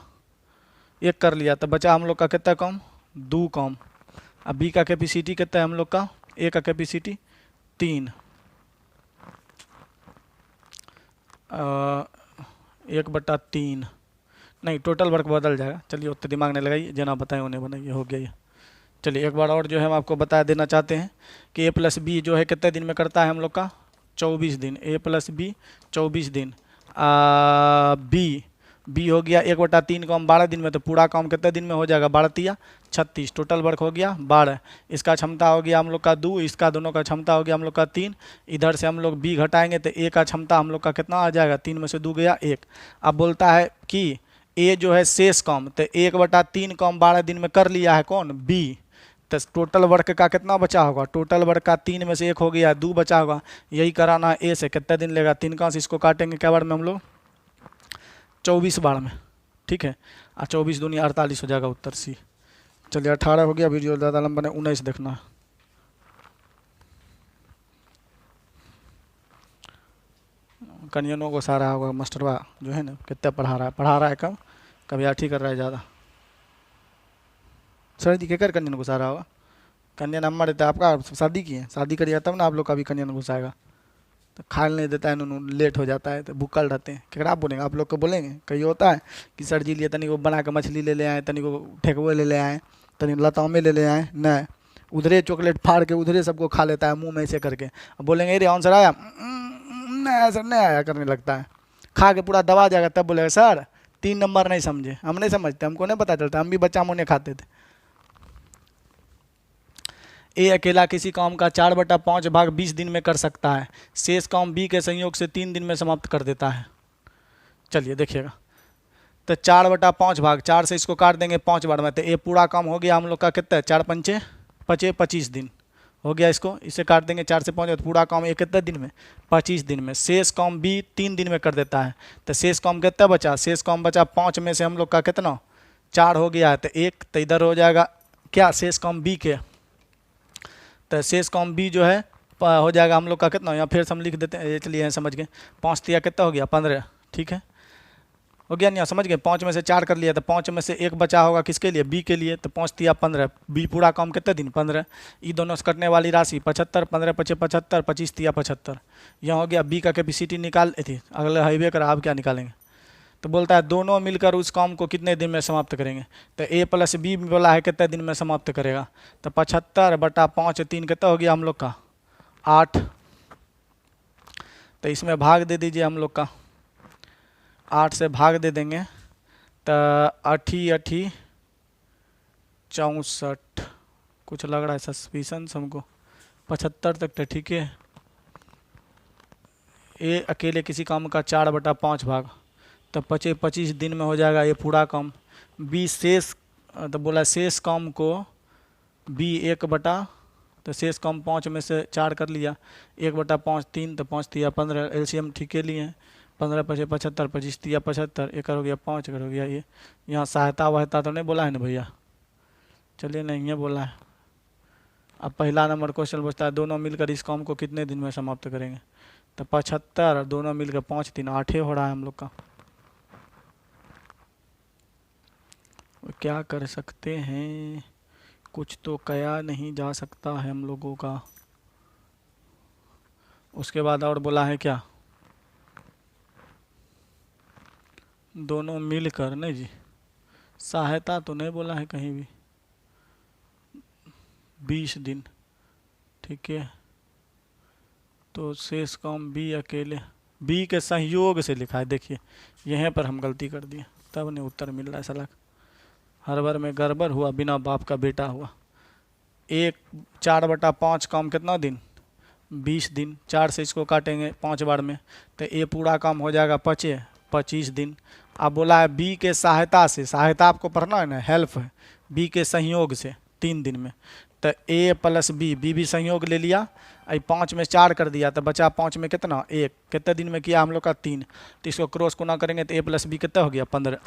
1 कर लिया, तो बचा हम लोग का कितना काम? 2 काम। अब बी का कैपेसिटी कितना है हम लोग का, ए का कैपेसिटी 3, 1/3, नहीं टोटल वर्क बदल जाएगा, चलिए उतना दिमाग नहीं लगाइए, जना बताए उन्हें बनाइए, हो गया ये। चलिए एक बार और जो है हम आपको बता देना चाहते हैं कि ए प्लस बी जो है कितने दिन में करता है हम लोग का, 24 दिन, ए प्लस बी 24 दिन। बी हो गया 1/3 काम 12 दिन में, तो पूरा काम कितने दिन में हो जाएगा, 12 36, टोटल वर्क हो गया 12। इसका क्षमता हो गया हम लोग का 2, इसका दोनों का क्षमता हो गया हम लोग का 3। इधर से हम लोग बी घटाएंगे तो ए का क्षमता हम लोग का कितना आ जाएगा, 3 में से 2 गया 1। अब बोलता है कि ए जो है शेष काम, तो 1/3 काम 12 दिन में कर लिया है कौन, बी, तो टोटल वर्क का कितना बचा होगा, टोटल वर्क का 3 में से 1 हो गया, 2 बचा होगा, यही कराना है ए से। कितना दिन लेगा, 3 का से इसको काटेंगे क्या बार में हम लोग, 24 बार में, ठीक है। 24 दूनी 48 हो जाएगा उत्तर सी। चलिए 18 हो गया, वीडियो ज़्यादा लंबा नहीं, 19 देखना है। कन्यनों को सारा होगा मास्टरवा जो है ना, कितना पढ़ा रहा है कम, कभी आठी कर रहा है ज़्यादा। सर जी क्या कन्या घुसा होगा, कन्या नंबर देता है आपका, शादी की है, शादी करिए तब ना आप लोग का भी कन्या घुसाएगा, तो खा नहीं देता है, उन्होंने लेट हो जाता है, तो भूखल रहते हैं। क्या आप बोलेंगे, आप लोग को बोलेंगे, कहीं होता है कि सर जी लिए तनी को बना के मछली ले आए, तनी को ठेकुए ले आए, तनी लतामे ले आए, नहीं उधरे चॉकलेट फाड़ के उधरे सबको खा लेता है मुंह में ऐसे करके। अब बोलेंगे अरे आंसर आया, नहीं सर नहीं आया करने लगता है, खा के पूरा दबा जाएगा, तब बोलेगा सर 3 नंबर नहीं समझे। हम नहीं समझते, हमको नहीं पता चलता, हम भी बच्चा मुँह खाते थे। ए अकेला किसी काम का 4/5 भाग 20 दिन में कर सकता है, शेष काम बी के संयोग से 3 दिन में समाप्त कर देता है। चलिए देखिएगा, तो 4/5 भाग, 4 से इसको काट देंगे 5 बार में, तो ये पूरा काम हो गया हम लोग का कितना है, 4 पंचे 25 दिन हो गया। इसको इसे काट देंगे 4 से 5, तो पूरा काम ये कितने दिन में, 25 दिन में। शेष काम बी 3 दिन में कर देता है, तो शेष काम कितना बचा, शेष काम बचा 5 में से हम लोग का कितना 4 हो गया है, तो 1, तो इधर हो जाएगा क्या शेष काम बी के, तो शेष काम बी जो है हो जाएगा हम लोग का कितना, यहाँ फिर से हम लिख देते हैं, चलिए समझ गए, 5 तिया कितना हो गया 15, ठीक है हो गया नहीं, समझ गए। 5 में से 4 कर लिया, तो 5 में से 1 बचा होगा किसके लिए, बी के लिए, तो 5 तिया 15, बी पूरा काम कितने दिन 15, ये दोनों से कटने वाली राशि 75, 15 पचे 75, 25 तिया 75, यहाँ हो गया। बी का कैपेसिटी निकाल थी, अगले हाईवे करा, आप क्या निकालेंगे, तो बोलता है दोनों मिलकर उस काम को कितने दिन में समाप्त करेंगे, तो ए प्लस बी बोला है कितने दिन में समाप्त करेगा, तो 75/5 3 कितना हो गया हम लोग का 8, तो इसमें भाग दे दीजिए हम लोग का, 8 से भाग दे देंगे, तो 8 64, कुछ लग रहा है सस्पिशन हमको, 75 तक तो ठीक है। ए अकेले किसी काम का 4/5 भाग, तो 25 दिन में हो जाएगा ये पूरा काम। बी शेष, तो बोला शेष काम को बी 1 तो शेष काम 5 में से 4 कर लिया, 1/5 3, तो 5 तिया 15, एलसीएम ठीक है लिए, 15 पचे 75, 25 तिया 75, एक हो गया 5, हो गया ये। यहाँ सहायता वहायता तो नहीं बोला है ना भैया, चलिए नहीं है बोला है। अब पहला नंबर क्वेश्चन पूछता है दोनों मिलकर इस काम को कितने दिन में समाप्त करेंगे, तो 75 और दोनों मिलकर 5 3 8 हो रहा है हम लोग का। क्या कर सकते हैं, कुछ तो कया नहीं जा सकता है हम लोगों का। उसके बाद और बोला है क्या, दोनों मिलकर, नहीं जी सहायता तो नहीं बोला है कहीं भी, 20 दिन ठीक है। तो शेष काम बी अकेले, बी के सहयोग से लिखा है, देखिए यहीं पर हम गलती कर दिए, तब नहीं उत्तर मिल रहा है साला, हर बार में गड़बड़ हुआ, बिना बाप का बेटा हुआ। 4/5 काम कितना दिन, 20 दिन, 4 से इसको काटेंगे 5 बार में, तो ये पूरा काम हो जाएगा 25 दिन। अब बोला है बी के सहायता से, सहायता आपको पढ़ना है ना, हेल्प है, बी के संयोग से 3 दिन में, तो ए प्लस बी, बी भी संयोग ले लिया, 5 में 4 कर दिया, तो बचा 5 में कितना 1, कितने दिन में किया हम लोग का 3, तो इसको क्रॉस गुना करेंगे तो ए प्लस बी कितना हो गया 15।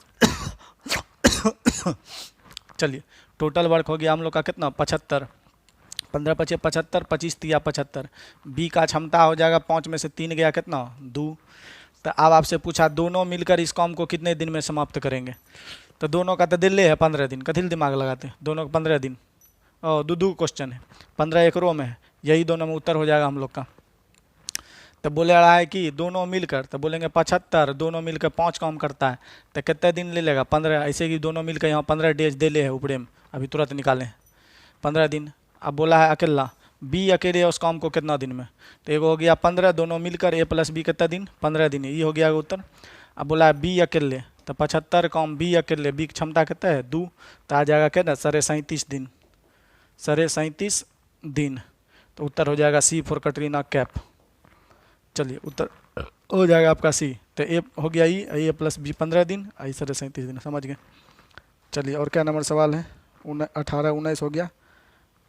चलिए टोटल वर्क हो गया हम लोग का कितना 75, 15 पचे 75, 25 तिया 75, बी का क्षमता हो जाएगा 5 में से 3 गया कितना 2। तो अब आपसे पूछा दोनों मिलकर इस काम को कितने दिन में समाप्त करेंगे, तो दोनों का तो दिल्ली है 15 दिन, कथिल दिमाग लगाते, दोनों का 15 दिन, दो क्वेश्चन है, 15 एक रो में है, यही दोनों में उत्तर हो जाएगा हम लोग का। तो बोले रहा है कि दोनों मिलकर, तो बोलेंगे 75, दोनों मिलकर 5 काम करता है तो कितने दिन ले लेगा, 15। ऐसे कि दोनों मिलकर यहाँ 15 डेज दे ले है ऊपरे में, अभी तुरंत निकालें 15 दिन। अब बोला है अकेला, बी अकेले उस काम को कितना दिन में, तो एक हो गया 15, दोनों मिलकर ए प्लस बी कितना दिन, 15 दिन, ये हो गया उत्तर। अब बोला है बी अकेले, तो 75 काम बी अकेले, बी की क्षमता कितना है 2, तो आ जाएगा कितना 37 दिन, 37 दिन। तो उत्तर हो जाएगा सी फॉर कटरीना कैफ। चलिए उत्तर हो जाएगा आपका सी। तो ए हो गया ई, ए प्लस बी 15 दिन, आई 37 दिन, समझ गए। चलिए और क्या नंबर सवाल है, 18 19 हो गया,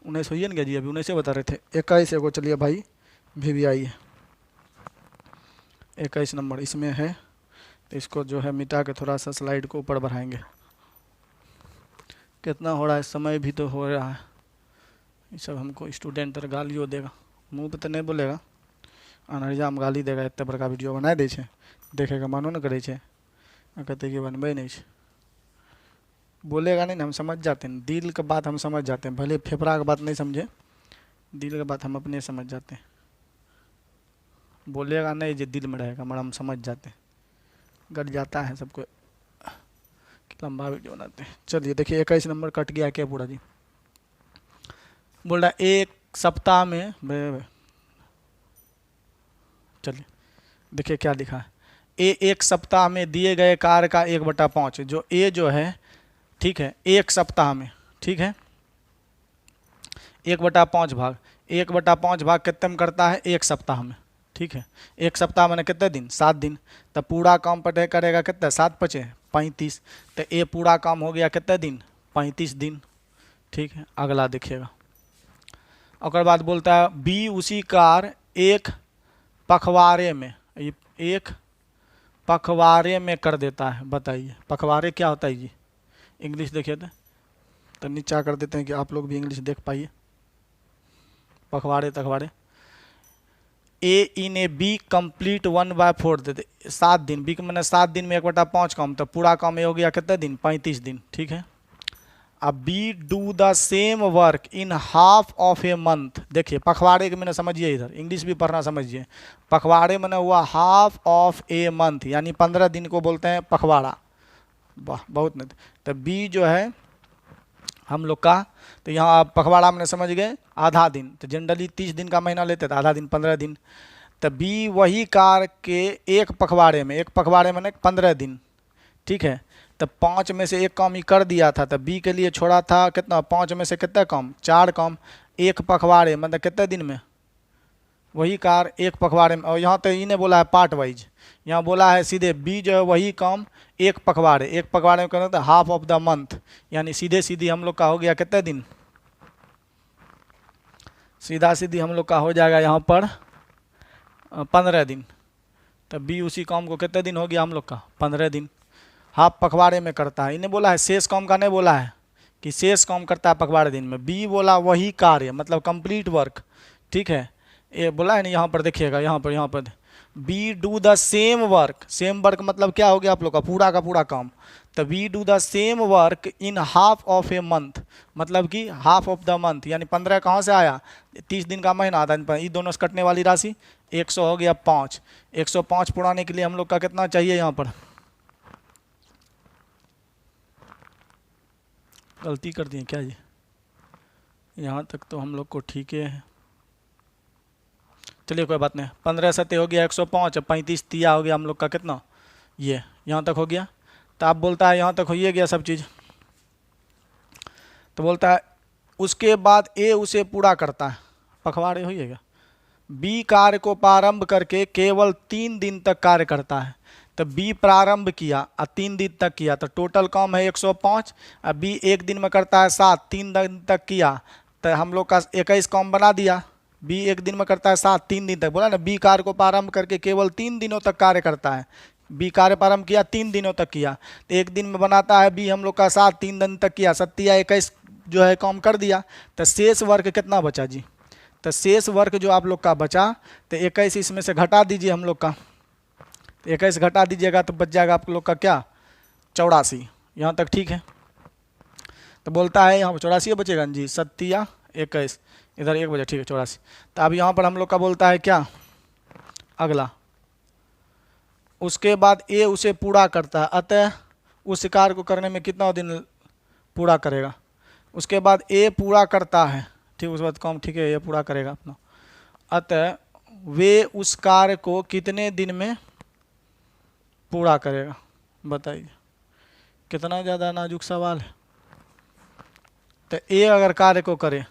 19 होइए ना जी, अभी 19 बता रहे थे, 21 को चलिए भाई भी आई है, 21 नंबर इसमें है। तो इसको जो है मिटा के थोड़ा सा स्लाइड को ऊपर बढ़ाएंगे। कितना हो रहा है, समय भी तो हो रहा है, ये सब हमको स्टूडेंट तर गालियों देगा, मुँह पे तो नहीं बोलेगा, अनहरिया में गाली देगा, इतने बड़का वीडियो बना दे छे, देखेगा मानो न करे छे, कहते कि बनबे नहीं छे, बोलेगा नहीं ना, हम समझ जाते हैं, दिल का बात हम समझ जाते हैं, भले फेफड़ा का बात नहीं समझे, दिल का बात हम अपने समझ जाते हैं, बोलेगा नहीं जो दिल में रहेगा, मगर हम समझ जाते हैं, गट जाता है सबको, लंबा वीडियो बनाते हैं। चलिए देखिए 21 नंबर कट गया क्या पूरा जी, बोल रहा एक सप्ताह में, चलिए देखिए क्या लिखा है, ए एक सप्ताह में दिए गए कार्य का 1/5, जो ए जो है ठीक है एक सप्ताह में, ठीक है 1/5 भाग, 1/5 भाग कितने में करता है, एक सप्ताह में, ठीक है एक सप्ताह मैंने कितने दिन, 7 दिन, तो पूरा काम पटे करेगा कितना, 7 5 35, तो ए पूरा काम हो गया कितने दिन, 35 दिन, ठीक है। अगला देखिएगा, और बाद बोलता है बी उसी कार एक पखवाड़े में, एक पखवाड़े में कर देता है, बताइए पखवाड़े क्या होता है जी, इंग्लिश देखिए तो नीचा कर देते हैं कि आप लोग भी इंग्लिश देख पाइए, पखवाड़े तखवाड़े। ए इन ए बी कंप्लीट 1/4 देते, 7 दिन, बी मैंने 7 दिन में 1/5 काम, तो पूरा काम ये हो गया कितने दिन, 35 दिन, ठीक है। अब B do the same work in half of a month, देखिए पखवाड़े के मैंने समझिए, इधर इंग्लिश भी पढ़ना समझिए, पखवाड़े मैंने हुआ हाफ ऑफ ए मंथ, यानी 15 दिन को बोलते हैं पखवाड़ा, वाह बहुत नहीं। तो बी जो है हम लोग का, तो यहाँ पखवाड़ा मैंने समझ गए आधा दिन, तो जनरली 30 दिन का महीना लेते थे, आधा दिन 15 दिन, तो बी वही कार के एक पखवाड़े में, एक पखवाड़े में 15 दिन, ठीक है, तो 5 में से एक काम ही कर दिया था, तो बी के लिए छोड़ा था कितना, 5 में से कितना काम, 4 काम, एक पखवाड़े मतलब कितने दिन में, वही कार एक पखवाड़े में। और यहाँ तो इन्हें बोला है पार्ट वाइज, यहाँ बोला है सीधे बी जो है वही काम एक पखवाड़े, एक पखवाड़े में करना था हाफ ऑफ द मंथ, यानी सीधे सीधी हम लोग का हो गया कितने दिन, सीधा सीधी हम लोग का हो जाएगा यहाँ पर 15 दिन। तो बी उसी काम को कितने दिन हो गया हम लोग का, 15 दिन, हाफ पखवाड़े में करता है। इन्हें बोला है शेष काम का नहीं बोला है कि शेष काम करता है पखवाड़े दिन में, बी बोला वही कार्य मतलब कंप्लीट वर्क, ठीक है, ये बोला है ना यहाँ पर देखिएगा, यहाँ पर B do the same work, same work मतलब क्या हो गया आप लोग का पूरा काम, तो B do the same work in half of a month, मतलब कि हाफ ऑफ द मंथ, यानी 15 कहाँ से आया, 30 दिन का महीना आता है, ये दोनों से कटने वाली राशि 100 हो गया 5, 105 पुराने के लिए हम लोग का कितना चाहिए, यहाँ पर गलती कर दिए क्या जी, यहाँ तक तो हम लोग को ठीक है, चलिए कोई बात नहीं, 15 7 हो गया 105, 35 तिया हो गया हम लोग का कितना, ये यहाँ तक हो गया। तो आप बोलता है यहाँ तक हो ही गया सब चीज़, तो बोलता है उसके बाद ए उसे पूरा करता है, पखवाड़े हो गया, बी कार्य को प्रारंभ करके केवल 3 दिन तक कार्य करता है, तो बी प्रारंभ किया और 3 दिन तक किया, तो टोटल काम है 105, और बी एक दिन में करता है 7, 3 दिन तक किया, तो हम लोग का 21 काम बना दिया, बी एक दिन में करता है 7, 3 दिन तक, बोला ना बी कार्य को प्रारंभ करके केवल 3 दिनों तक कार्य करता है, बी कार्य प्रारंभ किया 3 दिनों तक किया, तो एक दिन में बनाता है बी हम लोग का 7, 3 दिन तक किया, 7 या 21 जो है काम कर दिया, तो शेष वर्क कितना बचा जी, तो शेष वर्क जो आप लोग का बचा, तो 21 इसमें से घटा दीजिए हम लोग का, 21 घटा दीजिएगा तो बच जाएगा आप लोग का क्या 84, यहाँ तक ठीक है। तो बोलता है यहाँ पर 84 बचेगा जी, 7 21, इधर 1 बजे, ठीक है 84। तो अब यहाँ पर हम लोग का बोलता है क्या, अगला, उसके बाद ए उसे पूरा करता है, अतः उस कार्य को करने में कितना दिन पूरा करेगा। उसके बाद ए पूरा करता है, ठीक, उसके बाद कम, ठीक है, ये पूरा करेगा अपना, अतः वे उस कार्य को कितने दिन में पूरा करेगा। बताइए कितना ज़्यादा नाजुक सवाल है। तो ए अगर कार्य को करे,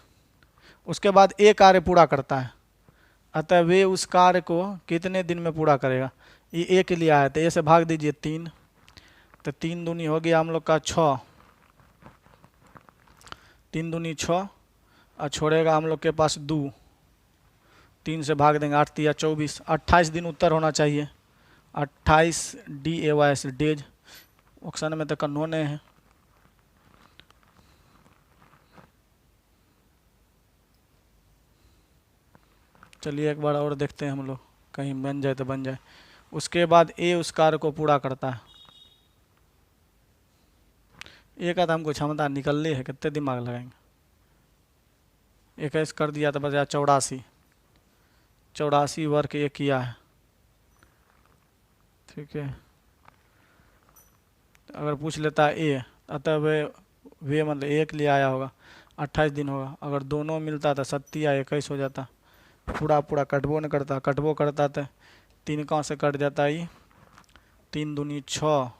उसके बाद ए कार्य पूरा करता है, अतः वे उस कार्य को कितने दिन में पूरा करेगा। ये ए के लिए आया, तो ए से भाग दीजिए 3, तो 3 दूनी हो गया हम लोग का 6, 3 दूनी 6, और छोड़ेगा हम लोग के पास 2, 3 से भाग देंगे 8 या 24, 28 दिन उत्तर होना चाहिए। 28 DAYS डेज, ऑप्शन में तो कन्होंने है। चलिए एक बार और देखते हैं हम लोग, कहीं बन जाए तो बन जाए। उसके बाद ए उस कार्य को पूरा करता है, ए का तो हमको क्षमता निकलने है, कितने दिमाग लगाएंगे। 21 कर दिया तो बचा 84, 84 वर्क ये किया है, ठीक है। अगर पूछ लेता है ए, अतः वे मतलब एक लिए आया होगा, 28 दिन होगा। अगर दोनों मिलता था 7 या 21 हो जाता, पूरा पूरा कटबो न करता, कटबो करता तो 3 गाँव से कट जाता, ये 3 दूनी 6,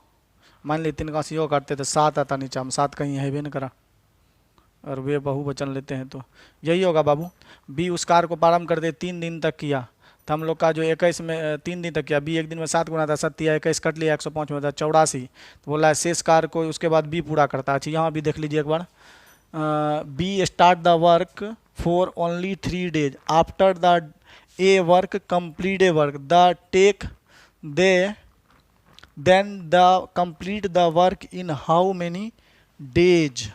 मान ली 3 गाँव से यो काटते तो 7 आता नीचा में, 7 कहीं है भी नहीं करा, और वे बहुवचन लेते हैं तो यही होगा बाबू। बी उस कार्य को प्रारंभ करते 3 दिन तक किया, तो हम लोग का जो 21 में 3 दिन तक किया, बी 1 दिन में 7 गुना था, 7 या 21 कट लिया, 105 में था 84, तो बोला है शेष कार्य को उसके बाद बी पूरा करता है। अच्छा यहाँ भी देख लीजिए एक बार, B start the work for only 3 days after the A work complete a work the take they then the complete the work in how many days.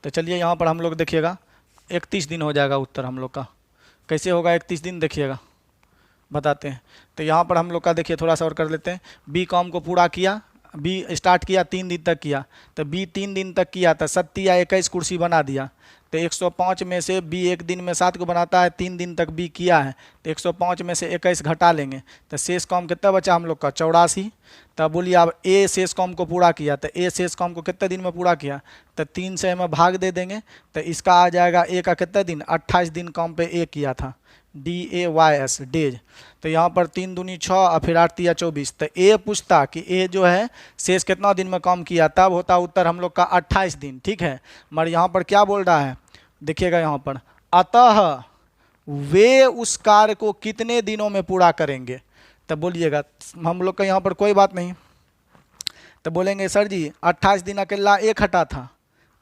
तो चलिए यहाँ पर हम लोग देखिएगा 31 दिन हो जाएगा उत्तर हम लोग का। कैसे होगा 31 दिन, देखिएगा बताते हैं। तो यहाँ पर हम लोग का देखिए थोड़ा सा और कर लेते हैं। बी काम को पूरा किया, बी स्टार्ट किया 3 दिन तक किया, तो बी 3 दिन तक किया था, 7 या 21 कुर्सी बना दिया, तो 105 में से बी 1 दिन में 7 को बनाता है, 3 दिन तक बी किया है, तो 105 में से 21 घटा लेंगे, तो शेष काम कितना बचा हम लोग का 84। तब बोलिए अब ए शेष काम को पूरा किया, तो ए शेष काम को कितने दिन में पूरा किया, तो 3 से हमें भाग दे देंगे, तो इसका आ जाएगा ए का कितने दिन, 28 दिन काम पे ए किया था, DAYS डेज। तो यहाँ पर 3 दूनी 6 और फिर 8 या 24, तो ए पूछता कि ए जो है शेष कितना दिन में काम किया, तब होता उत्तर हम लोग का 28 दिन, ठीक है। मगर यहाँ पर क्या बोल रहा है, देखिएगा यहाँ पर, अतः वे उस कार्य को कितने दिनों में पूरा करेंगे। तब बोलिएगा हम लोग का यहाँ पर कोई बात नहीं, तो बोलेंगे सर जी 28 दिन अकेला एक हटा था,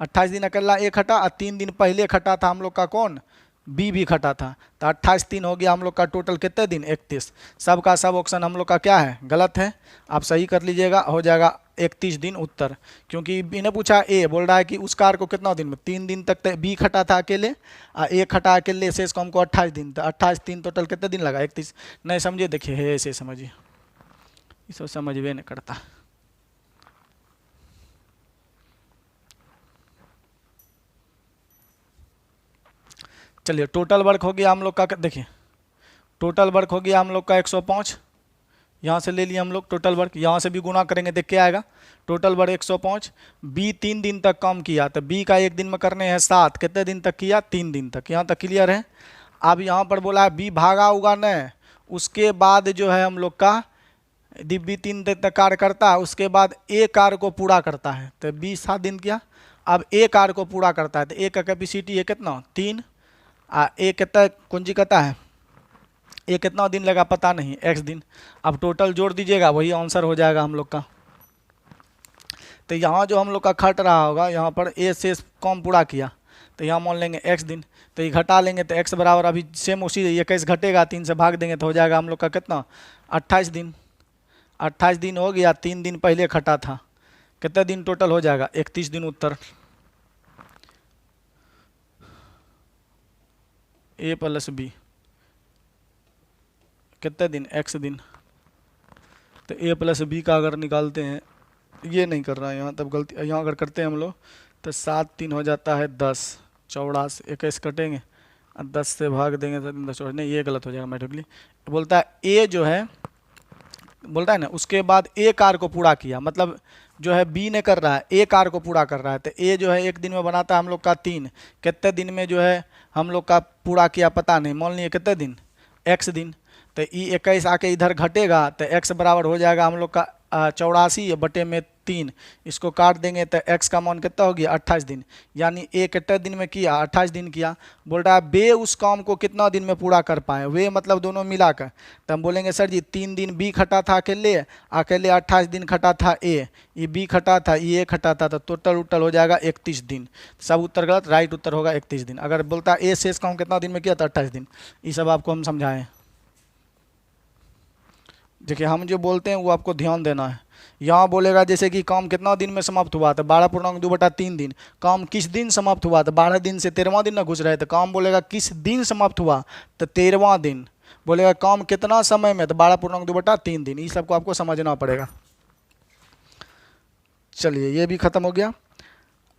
28 दिन अकेला एक हटा, और 3 दिन पहले खटा था हम लोग का कौन, बी भी खटा था, तो 28 दिन हो गया हम लोग का टोटल कितने दिन 31। सब का सब ऑप्शन हम लोग का क्या है, गलत है, आप सही कर लीजिएगा, हो जाएगा 31 दिन उत्तर। क्योंकि इन्हें पूछा ए बोल रहा है कि उस कार्य को कितना दिन में, 3 दिन तक बी खटा था अकेले, और ए खटा अकेले, शेष को हमको 28 दिन, तो 28 दिन टोटल कितने दिन लगा 31। नहीं समझिए, देखिए है ऐसे समझिए, इसको समझ भी नहीं करता। चलिए टोटल वर्क हो गया हम लोग का, देखिए टोटल वर्क हो गया हम लोग का 105, यहाँ से ले लिए हम लोग टोटल वर्क, यहाँ से भी गुना करेंगे देख के आएगा टोटल वर्क 105। बी 3 दिन तक काम किया, तो बी का 1 दिन में करने हैं 7, कितने दिन तक किया 3 दिन तक, यहाँ तक क्लियर है। अब यहाँ पर बोला है बी भागा उगा नहीं, उसके बाद जो है हम लोग का बी 3 दिन तक कार्य करता है, उसके बाद ए कार्य को पूरा करता है, तो बी 7 दिन किया, अब ए कार्य को पूरा करता है, तो ए का कैपेसिटी है कितना 3, ए कितना कुंजी कहता है, ये कितना दिन लगा पता नहीं, x दिन। अब टोटल जोड़ दीजिएगा वही आंसर हो जाएगा हम लोग का। तो यहाँ जो हम लोग का खट रहा होगा, यहाँ पर ए से कम पूरा किया, तो यहाँ मान लेंगे x दिन, तो ये घटा लेंगे, तो x बराबर अभी सेम उसी 21 घटेगा, 3 से भाग देंगे तो हो जाएगा हम लोग का कितना 28 दिन। 28 दिन हो गया, 3 दिन पहले खटा था, कितने दिन टोटल हो जाएगा 31 दिन उत्तर। ए प्लस बी कितने दिन x दिन, तो ए प्लस बी का अगर निकालते हैं ये नहीं कर रहा है यहाँ, तब गलती यहाँ अगर करते हैं हम लोग तो 7 3 हो जाता है 10, 84 21 कटेंगे और 10 से भाग देंगे तो 10 नहीं, ये गलत हो जाएगा मैथमेटिकली। बोलता है ए जो है, बोलता है ना उसके बाद ए कार्य को पूरा किया, मतलब जो है बी ने कर रहा है ए कार्य को पूरा कर रहा है, तो ए जो है एक दिन में बनाता है हम लोग का 3, कितने दिन में जो है हम लोग का पूरा किया पता नहीं, मान लिए कितने दिन, x दिन। तो ई 21 आके इधर घटेगा तो x बराबर हो जाएगा हम लोग का 84 बटे में 3, इसको काट देंगे तो x का मान कितना हो गया 28 दिन, यानी ए कितने दिन में किया 28 दिन किया। बोल रहा है बे उस काम को कितना दिन में पूरा कर पाए, वे मतलब दोनों मिलाकर, तो हम बोलेंगे सर जी 3 दिन बी खटा था अकेले, अकेले 28 दिन खटा था ए, ये बी खटा था, ये खटा था, तो टोटल उटल हो जाएगा 31 दिन। सब उत्तर गलत, राइट उत्तर होगा 31 दिन। अगर बोलता है ए शेष काम कितना दिन में किया था 28 दिन, ये सब आपको हम समझाएं। देखिए हम जो बोलते हैं वो आपको ध्यान देना है। यहाँ बोलेगा जैसे कि काम कितना दिन में समाप्त हुआ था 12.2/3 दिन, काम किस दिन समाप्त हुआ था 12 दिन से 13वां दिन ना घुस रहे थे, काम बोलेगा किस दिन समाप्त हुआ तो 13वां दिन, बोलेगा काम कितना समय में तो 12.2/3 दिन, ये सबको आपको समझना पड़ेगा। चलिए ये भी खत्म हो गया।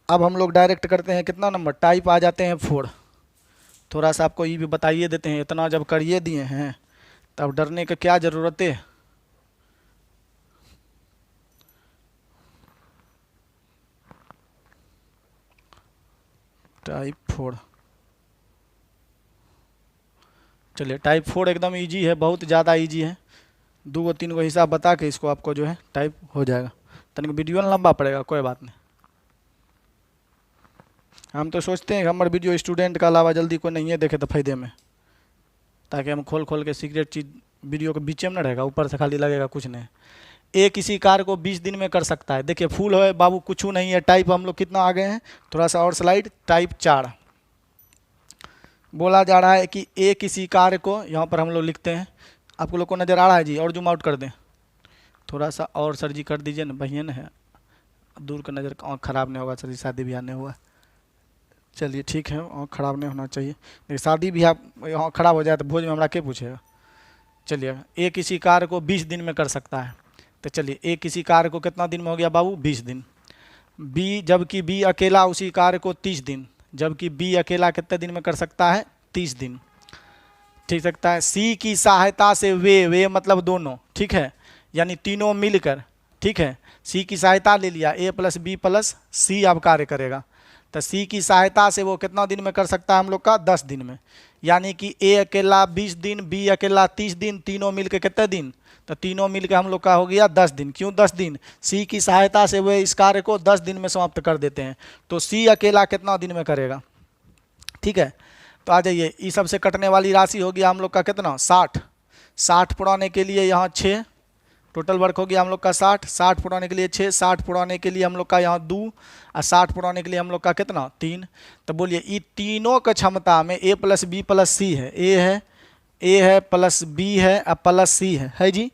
अब हम लोग डायरेक्ट करते हैं कितना नंबर, टाइप आ जाते हैं 4। थोड़ा सा आपको ये भी बताइए देते हैं, इतना जब करिए दिए हैं तब डरने की क्या ज़रूरत है। टाइप 4, चलिए टाइप 4 एकदम इजी है, बहुत ज़्यादा इजी है, 2-3 हिसाब बता के इसको आपको जो है टाइप हो जाएगा। तनिक वीडियो लंबा पड़ेगा, कोई बात नहीं। हम तो सोचते हैं कि हमारे वीडियो स्टूडेंट का अलावा जल्दी कोई नहीं है देखे तो फायदे में, ताकि हम खोल खोल के सीक्रेट चीज़ वीडियो के बीच में ना रहेगा, ऊपर से खाली लगेगा कुछ नहीं। ए किसी कार्य को 20 दिन में कर सकता है। देखिए फुल है बाबू, कुछ नहीं है। टाइप हम लोग कितना आ गए हैं, थोड़ा सा और स्लाइड, टाइप 4 बोला जा रहा है कि ए किसी कार्य को, यहाँ पर हम लोग लिखते हैं, आपको लोग को नज़र आ रहा है जी, और जूम आउट कर दें थोड़ा सा, और सर जी कर दीजिए ना, बहन है दूर का नज़र ख़राब नहीं होगा सर जी, शादी ब्याह नहीं हुआ। चलिए ठीक है, और ख़राब नहीं होना चाहिए, लेकिन शादी ब्याह यहाँ ख़राब हो जाए तो भोज में हमारा क्या पूछेगा। चलिए ए किसी कार्य को 20 दिन में कर सकता है, तो चलिए ए किसी कार्य को कितना दिन में हो गया बाबू 20 दिन। बी जबकि बी अकेला उसी कार्य को 30 दिन, जबकि बी अकेला कितने दिन में कर सकता है 30 दिन, ठीक सकता है। सी की सहायता से वे मतलब दोनों, ठीक है, यानी तीनों मिलकर, ठीक है, सी की सहायता ले लिया, ए प्लस बी प्लस सी अब कार्य करेगा, तो सी की सहायता से वो कितना दिन में कर सकता है हम लोग का 10 दिन में, यानी कि ए अकेला 20 दिन, बी अकेला 30 दिन, तीनों मिलकर कितने दिन, तो तीनों मिलकर हम लोग का हो गया 10 दिन। क्यों 10 दिन, सी की सहायता से वे इस कार्य को 10 दिन में समाप्त कर देते हैं, तो सी अकेला कितना दिन में करेगा, ठीक है। तो आ जाइए, इस सबसे कटने वाली राशि हो गया हम लोग का कितना 60, 60 पुराने के लिए यहाँ 6, टोटल वर्क हो गया हम लोग का 60, 60 पुराने के लिए 6, 60 पुराने के लिए हम लोग का यहाँ 2 और 60 पुराने के लिए हम लोग का कितना 3। तो बोलिए ये तीनों का क्षमता में ए प्लस बी प्लस सी है, ए है प्लस बी है और प्लस सी है जी।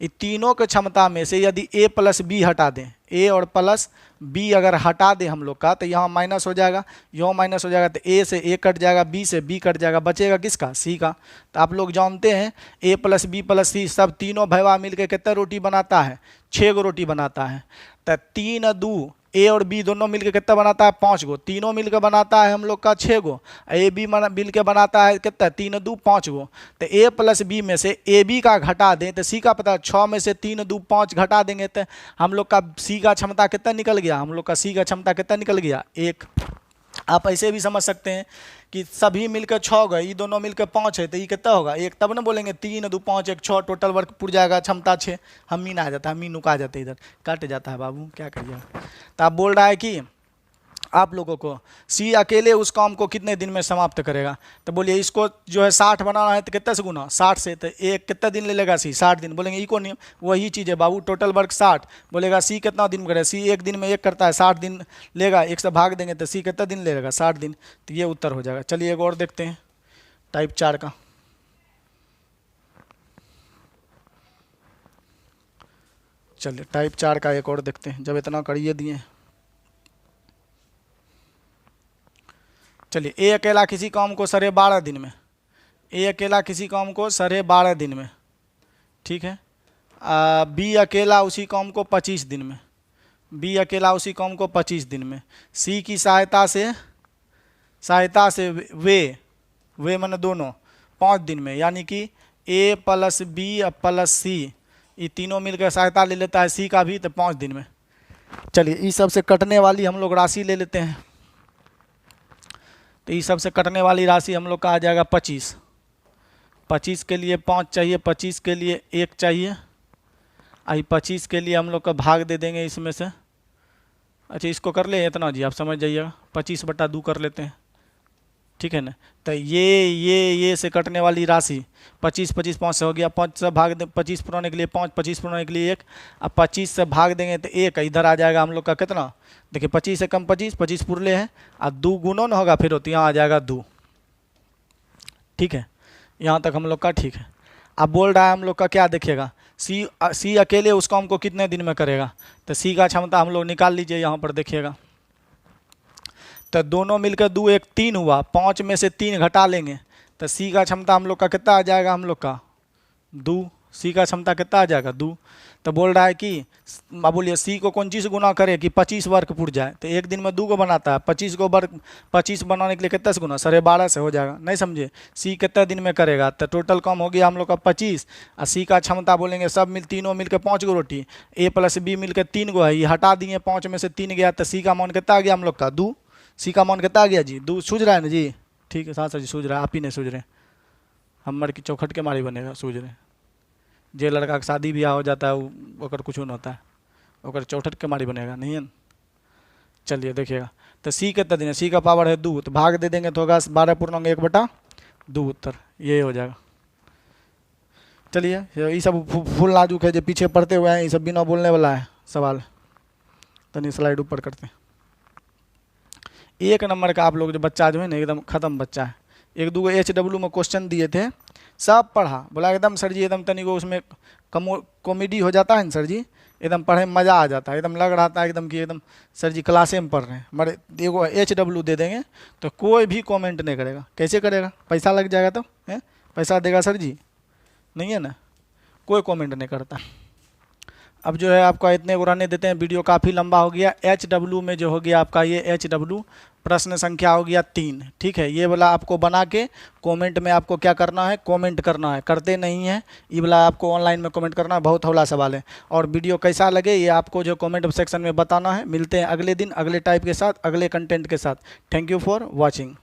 ये तीनों के क्षमता में से यदि ए प्लस बी हटा दें, ए और प्लस बी अगर हटा दें हम लोग का, तो यहाँ माइनस हो जाएगा, यहाँ माइनस हो जाएगा, तो ए से ए कट जाएगा, बी से बी कट जाएगा, बचेगा किसका सी का। तो आप लोग जानते हैं ए प्लस बी प्लस सी सब तीनों भैया मिलकर कितना रोटी बनाता है 6 गो रोटी बनाता है। तो 3 2 ए और बी दोनों मिलकर कितना बनाता है 5 गो, तीनों मिलकर बनाता है हम लोग का 6 गो, ए बी मिलकर बनाता है कितना 3 2 5 गो। तो ए प्लस बी में से ए बी का घटा दें तो सी का पता 6 में से 3 2 5 घटा देंगे तो हम लोग का सी का क्षमता कितना निकल गया, हम लोग का सी का क्षमता कितना निकल गया 1। आप ऐसे भी समझ सकते हैं कि सभी मिलकर 6 गए, ये दोनों मिलकर 5 है, तो ये कितना होगा 1, तब ना बोलेंगे 3 2 5 1 6, टोटल वर्क पुर जाएगा क्षमता 6। हम मीन आ जाता है, मीन नुका जाते हैं, इधर कट जाता है बाबू, क्या करिए। तो आप बोल रहा है कि आप लोगों को सी अकेले उस काम को कितने दिन में समाप्त करेगा। तो बोलिए इसको जो है 60 बनाना है तो कितने से गुना 60 से, तो एक कितना दिन ले लेगा सी 60 दिन। बोलेंगे इको नियम वही चीज़ है बाबू, टोटल वर्क 60, बोलेगा सी कितना दिन करे, सी एक दिन में एक करता है 60 दिन लेगा, एक से भाग देंगे तो सी कितना दिन ले लेगा 60 दिन। तो ये उत्तर हो जाएगा। चलिए एक और देखते हैं टाइप 4 का। चलिए टाइप 4 का एक और देखते हैं, जब इतना करिए दिए। चलिए ए अकेला किसी काम को 12.5 दिन में, ए अकेला किसी काम को 12.5 दिन में, ठीक है। बी अकेला उसी काम को 25 दिन में, बी अकेला उसी काम को 25 दिन में, सी की सहायता से वे माने दोनों 5 दिन में, यानी कि ए प्लस बी प्लस सी ये तीनों मिलकर सहायता ले लेता है सी का भी, तो 5 दिन में। चलिए इस सब से कटने वाली हम लोग राशि ले लेते हैं। तो इस सब से कटने वाली राशि हम लोग का आ जाएगा 25। 25 के लिए 5 चाहिए, 25 के लिए 1 चाहिए, आई 25 के लिए हम लोग का भाग दे देंगे इसमें से। अच्छा इसको कर ले इतना जी, आप समझ जाइएगा, 25/2 कर लेते हैं, ठीक है ना। तो ये से कटने वाली राशि 25 25 5 से हो गया, 5 से भाग दे 25 पुराने के लिए 5, 25 पुराने के लिए 1, अब 25 से भाग देंगे तो 1 इधर आ जाएगा हम लोग का कितना, देखिए 25 से कम 25, 25 पुरले हैं, और 2 गुणों न होगा फिर होती यहाँ आ जाएगा 2, ठीक है। यहाँ तक हम लोग का ठीक है। अब बोल रहा है हम लोग का क्या देखिएगा, सी अकेले उस काम को कितने दिन में करेगा, तो सी का क्षमता हम लोग निकाल लीजिए, यहाँ पर देखिएगा। तो दोनों मिलकर 2 1 3 हुआ, 5 में से 3 घटा लेंगे तो सी का क्षमता हम लोग का कितना आ जाएगा, हम लोग का 2, सी का क्षमता कितना आ जाएगा 2। तो बोल रहा है कि अब बोलिए सी को कौन चीज़ गुना करे कि 25 वर्ग पुर जाए, तो एक दिन में 2 को बनाता है, 25 को वर्ग 25 बनाने के लिए कितना से गुना 12.5 से हो जाएगा, नहीं समझे। सी कितना दिन में करेगा, तो टोटल कम हो गया हम लोग का 25, और सी का क्षमता बोलेंगे सब तीनों मिलकर 5 गो रोटी, ए प्लस बी मिलकर 3 गो है, ये हटा दिए, 5 में से 3 गया, तो सी का मान कितना आ गया हम लोग का 2। सी का मान कितना आ गया जी 2, सूझ रहा है ना जी, ठीक है। साथ जी सूझ रहा है, आप ही नहीं सूझ रहे, हमर की चौखट के मारी बनेगा, सूझ रहे। जे लड़का का शादी ब्याह हो जाता है ओकर कुछ नहीं होता है, ओकर चौखट के मारी बनेगा, नहीं है ना। चलिए देखिएगा, तो सी कितना दिन है, सी का पावर है 2, तो भाग दे देंगे तो होगा 12/1/2 उत्तर ये हो जाएगा। चलिए ये सब फुल नाजुक है, जो पीछे पढ़ते हुए हैं ये सब बिना बोलने वाला है सवाल। तनी स्लाइड ऊपर करते हैं। 1 नंबर का आप लोग जो बच्चा जो है ना एकदम ख़त्म बच्चा है, 1-2 HW में क्वेश्चन दिए थे, सब पढ़ा, बोला एकदम सर जी एकदम तनी को उसमें कॉमेडी हो जाता है ना सर जी, एकदम पढ़े में मज़ा आ जाता है, एकदम लग रहा था एकदम कि एकदम सर जी क्लासे में पढ़ रहे हैं। मरे एगो HW दे देंगे तो कोई भी कमेंट नहीं करेगा, कैसे करेगा, पैसा लग जाएगा तो है, पैसा देगा सर जी, नहीं है ना, कोई कमेंट नहीं करता। अब जो है आपका इतने उड़ाने देते हैं, वीडियो काफ़ी लंबा हो गया। HW में जो हो गया आपका ये HW प्रश्न संख्या हो गया 3, ठीक है। ये वाला आपको बना के कमेंट में आपको क्या करना है, कमेंट करना है, करते नहीं है ये वाला आपको ऑनलाइन में कमेंट करना है, बहुत हौला सवाल है। और वीडियो कैसा लगे ये आपको जो कमेंट सेक्शन में बताना है। मिलते हैं अगले दिन अगले टाइप के साथ, अगले कंटेंट के साथ। Thank you for watching.